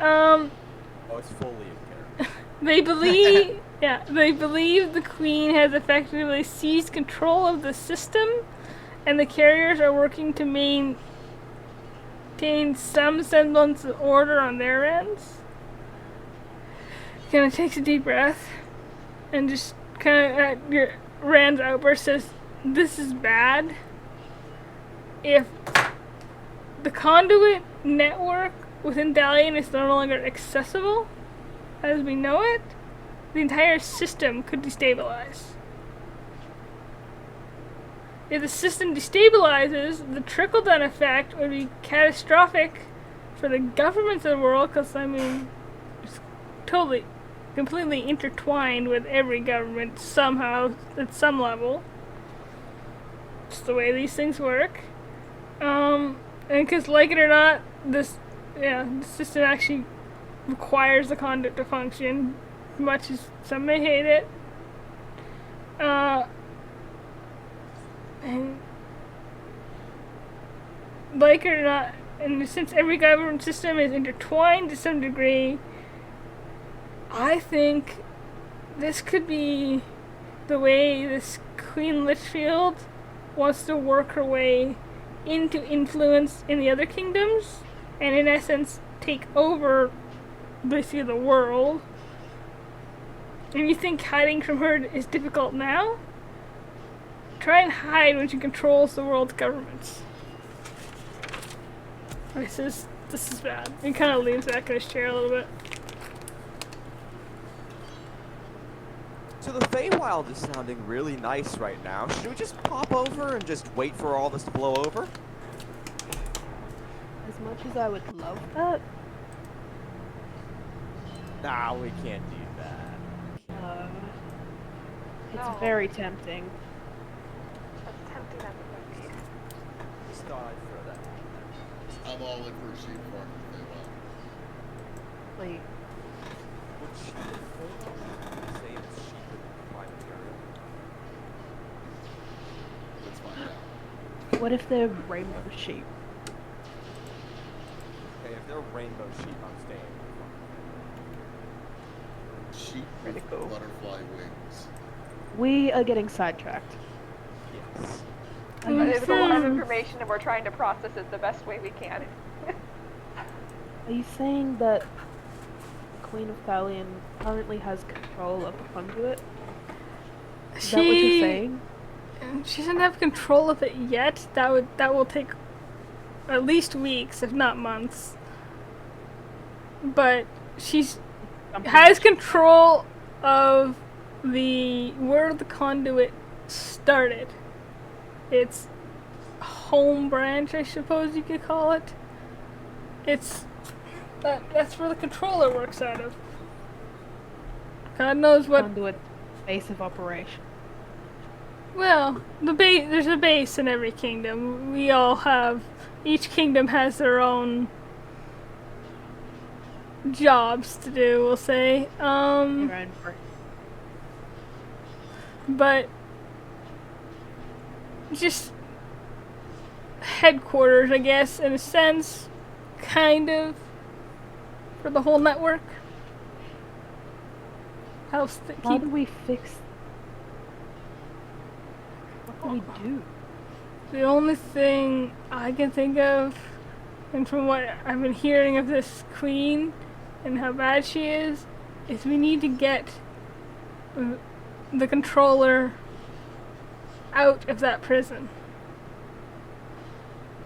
Oh, it's fully in character. They believe, they believe the queen has effectively seized control of the system, and the carriers are working to maintain some semblance of order on their ends. Kind of takes a deep breath, and just kind of Rand's outburst says, "This is bad. If the conduit network within Dalian is no longer accessible, as we know it, the entire system could destabilize. If the system destabilizes, the trickle-down effect would be catastrophic for the governments of the world, because, I mean, it's totally, completely intertwined with every government somehow, at some level. It's the way these things work. And because, like it or not, the system actually requires the conduit to function, much as some may hate it. And like it or not, and since every government system is intertwined to some degree, I think this could be the way this Queen Litchfield wants to work her way into influence in the other kingdoms, and in essence take over basically the world. And you think hiding from her is difficult now? Try and hide when she controls the world's governments. This is bad. He kind of leans back in his chair a little bit. So the Feywild is sounding really nice right now. Should we just pop over and just wait for all this to blow over? As much as I would love that, Nah, we can't do that. it's No. very tempting. That's tempting as it would be. Just thought I'd throw that. I'm all in for a sheep farm if they will. Like, Would she the same as she could find material? Let's find out. what if they're rainbow sheep? Okay, if they're rainbow sheep, I'm staying. Sheep Pretty with cool. butterfly wings. We are getting sidetracked. Yes. There's a lot of information and we're trying to process it the best way we can. Are you saying that the Queen of Thalion currently has control of the conduit? Is that what you're saying? She doesn't have control of it yet. That will take at least weeks, if not months. But she's has control of where the conduit started. Its home branch, I suppose you could call it. That's where the controller works out of. God knows what Conduit base of operation. Well, there's a base in every kingdom. Each kingdom has their own jobs to do, we'll say. Their own brain. But just headquarters, I guess, in a sense, kind of, for the whole network. How do we fix? What do we do? The only thing I can think of, and from what I've been hearing of this queen and how bad she is we need to get the controller out of that prison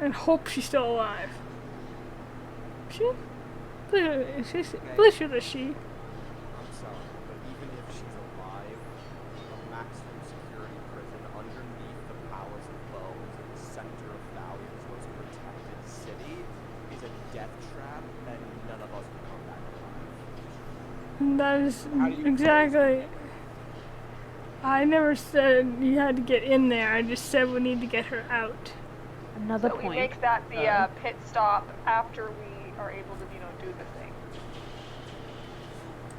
and hope she's still alive. She? Please shoot a she. I'm sorry, but even if she's alive, a maximum security prison underneath the Palace of Bones in the center of Thalion's most protected city is a death trap that none of us can come back alive. That is exactly. I never said you had to get in there. I just said we need to get her out. Another So point. we make that the pit stop after we are able to, do the thing.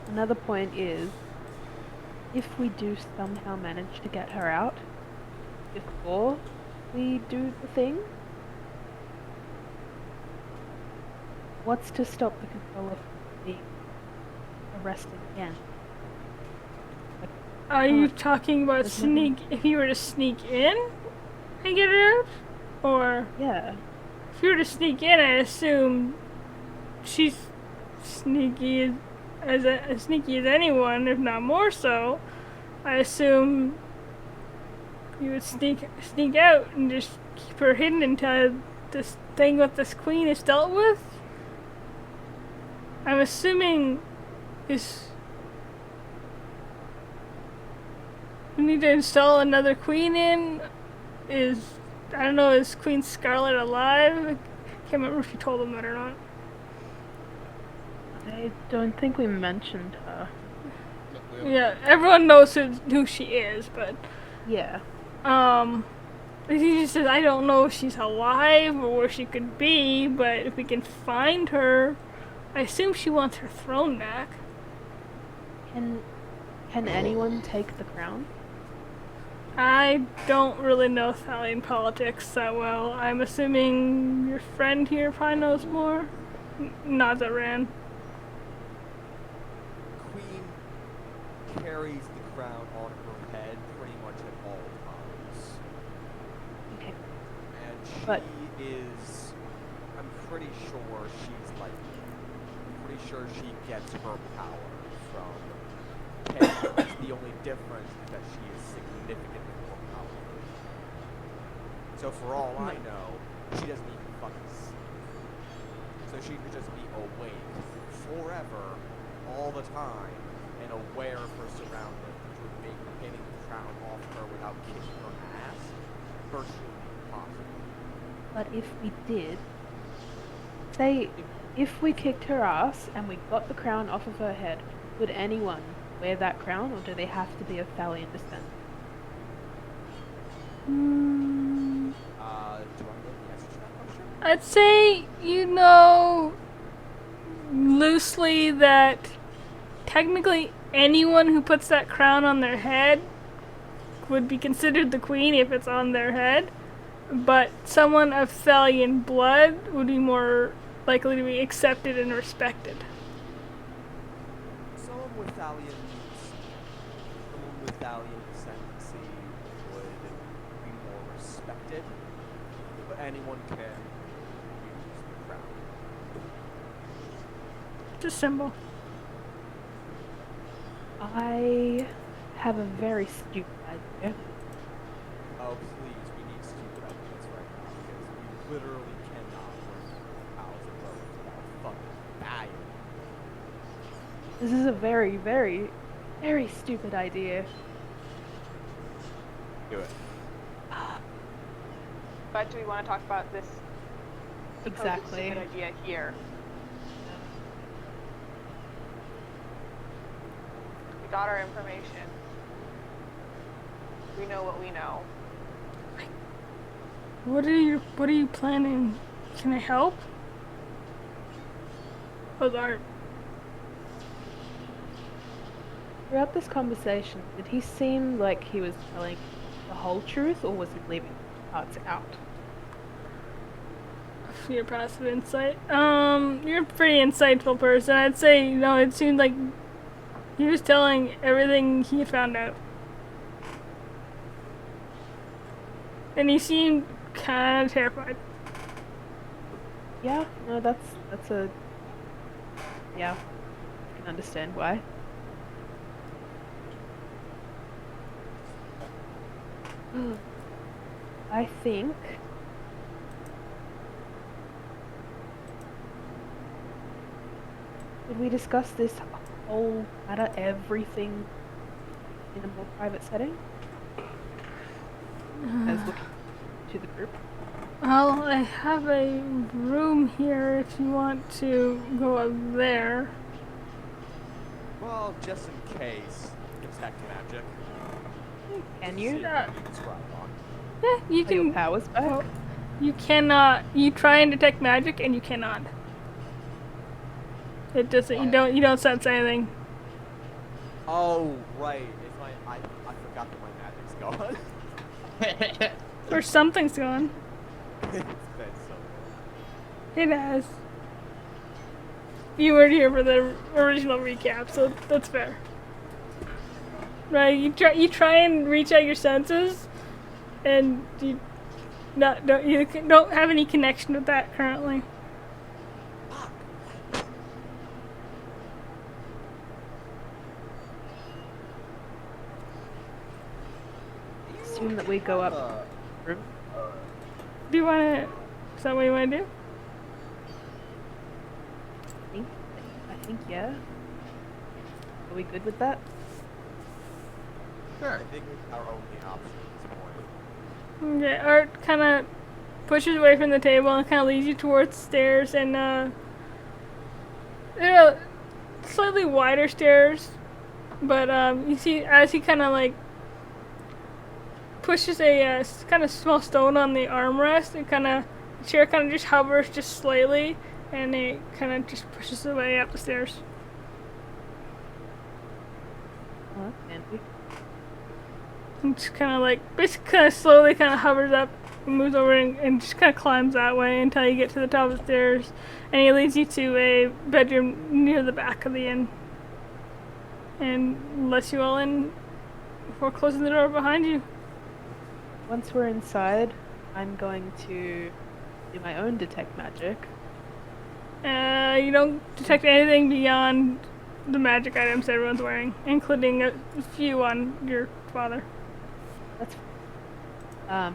Another point is, if we do somehow manage to get her out before we do the thing, what's to stop the controller from being arrested again? Are you talking about if you were to sneak in and get her out? Or Yeah. if you were to sneak in, I assume she's sneaky as sneaky as anyone, if not more so. I assume you would sneak out and just keep her hidden until this thing with this queen is dealt with. I'm assuming we need to install another queen in. I don't know, is Queen Scarlet alive? I can't remember if you told them that or not. I don't think we mentioned her. Yeah, everyone knows who she is, but Yeah. he just says, I don't know if she's alive or where she could be, but if we can find her, I assume she wants her throne back. Can anyone take the crown? I don't really know Italian politics that well. I'm assuming your friend here probably knows more. Nazaran. Queen carries the crown on her head pretty much at all times. Okay. And she But- is, I'm pretty sure she gets her power from Calendar. The only difference is that she is significantly more powerful. So for all I know, she doesn't even fucking sleep. So she could just be awake forever, all the time, and aware of her surroundings, which would make getting the crown off her without kicking her ass virtually impossible. But if we did, say, if we kicked her ass and we got the crown off of her head, would anyone wear that crown, or do they have to be of Thalian descent? Do you want to know the answer to that question? I'd say, loosely that technically anyone who puts that crown on their head would be considered the queen if it's on their head, but someone of Thalian blood would be more likely to be accepted and respected. Someone with Thalian ascendancy would be more respected, but anyone can use the crown. Just symbol. I have a very stupid idea. Oh, please, we need stupid ideas right now because we literally cannot work hours of roads without fucking dying. This is a very, very, very stupid idea. Do it. But do we want to talk about this supposed Exactly. stupid idea here? We got our information. We know what we know. What are you planning? Can I help? How's art? Throughout this conversation, did he seem like he was telling the whole truth, or was he leaving parts out? Your passive insight. You're a pretty insightful person. I'd say, it seemed like he was telling everything he found out. And he seemed kind of terrified. Yeah, no, that's a... Yeah, I can understand why. I think... Did we discuss this whole matter, everything, in a more private setting? As looking to the group? Well, I have a room here if you want to go up there. Well, just in case, detect magic. Can See you? if Yeah. you can describe on. Yeah, you Are your can. powers back? Well, you cannot. You try and detect magic, and you cannot. It doesn't. You don't sense anything. Oh, right. It's I forgot that my magic's gone. Or something's gone. It's been so long. It has. You weren't here for the original recap, so that's fair. Right? You try and reach out your senses, and you don't have any connection with that currently. Assume that we go up. Room? Do you want to? Is that what you want to do? I think yeah. Are we good with that? Sure. I think it's our only option at this point. Okay. Art kind of pushes away from the table and kind of leads you towards stairs, and slightly wider stairs, but you see as he kind of like pushes a kind of small stone on the armrest, and the chair kind of just hovers just slightly, and it kind of just pushes away up the stairs. Oh, that's handy. And just kind of like basically kind of slowly kind of hovers up and moves over and just kind of climbs that way until you get to the top of the stairs, and he leads you to a bedroom near the back of the inn and lets you all in before closing the door behind you. Once we're inside, I'm going to do my own detect magic. You don't detect anything beyond the magic items everyone's wearing, including a few on your father. That's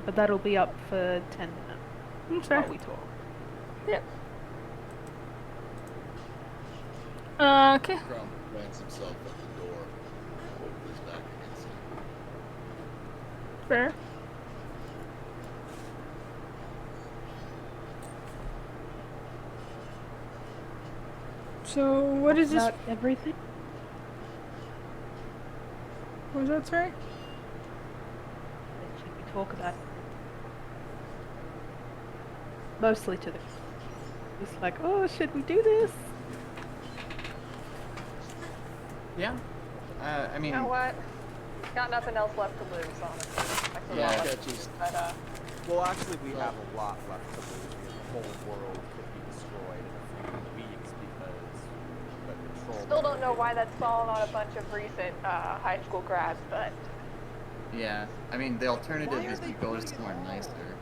but that'll be up for 10 minutes That's fair. while we talk. Yep. Okay. Crown plants himself at the door, with his back against it. Fair. So, what is this? About everything? What was that, sorry? Should we talk about it? Mostly to the... It's like, oh, should we do this? Yeah. I mean, You know what? Got nothing else left to lose, honestly. I feel Yeah. a lot Yeah, left just but Well, actually, we have a lot left to lose because the whole world could be destroyed in a few weeks because the control. still don't know why that's fallen on a bunch of recent high school grads, but yeah. I mean, the alternative is we go to somewhere nicer. They're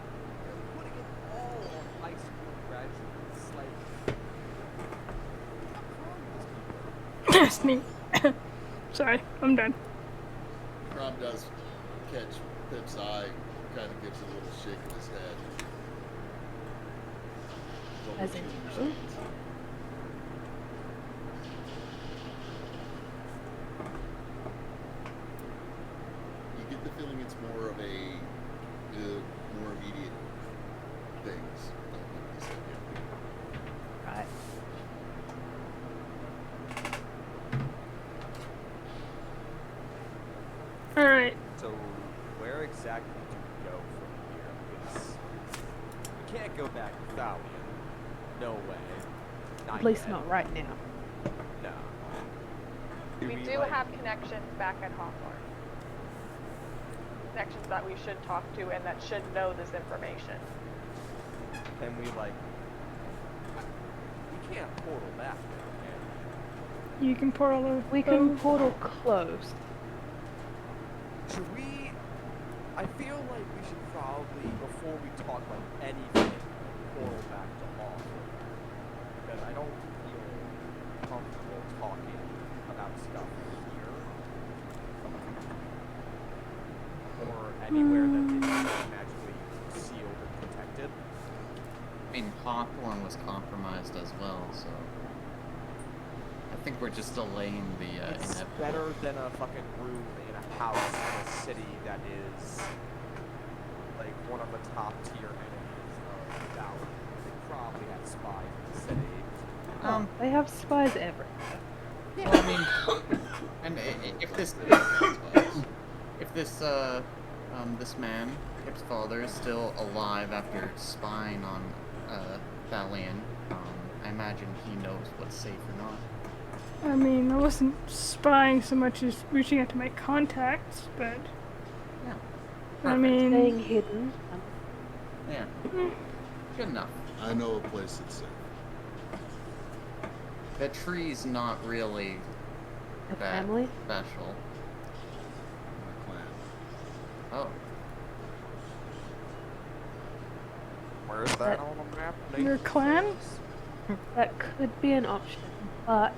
putting it all on high school graduates. Like, Sneak. Sorry, I'm done. Crom does catch Pip's eye, kind of gives a little shake of his head. Over As in, 2 seconds. You get the feeling it's more of a more immediate things. Like you said, yeah. Right. All right. So, where exactly do we go from here? Because we can't go back to Thalion. No way. Not At least yet. not right now. No. We do have connections back at Hawthorne. Connections that we should talk to and that should know this information. Can we we can't portal back there, can You can portal over. We can portal close. we? Should we? I feel like we should probably, before we talk about anything, portal back to Hawthorne. Because I don't feel comfortable talking about stuff here. Or anywhere that is magically sealed and protected. I mean, Hawthorne was compromised as well, so I think we're just delaying the It's inevitable. better than a fucking room in a house in a city that is like one of the top tier enemies of the Valley. They probably have spies in the city. They have spies everywhere. Well, I mean, and if this man, Kip's father, is still alive after spying on Thalion, I imagine he knows what's safe or not. I mean, I wasn't spying so much as reaching out to my contacts, but Yeah. I Perfect. mean, Staying hidden. Yeah. Good enough. I know a place that's safe. The tree's not really A that family? special. My clan. Oh. Where's that That- on the map? your clan? That could be an option, but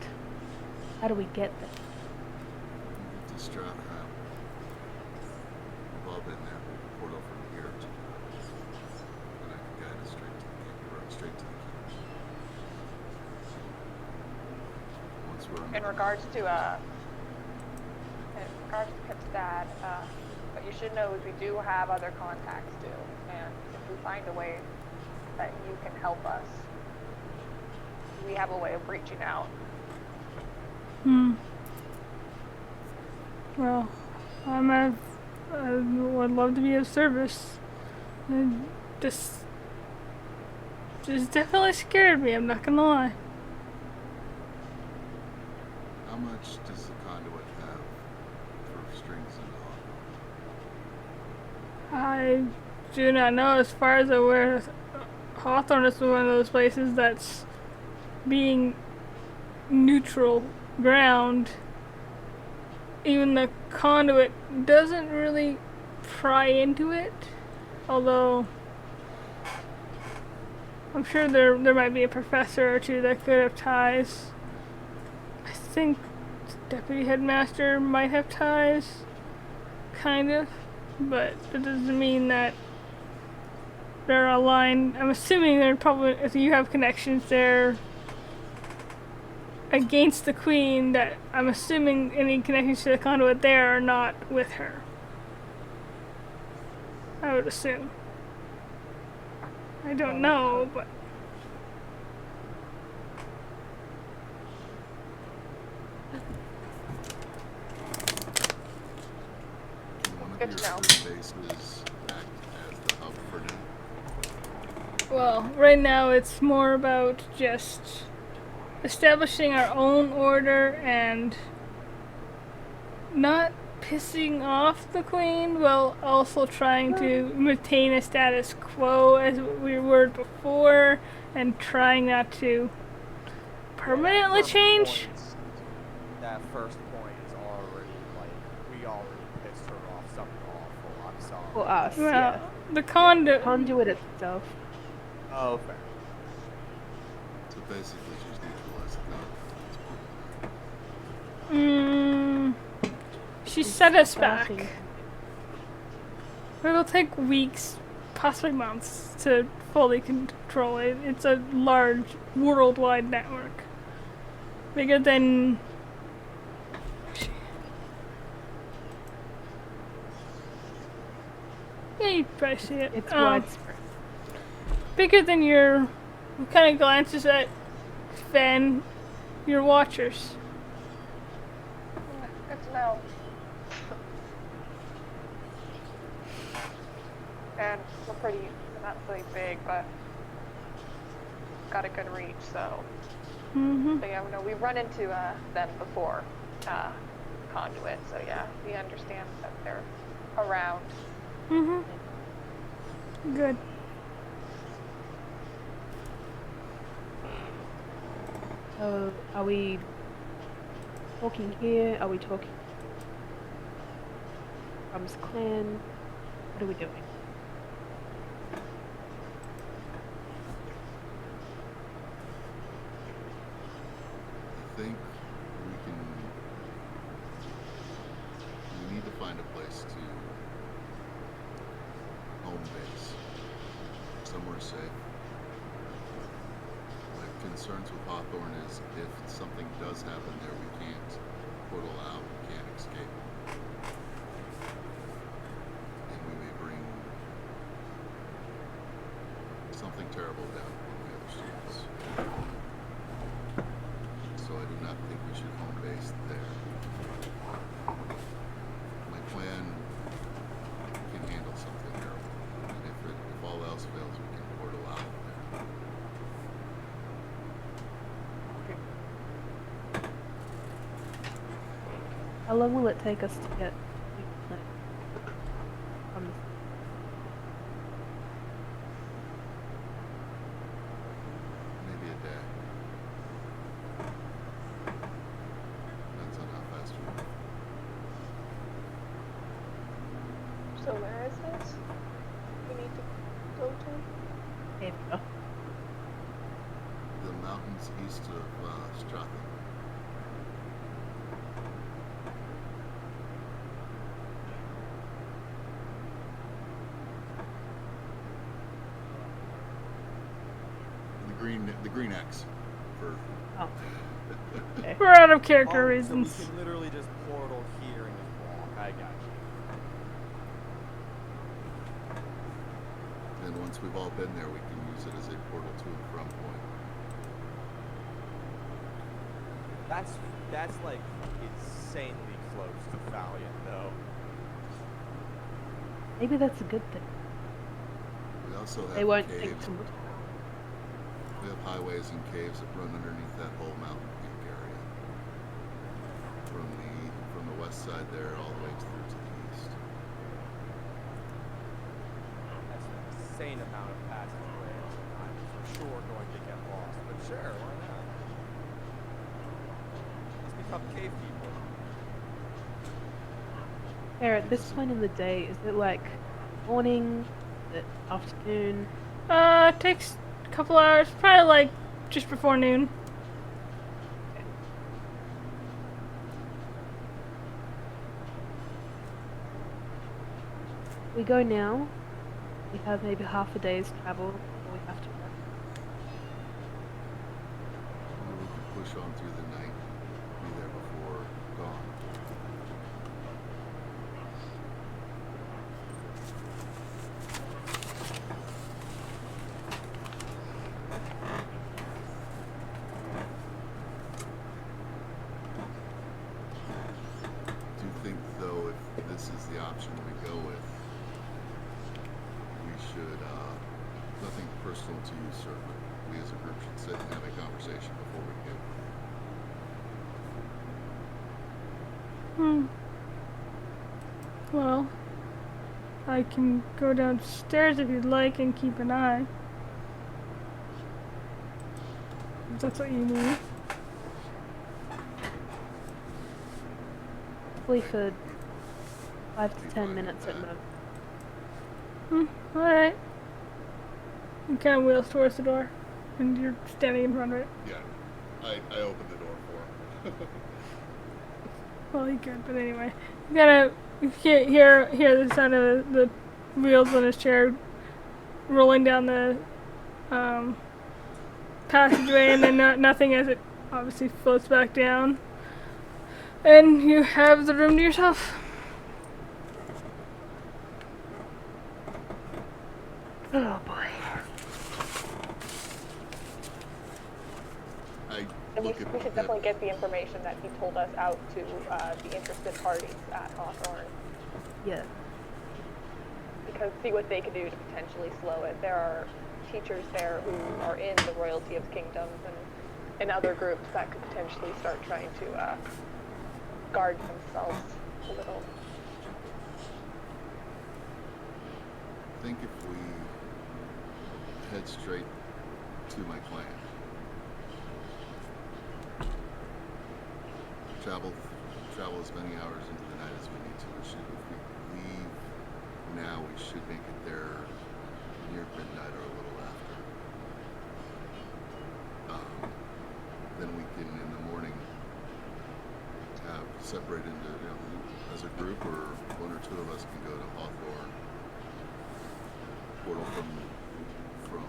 how do we get there? To Strata House. We've all been there. We can portal from here to and I can guide us straight to the camp. Run straight to the camp. Once we're In regards to Pip's dad, what you should know is we do have other contacts too, and if we find a way that you can help us, we have a way of reaching out. Well, I would love to be of service. It just definitely scared me. I'm not gonna lie. How much does the conduit have for strings and I do not know. As far as I'm aware, Hawthorne is one of those places that's being neutral ground. Even the conduit doesn't really pry into it, although I'm sure there might be a professor or two that could have ties. I think the deputy headmaster might have ties, kind of, but that doesn't mean that they're aligned. I'm assuming they're probably, if you have connections there against the queen, that I'm assuming any connections to the conduit there are not with her. I would assume. I don't know, but Can one of Good your to know. three bases act as the hub for now? well, right now it's more about just establishing our own order and not pissing off the queen while also trying to maintain a status quo as we were before and trying not to permanently change. That first point is already like, we already pissed her off something awful. I'm sorry. For us, Well, yeah. the conduit. Conduit itself. Oh, fair. So basically just neutralize the conduit. She is set us back. starting. It will take weeks, possibly months, to fully control it. It's a large, worldwide network. Bigger than... Yeah, you probably see it. It's widespread. Bigger than your... kind of glances at Fan, your watchers. Good to know. And we're not really big, but got a good reach, so. Mm-hmm. So yeah, no, we've run into them before, Conduit, so yeah, we understand that they're around. Mm-hmm. Good. So, are we talking here? Are we talking from clan? What are we doing? I think we need to find a place to home base, somewhere safe. My concerns with Hawthorne is if something does happen there, we can't portal out, we can't escape. And we may bring something terrible down on the other students. So I do not think we should home base there. My clan can handle something terrible. And if all else fails, we can portal out of there. How long will it take us to get from the Maybe a day. Depends on how fast we move. So where is this? We need to go to? area? The mountains east of Stratha. The green X for Oh, okay. We're out of character So reasons. we can literally just portal here and just walk. I got you. and once we've all been there, we can use it as a portal to and from point. That's like insanely close to Valiant though. Maybe that's a good thing. We also have They won't caves. think too much. We have highways and caves that run underneath that whole mountain peak area. From the west side there all the way through to the east. That's an insane amount of passageways. I'm for sure going to get lost, but sure, why not? Let's become cave people. Sarah, at this point in the day, is it like morning? Is it afternoon? It takes a couple hours, probably like just before noon. We go now. We have maybe half a day's travel before we have to rest. Or we can push on through the night, be there before dawn. Do you think, though, if this is the option we go with, we should, nothing personal to you, sir, but we as a group should sit and have a conversation before we do? Well, I can go downstairs if you'd like and keep an eye. If that's what you need. Probably for 5 to Be 10 fine minutes with at that. most. Alright. He kind of wheels towards the door, and you're standing in front of it. Yeah, I opened the door for him. Well, he could, but anyway. You gotta hear the sound of the wheels on his chair rolling down the passageway, and then nothing as it obviously floats back down. And you have the room to yourself. Oh boy. And we should definitely get the information that he told us out to the interested parties at Hawthorne. Yeah. Because see what they can do to potentially slow it. There are teachers there who are in the Royalty of Kingdoms and other groups that could potentially start trying to guard themselves a little. I think if we head straight to my clan, travel as many hours into the night as we need to. If we leave now, we should make it there near midnight or a little after. Then we can, in the morning, separate into, as a group, or one or two of us can go to Hawthorne. Portal from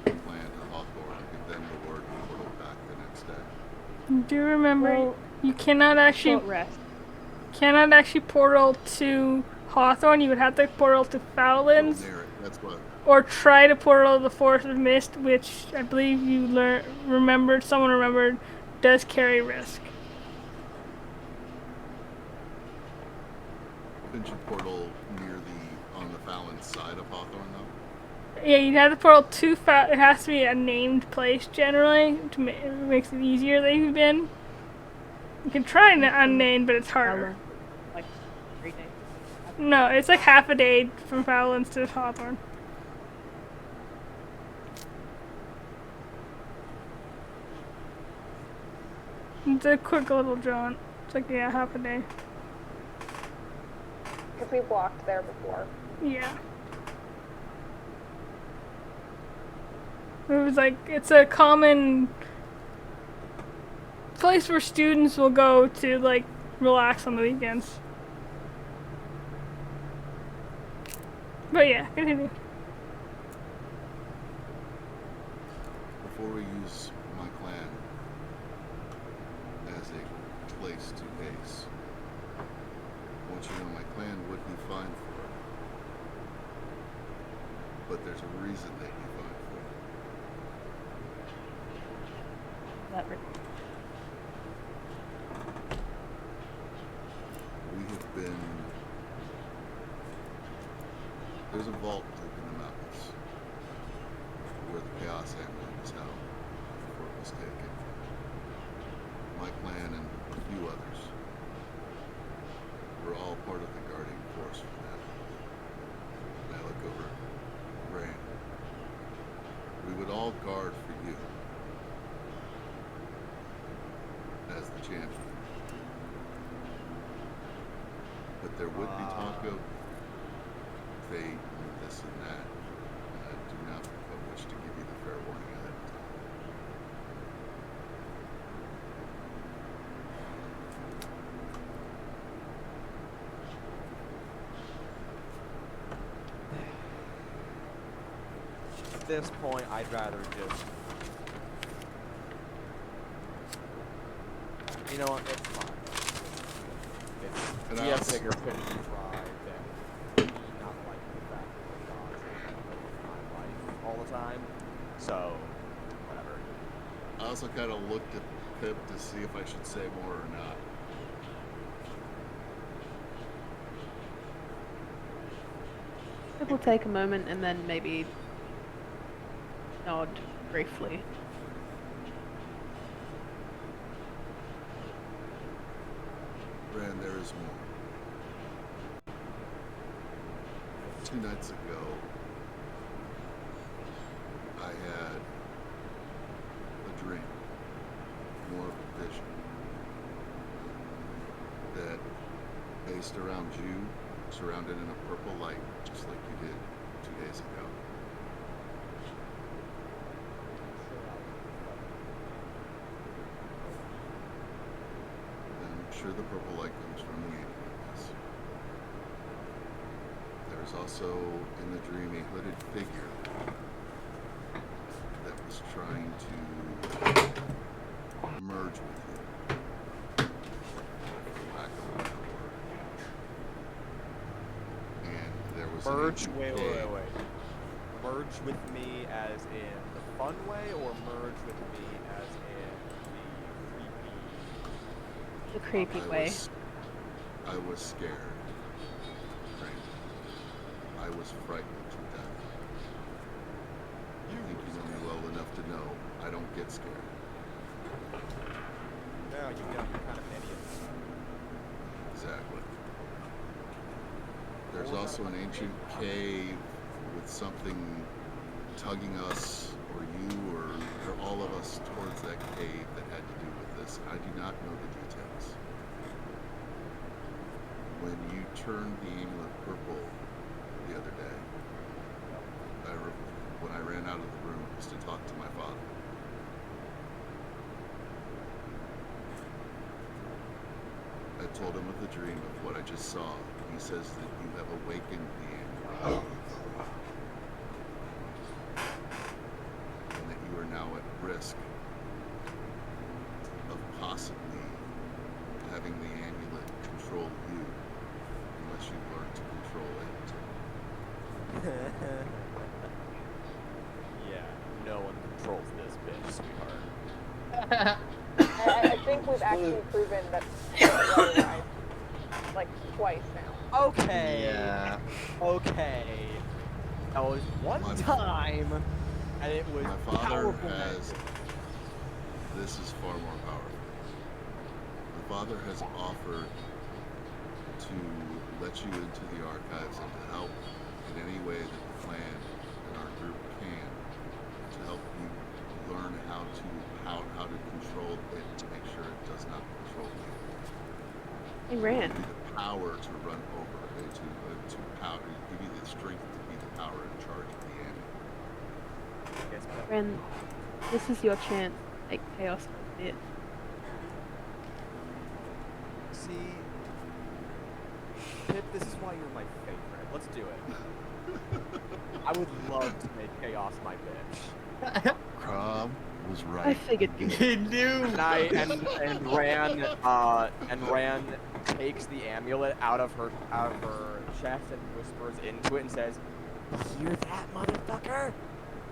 clan to Hawthorne, and then the word portal back the next day. Do you remember Well, you cannot Short rest. portal to Hawthorne? You would have to portal to Fowlands, Near it, that's what. or try to portal the Forest of Mist, which I believe you someone remembered, does carry risk. Couldn't you portal on the Fallon side of Hawthorne though? Yeah, you'd have to portal to It has to be a named place generally, it makes it easier that you've been. You can try an unnamed, but it's harder. Like 3 days. No, it's like half a day from Fowlands to Hawthorne. It's a quick little jaunt. It's like, yeah, half a day. Because we've walked there before. Yeah. It was like, it's a common place where students will go to, like, relax on the weekends. But yeah, continue. Before we use my clan as a place to base, I want you to know my clan would be fine for it. But there's a reason they'd be fine for it. That We have been... There's a vault deep in the mountains where the Chaos Amulet is held before it was taken. My clan and a few others were all part of the guarding force for that. And I look over at Rand. We would all guard for you as the champion. But there would be talk of fate and this and that. And I do not wish to give you the fair warning ahead of time. At this point, I'd rather just... You know what? It's fine. And It's I yeah, also- bigger fish to fry than not liking the fact that the gods are in my life all the time. So, whatever. I also kind of looked at Pip to see if I should say more or not. It will take a moment and then maybe nod briefly. Rand, there is more. 2 nights ago, I had a dream, more of a vision, that based around you, surrounded in a purple light, just like you did 2 days ago. And sure the purple light comes from the amulet. There's also in the dream a hooded figure that was trying to merge with you. For lack of a better word. And there was an Merge? ancient Wait. cave. Merge with me as in the fun way, or merge with me as in The creepy I way. was scared. Right? I was frightened to death. I think you know me well enough to know I don't get scared. No, you got me kind of an idiot. Exactly. There's What was also that an about ancient cave with something tugging us, or you, or all of us towards that cave that had to do with this. I do not know the details. When you turned the amulet purple the other day, when I ran out of the room, was to talk to my father. I told him of the dream of what I just saw. He says that you have awakened the amulet. And that you are now at risk of possibly having the amulet control you unless you learn to control it. Yeah, no one controls this bitch, sweetheart. I think we've actually proven that otherwise, like twice now. Okay. Yeah. Okay. That was one time, and it was My father powerful has. magic. This is far more powerful. My father has offered to let you into the archives and to help in any way that the clan and our group can to help you learn how to control it to make sure it does not control you. They ran. Give you the power to run over it, to power, give you the strength to be the power in charge of the amulet. Yes, but Ren, this is your chance to make chaos a bit. see, Pip, this is why you're my favorite. Let's do it. I would love to make chaos my bitch. Crom was right. I figured you would. And Ran takes the amulet out of her chest and whispers into it and says, "Hear that, motherfucker?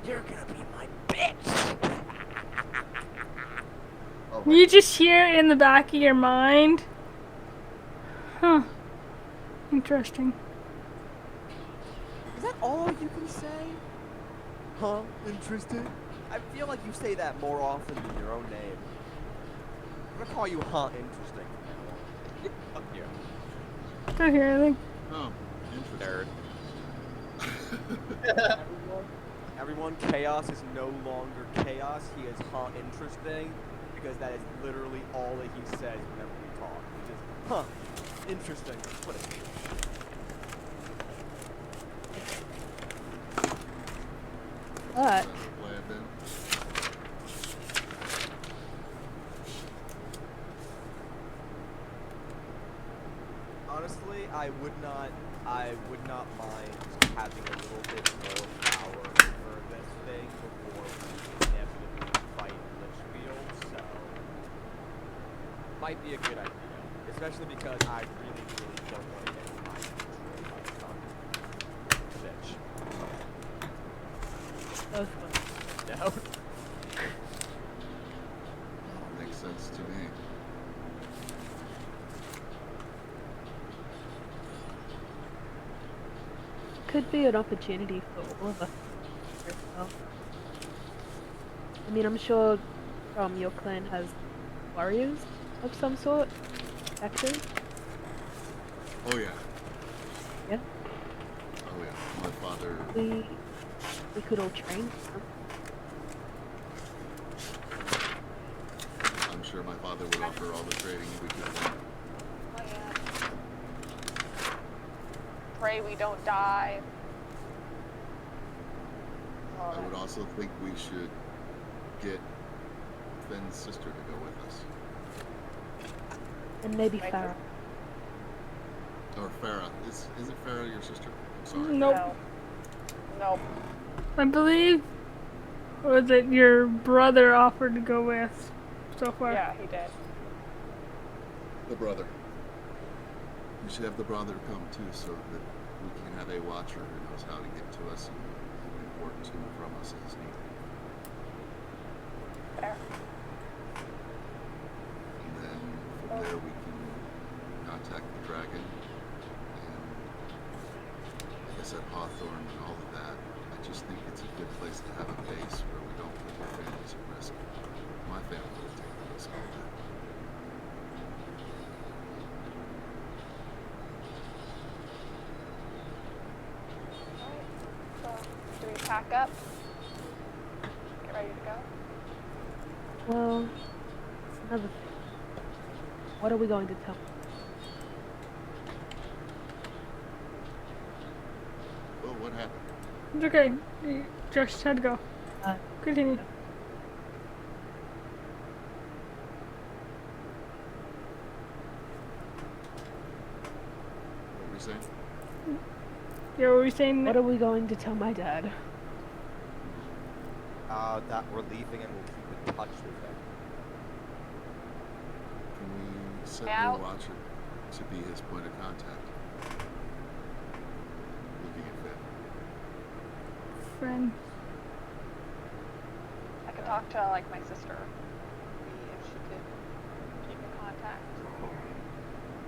You're gonna be my bitch." Oh, You just hear it in the back of your mind. Huh. Interesting. Is that all you can say? Huh? Interesting? I feel like you say that more often than your own name. I'm gonna call you Huh Interesting from now on. Fuck you. Don't hear anything. Oh, Nerd. interesting. Everyone, chaos is no longer chaos. He is Huh Interesting because that is literally all that he says whenever we talk. He just, huh, interesting. What a But honestly, I would not mind having a little bit more power over this thing before we inevitably fight Lichfield, so might be a good idea. Especially because I really, really don't want to get my control by the tongue. Bitch. both of them. No? Makes sense to me. Could be an opportunity for all of us. as well. I mean, I'm sure your clan has warriors of some sort, actors. Oh yeah. Yeah, Oh yeah. My father. we could all train. I'm sure my father would offer all the training we could want. Oh, yeah. Pray we don't die. Oh, I would that's- also think we should get Finn's sister to go with us. And maybe My Farah. Or Farah. Isn't Farah your sister? I'm sorry. Nope. No. Nope. I believe, or was it your brother offered to go with so far? Yeah, he did. The brother. We should have the brother come too, so that we can have a watcher who knows how to get to us and import to and from us as needed. Fair. And then from there we can contact the dragon and, like I said, Hawthorne and all of that. I just think it's a good place to have a base where we don't put our families at risk. My family would take the risk on that. Alright. So, do we pack up? Get ready to go? Well, another thing. What are we going to tell? Oh, what happened? It's okay. You just had to go. Continue. What were we saying? Yeah, what were we saying? What are we going to tell my dad? That we're leaving and we'll keep in touch with him. Can we set Now- your watcher to be his point of contact? Looking at Finn. Friend. I could talk to like my sister, see if she could keep in contact.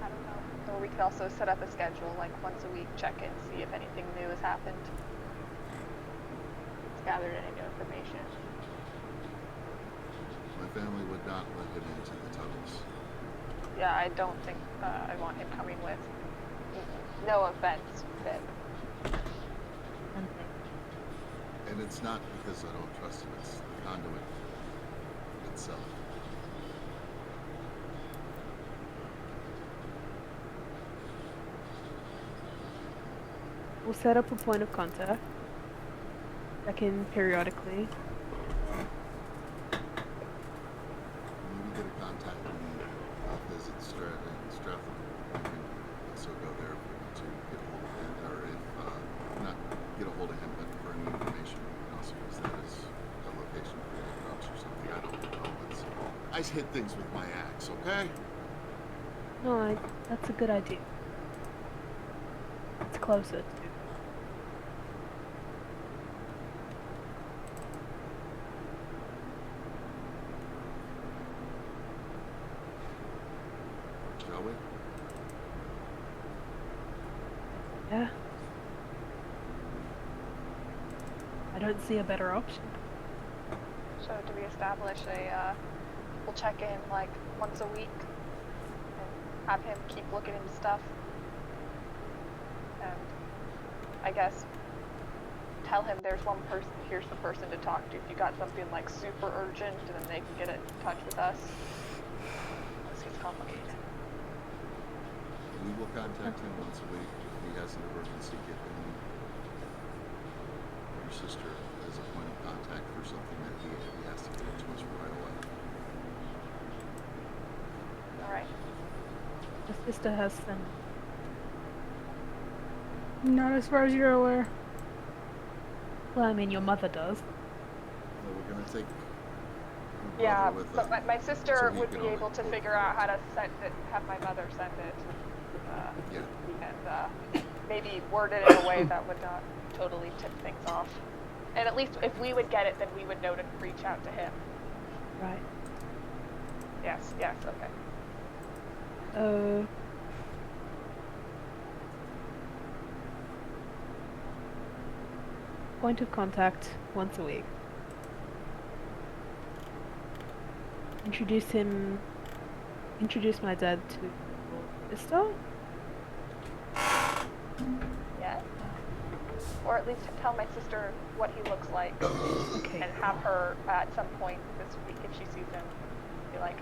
I don't know. Or we could also set up a schedule, like once a week, check in, see if anything new has happened. Gathered any new information. My family would not let him into the tunnels. Yeah, I don't think I want him coming with. No offense, Viv. And it's not because I don't trust him, it's the conduit itself. We'll set up a point of contact. Check in periodically. Maybe get a contact when we visit Stratham. We can also go there if we want to get a hold of him, or if not get a hold of him, but for any information, we can also use that as a location for the approach or something. I don't know. I hit things with my axe, okay? No, that's a good idea. It's closer to. Shall we? Yeah. I don't see a better option. So do we establish a, we'll check in like once a week and have him keep looking into stuff? And I guess tell him there's one person, here's the person to talk to. If you got something like super urgent, and then they can get in touch with us. This gets complicated. We will contact him once a week if he has an emergency. Get him your sister as a point of contact for something that he has to get to us right away. Alright. My sister has some. Not as far as you're aware. Well, I mean, your mother does. Well, we're gonna take her Yeah, brother with but us. my sister so he would can be only able to go figure through out how us. to send it, have my mother send it. Yeah. And maybe word it in a way that would not totally tip things off. And at least if we would get it, then we would know to reach out to him. Right. Yes, okay. Point of contact once a week. Introduce my dad to your sister. Yes. Or at least tell my sister what he looks like. Okay. And have her at some point this week, if she sees him, be like,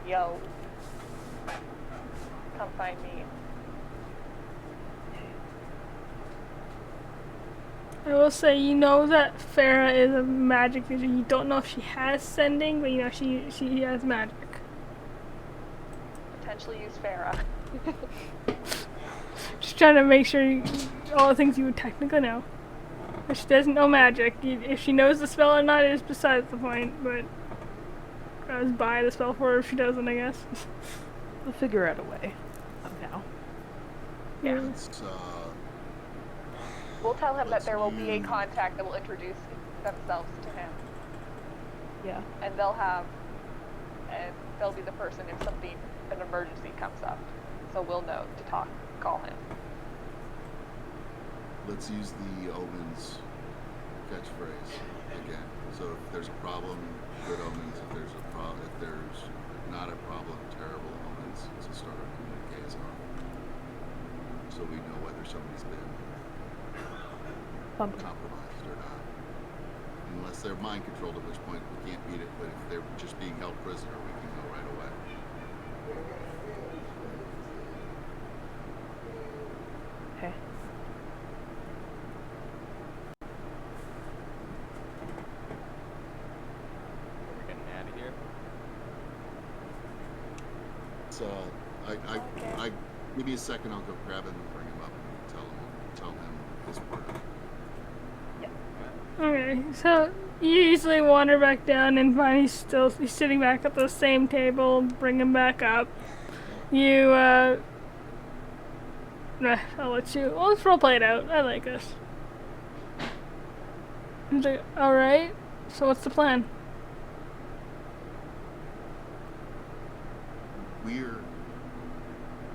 yo, come find me. I will say, you know that Farah is a magic user. You don't know if she has sending, but you know she has magic. potentially use Farah. Just trying to make sure all the things you would technically know. If she doesn't know magic, if she knows the spell or not is besides the point, but I was buy the spell for her if she doesn't, I guess. We'll figure out a way somehow. Yeah. Let's, We'll tell him that let's there will be a use- contact that will introduce themselves to him, Yeah. and they'll be the person if an emergency comes up. So we'll know to call him. Let's use the omens catchphrase again. So if there's a problem, good omens. If there's not a problem, terrible omens. So start our communiques off, so we know whether somebody's been Bumping. compromised or not. Unless they're mind controlled, at which point we can't beat it. But if they're just being held prisoner, we can know right away. Okay. We're getting out of here. So I give me a second. I'll go grab him and bring him up and tell him his word. Okay, so you easily wander back down and find he's sitting back at the same table, bring him back up. You, I'll let you, well, let's roleplay it out. I like this. He's like, alright, so what's the plan? We're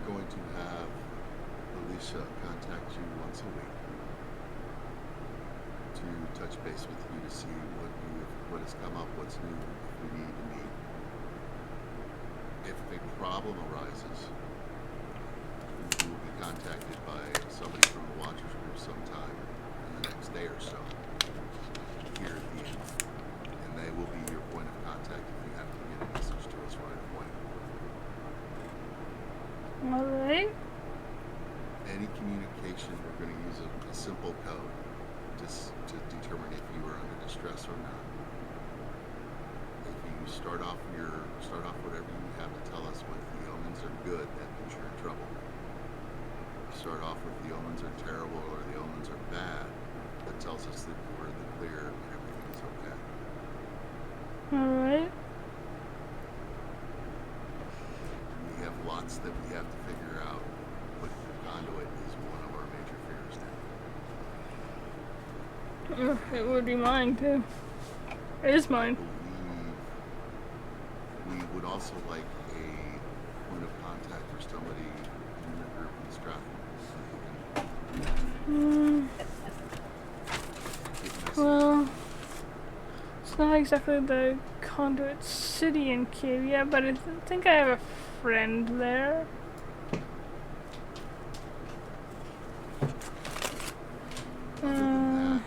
going to have Alicia contact you once a week to touch base with you to see what has come up, what's new, if we need to meet. If a problem arises, you will be contacted by somebody from the Watchers Group sometime in the next day or so here at the inn. And they will be your point of contact if you have to get a message to us right away. Alright. Any communication, we're going to use a simple code to determine if you are under distress or not. If you start off whatever you have to tell us with the omens are good, that means you're in trouble. Start off with the omens are terrible or the omens are bad, that tells us that we're in the clear and everything is okay. Alright. We have lots that we have to figure out, but conduit is one of our major fears now. It would be mine, too. It is I mine. believe we would also like a point of contact for somebody in your group in Stratford. Well, it's not exactly the conduit city in Cavia, but I think I have a friend there. Other than that,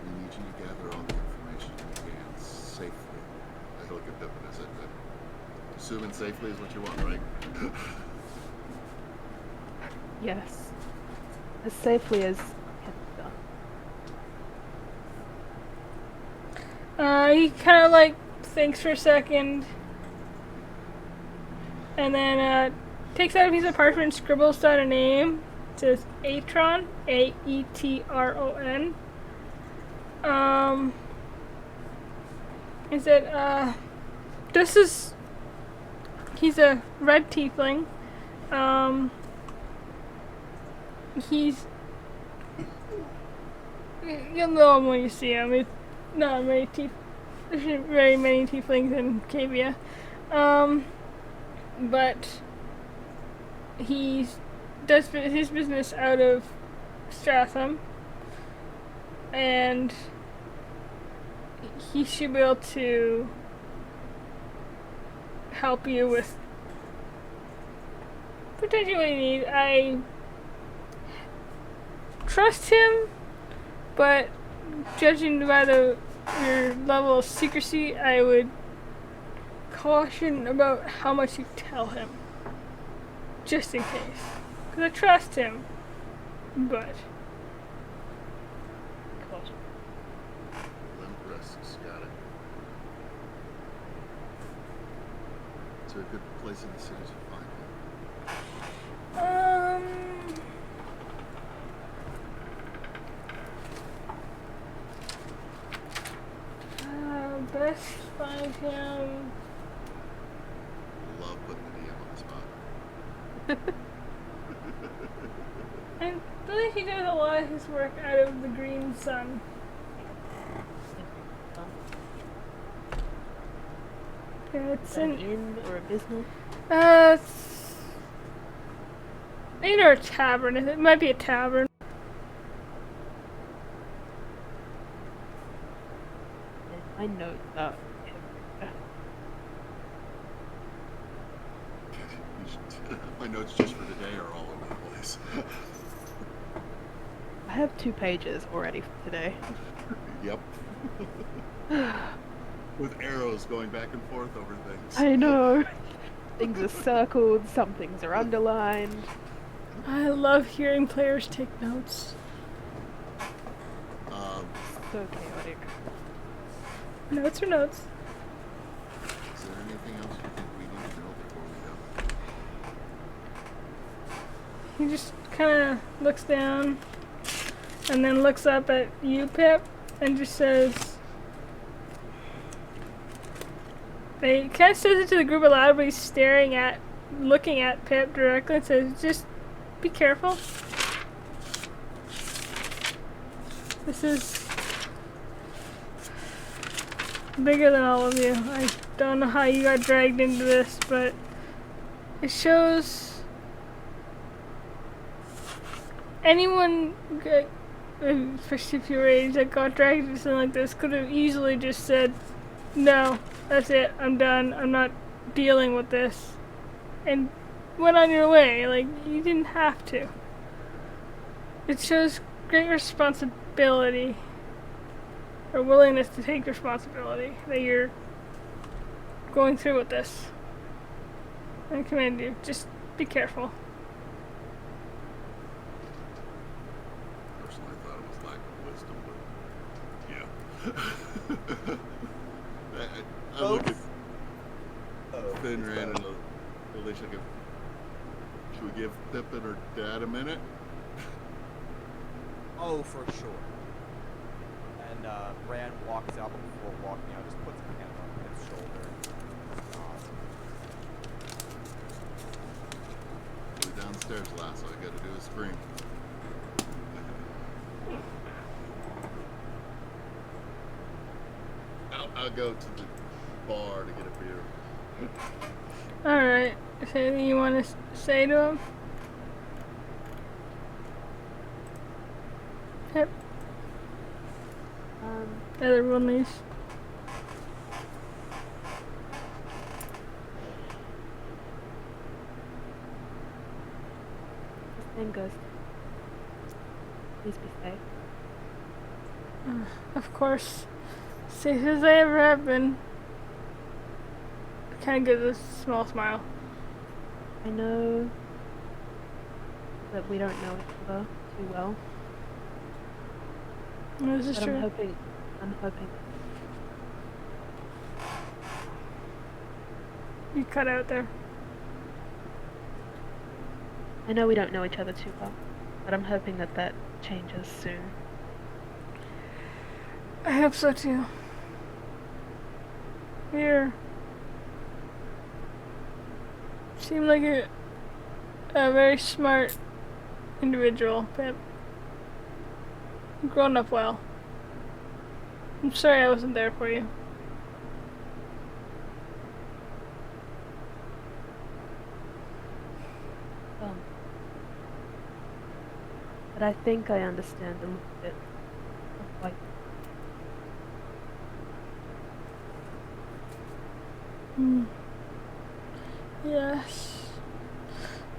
we need you to gather all the information you can safely. I look at Pippin and said that. Assuming safely is what you want, right? Yes. As safely as can be done. He kind of like thinks for a second, and then takes out a piece of parchment, scribbles down a name. It says Atron, Aetron. He said, he's a red tiefling. You'll know him when you see him. It's not very there's very many tieflings in Cavia. But he does his business out of Stratham, and he should be able to help you with potentially what you need. I trust him, but judging by your level of secrecy, I would caution about how much you tell him, just in case. Because I trust him, but Limp risks, got it. Is there a good place in the city to find best find him. Love putting the DM on the spot. I believe he does a lot of his work out of the Green Sun. Yeah, it's An an inn or a business? it's either a tavern. It might be a tavern. I note that. My notes just for today are all over the place. I have 2 pages already for today. Yep. With arrows going back and forth over things. I know. Things are circled, some things are underlined. I love hearing players take notes. So chaotic. Notes are notes. Is there anything else you think we need to know before we go? He just kind of looks down and then looks up at you, Pip, and just says, he kind of says it to the group aloud, but he's looking at Pip directly and says, just be careful. This is bigger than all of you. I don't know how you got dragged into this, but it shows anyone, especially if your age, that got dragged into something like this could have easily just said, no, that's it, I'm done, I'm not dealing with this, and went on your way. Like, you didn't have to. It shows great responsibility, or willingness to take responsibility, that you're going through with this. I commend you. Just be careful. Personally, I thought it was lack of wisdom, but yeah. I look at Finran and Alicia go, should we give Pip and her dad a minute? Oh, for sure. And Rand walks out before walking out, just puts a hand on his shoulder. We're downstairs, lass. All I gotta do is scream. I'll go to the bar to get a beer. Alright, is there anything you want to say to him? Yep. The other one leaves. Same goes. Please be safe. Of course. Safe as I ever have been. Kind of gives a small smile. I know that we don't know each other too well, This is but true. I'm hoping. You cut out there. I know we don't know each other too well, but I'm hoping that that changes soon. I hope so too. You seem like a very smart individual, Pip. You've grown up well. I'm sorry I wasn't there for you. But I think I understand a little bit of why. Yes.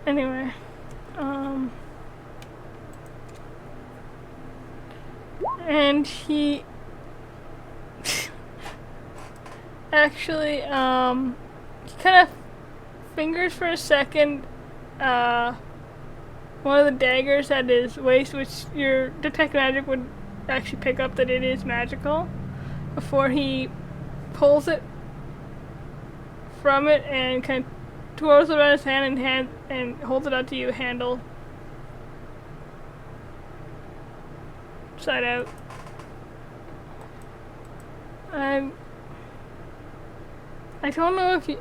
Anyway, and he actually, he kind of fingers for a second, one of the daggers at his waist, which your detect magic would actually pick up that it is magical, before he pulls it from it and kind of twirls it around his hand and holds it out to you, handle side out. I don't know if you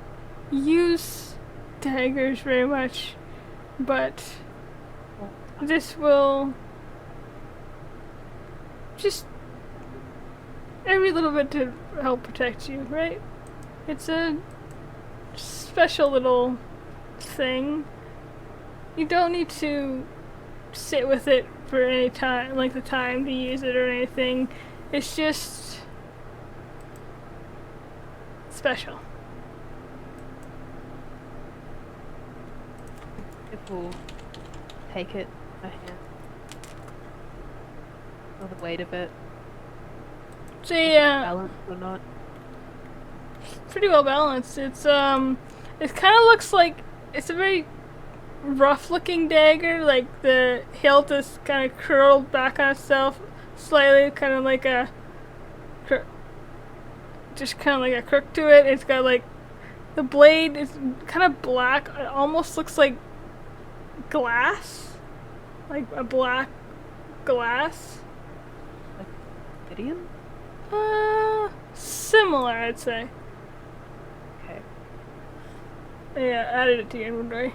use daggers very much, but this will just every little bit to help protect you, right? It's a special little thing. You don't need to sit with it for any time, like the time to use it or anything. It's just special. It will take it in my hand. Feel the weight of it. So Is it yeah, balanced or not? pretty well balanced. It kind of looks like it's a very rough looking dagger, like the hilt is kind of curled back on itself slightly, kind of like a just kind of like a crook to it. It's got like the blade is kind of black. It almost looks like glass, like a black glass. Gideon? Similar, I'd say. Okay. Yeah, added it to your inventory.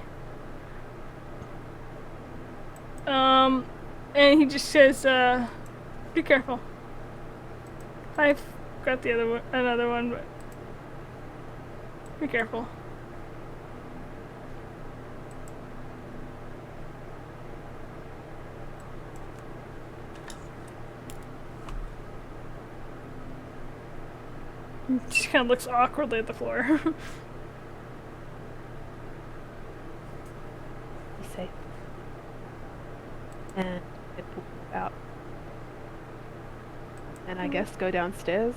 And he just says, be careful. I've got the other one, another one, but be careful. He just kind of looks awkwardly at the floor. Be safe. And it pulls it out. And I guess go downstairs.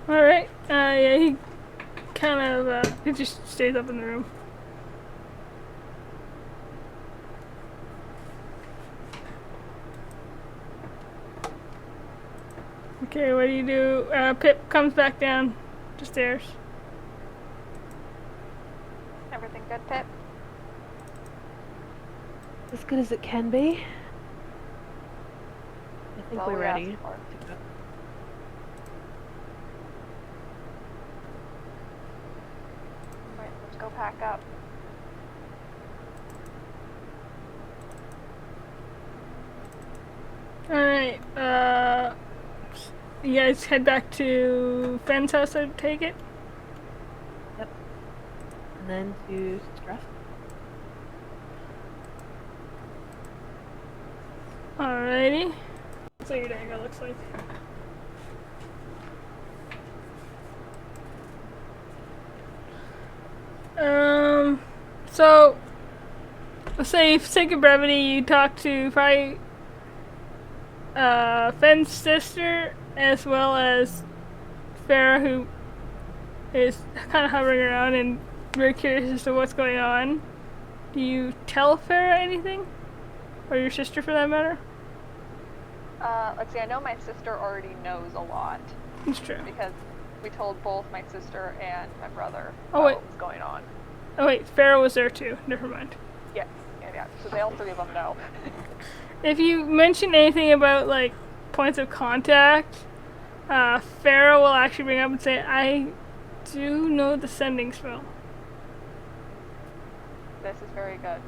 Alright, yeah, he kind of, he just stays up in the room. Okay, what do you do? Pip comes back down the stairs. Everything good, Pip? As good as it can be. I think Well, we're we ready. asked for it. to go. Right, let's go pack up. Alright, you guys head back to Fenn's house, I take it? Yep. And then to stress. Alrighty. That's what your dagger looks like. So, let's say, for sake of brevity, you talk to probably Fenn's sister, as well as Farah, who is kind of hovering around and very curious as to what's going on. Do you tell Farah anything? Or your sister, for that matter? Let's see, I know my sister already knows a lot. It's true. Because we told both my sister and my brother Oh, wait. what was going on. Oh wait, Farah was there too. Never mind. Yeah. So they all three of them know. If you mention anything about like points of contact, Farah will actually bring up and say, "I do know the sending spell." This is very good.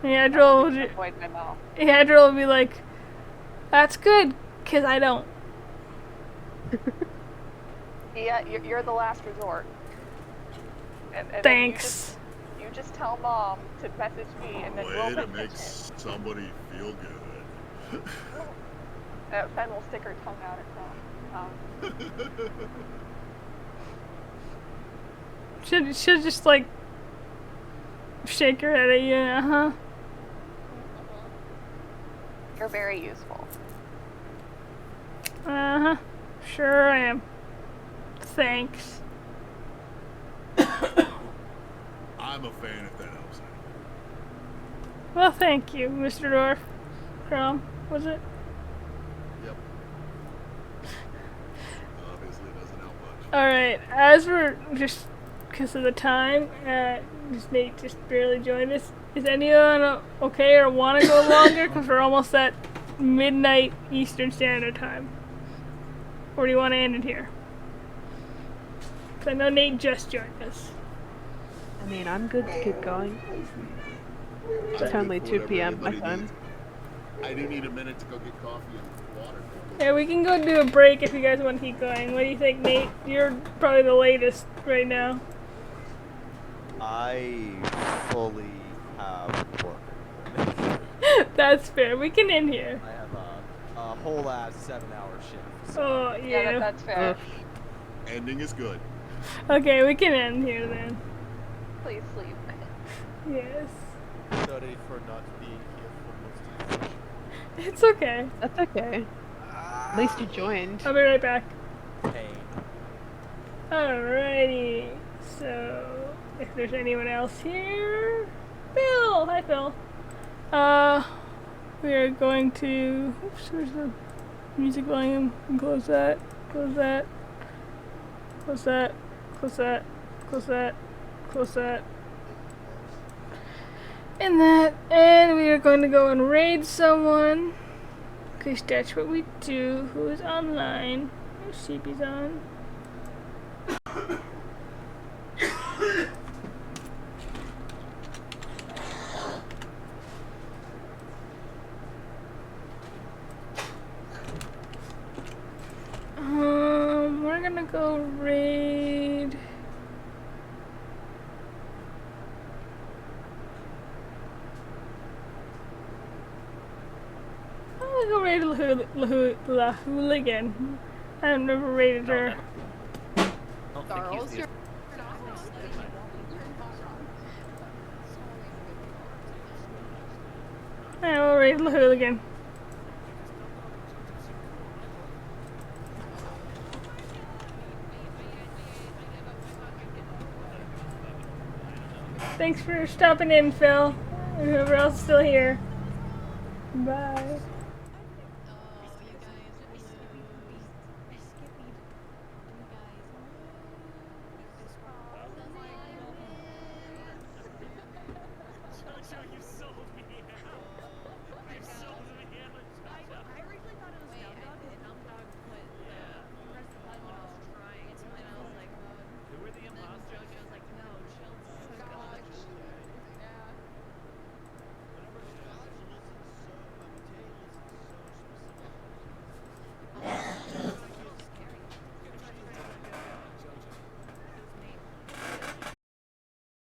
And Yadril will, Avoid my mouth. Yadril will be like, "That's good, 'cause I don't." Yeah, you're the last resort. And then Thanks. You just tell Mom to message me, and then we'll Way to message make him. somebody feel good. Fen will stick her tongue out at Mom. She'll just like shake her head at you. You're very useful. Sure I am. Thanks. I'm a fan if that helps. Well, thank you, Mr. Dorf. Was it? Yep. Alright, as we're just because of the time, just Nate just barely joined us. Is anyone okay or want to go longer? Because we're almost at midnight Eastern Standard Time. Or do you want to end it here? Because I know Nate just joined us. I mean, I'm good to keep going. I'm It's good only for 2 whatever p.m. my everybody time. needs. I do need a minute to go get coffee and water. Yeah, we can go do a break if you guys want to keep going. What do you think, Nate? You're probably the latest right now. I fully have work. That's fair. We can end here. I have a whole ass 7-hour shift. So. Oh, Yeah, yeah. that's fair. Ugh. Ending is good. Okay, we can end here then. Please sleep. Yes. Sorry for not being here for most of the session. It's okay. That's okay. At least you joined. I'll be right back. Pain. Alrighty. So, if there's anyone else here, Phil. Hi, Phil. We are going to. Oops, where's the music volume? Close that. Close that. Close that. Close that. Close that. Close that. And that. And we are going to go and raid someone. Because that's what we do. Who is online? Oh, CB's on. We're gonna go raid. I'm gonna go raid La Hooligan. I've never raided her. Charles, you're I will raid La Hooligan. Thanks for stopping in, Phil. And whoever else is still here. Bye.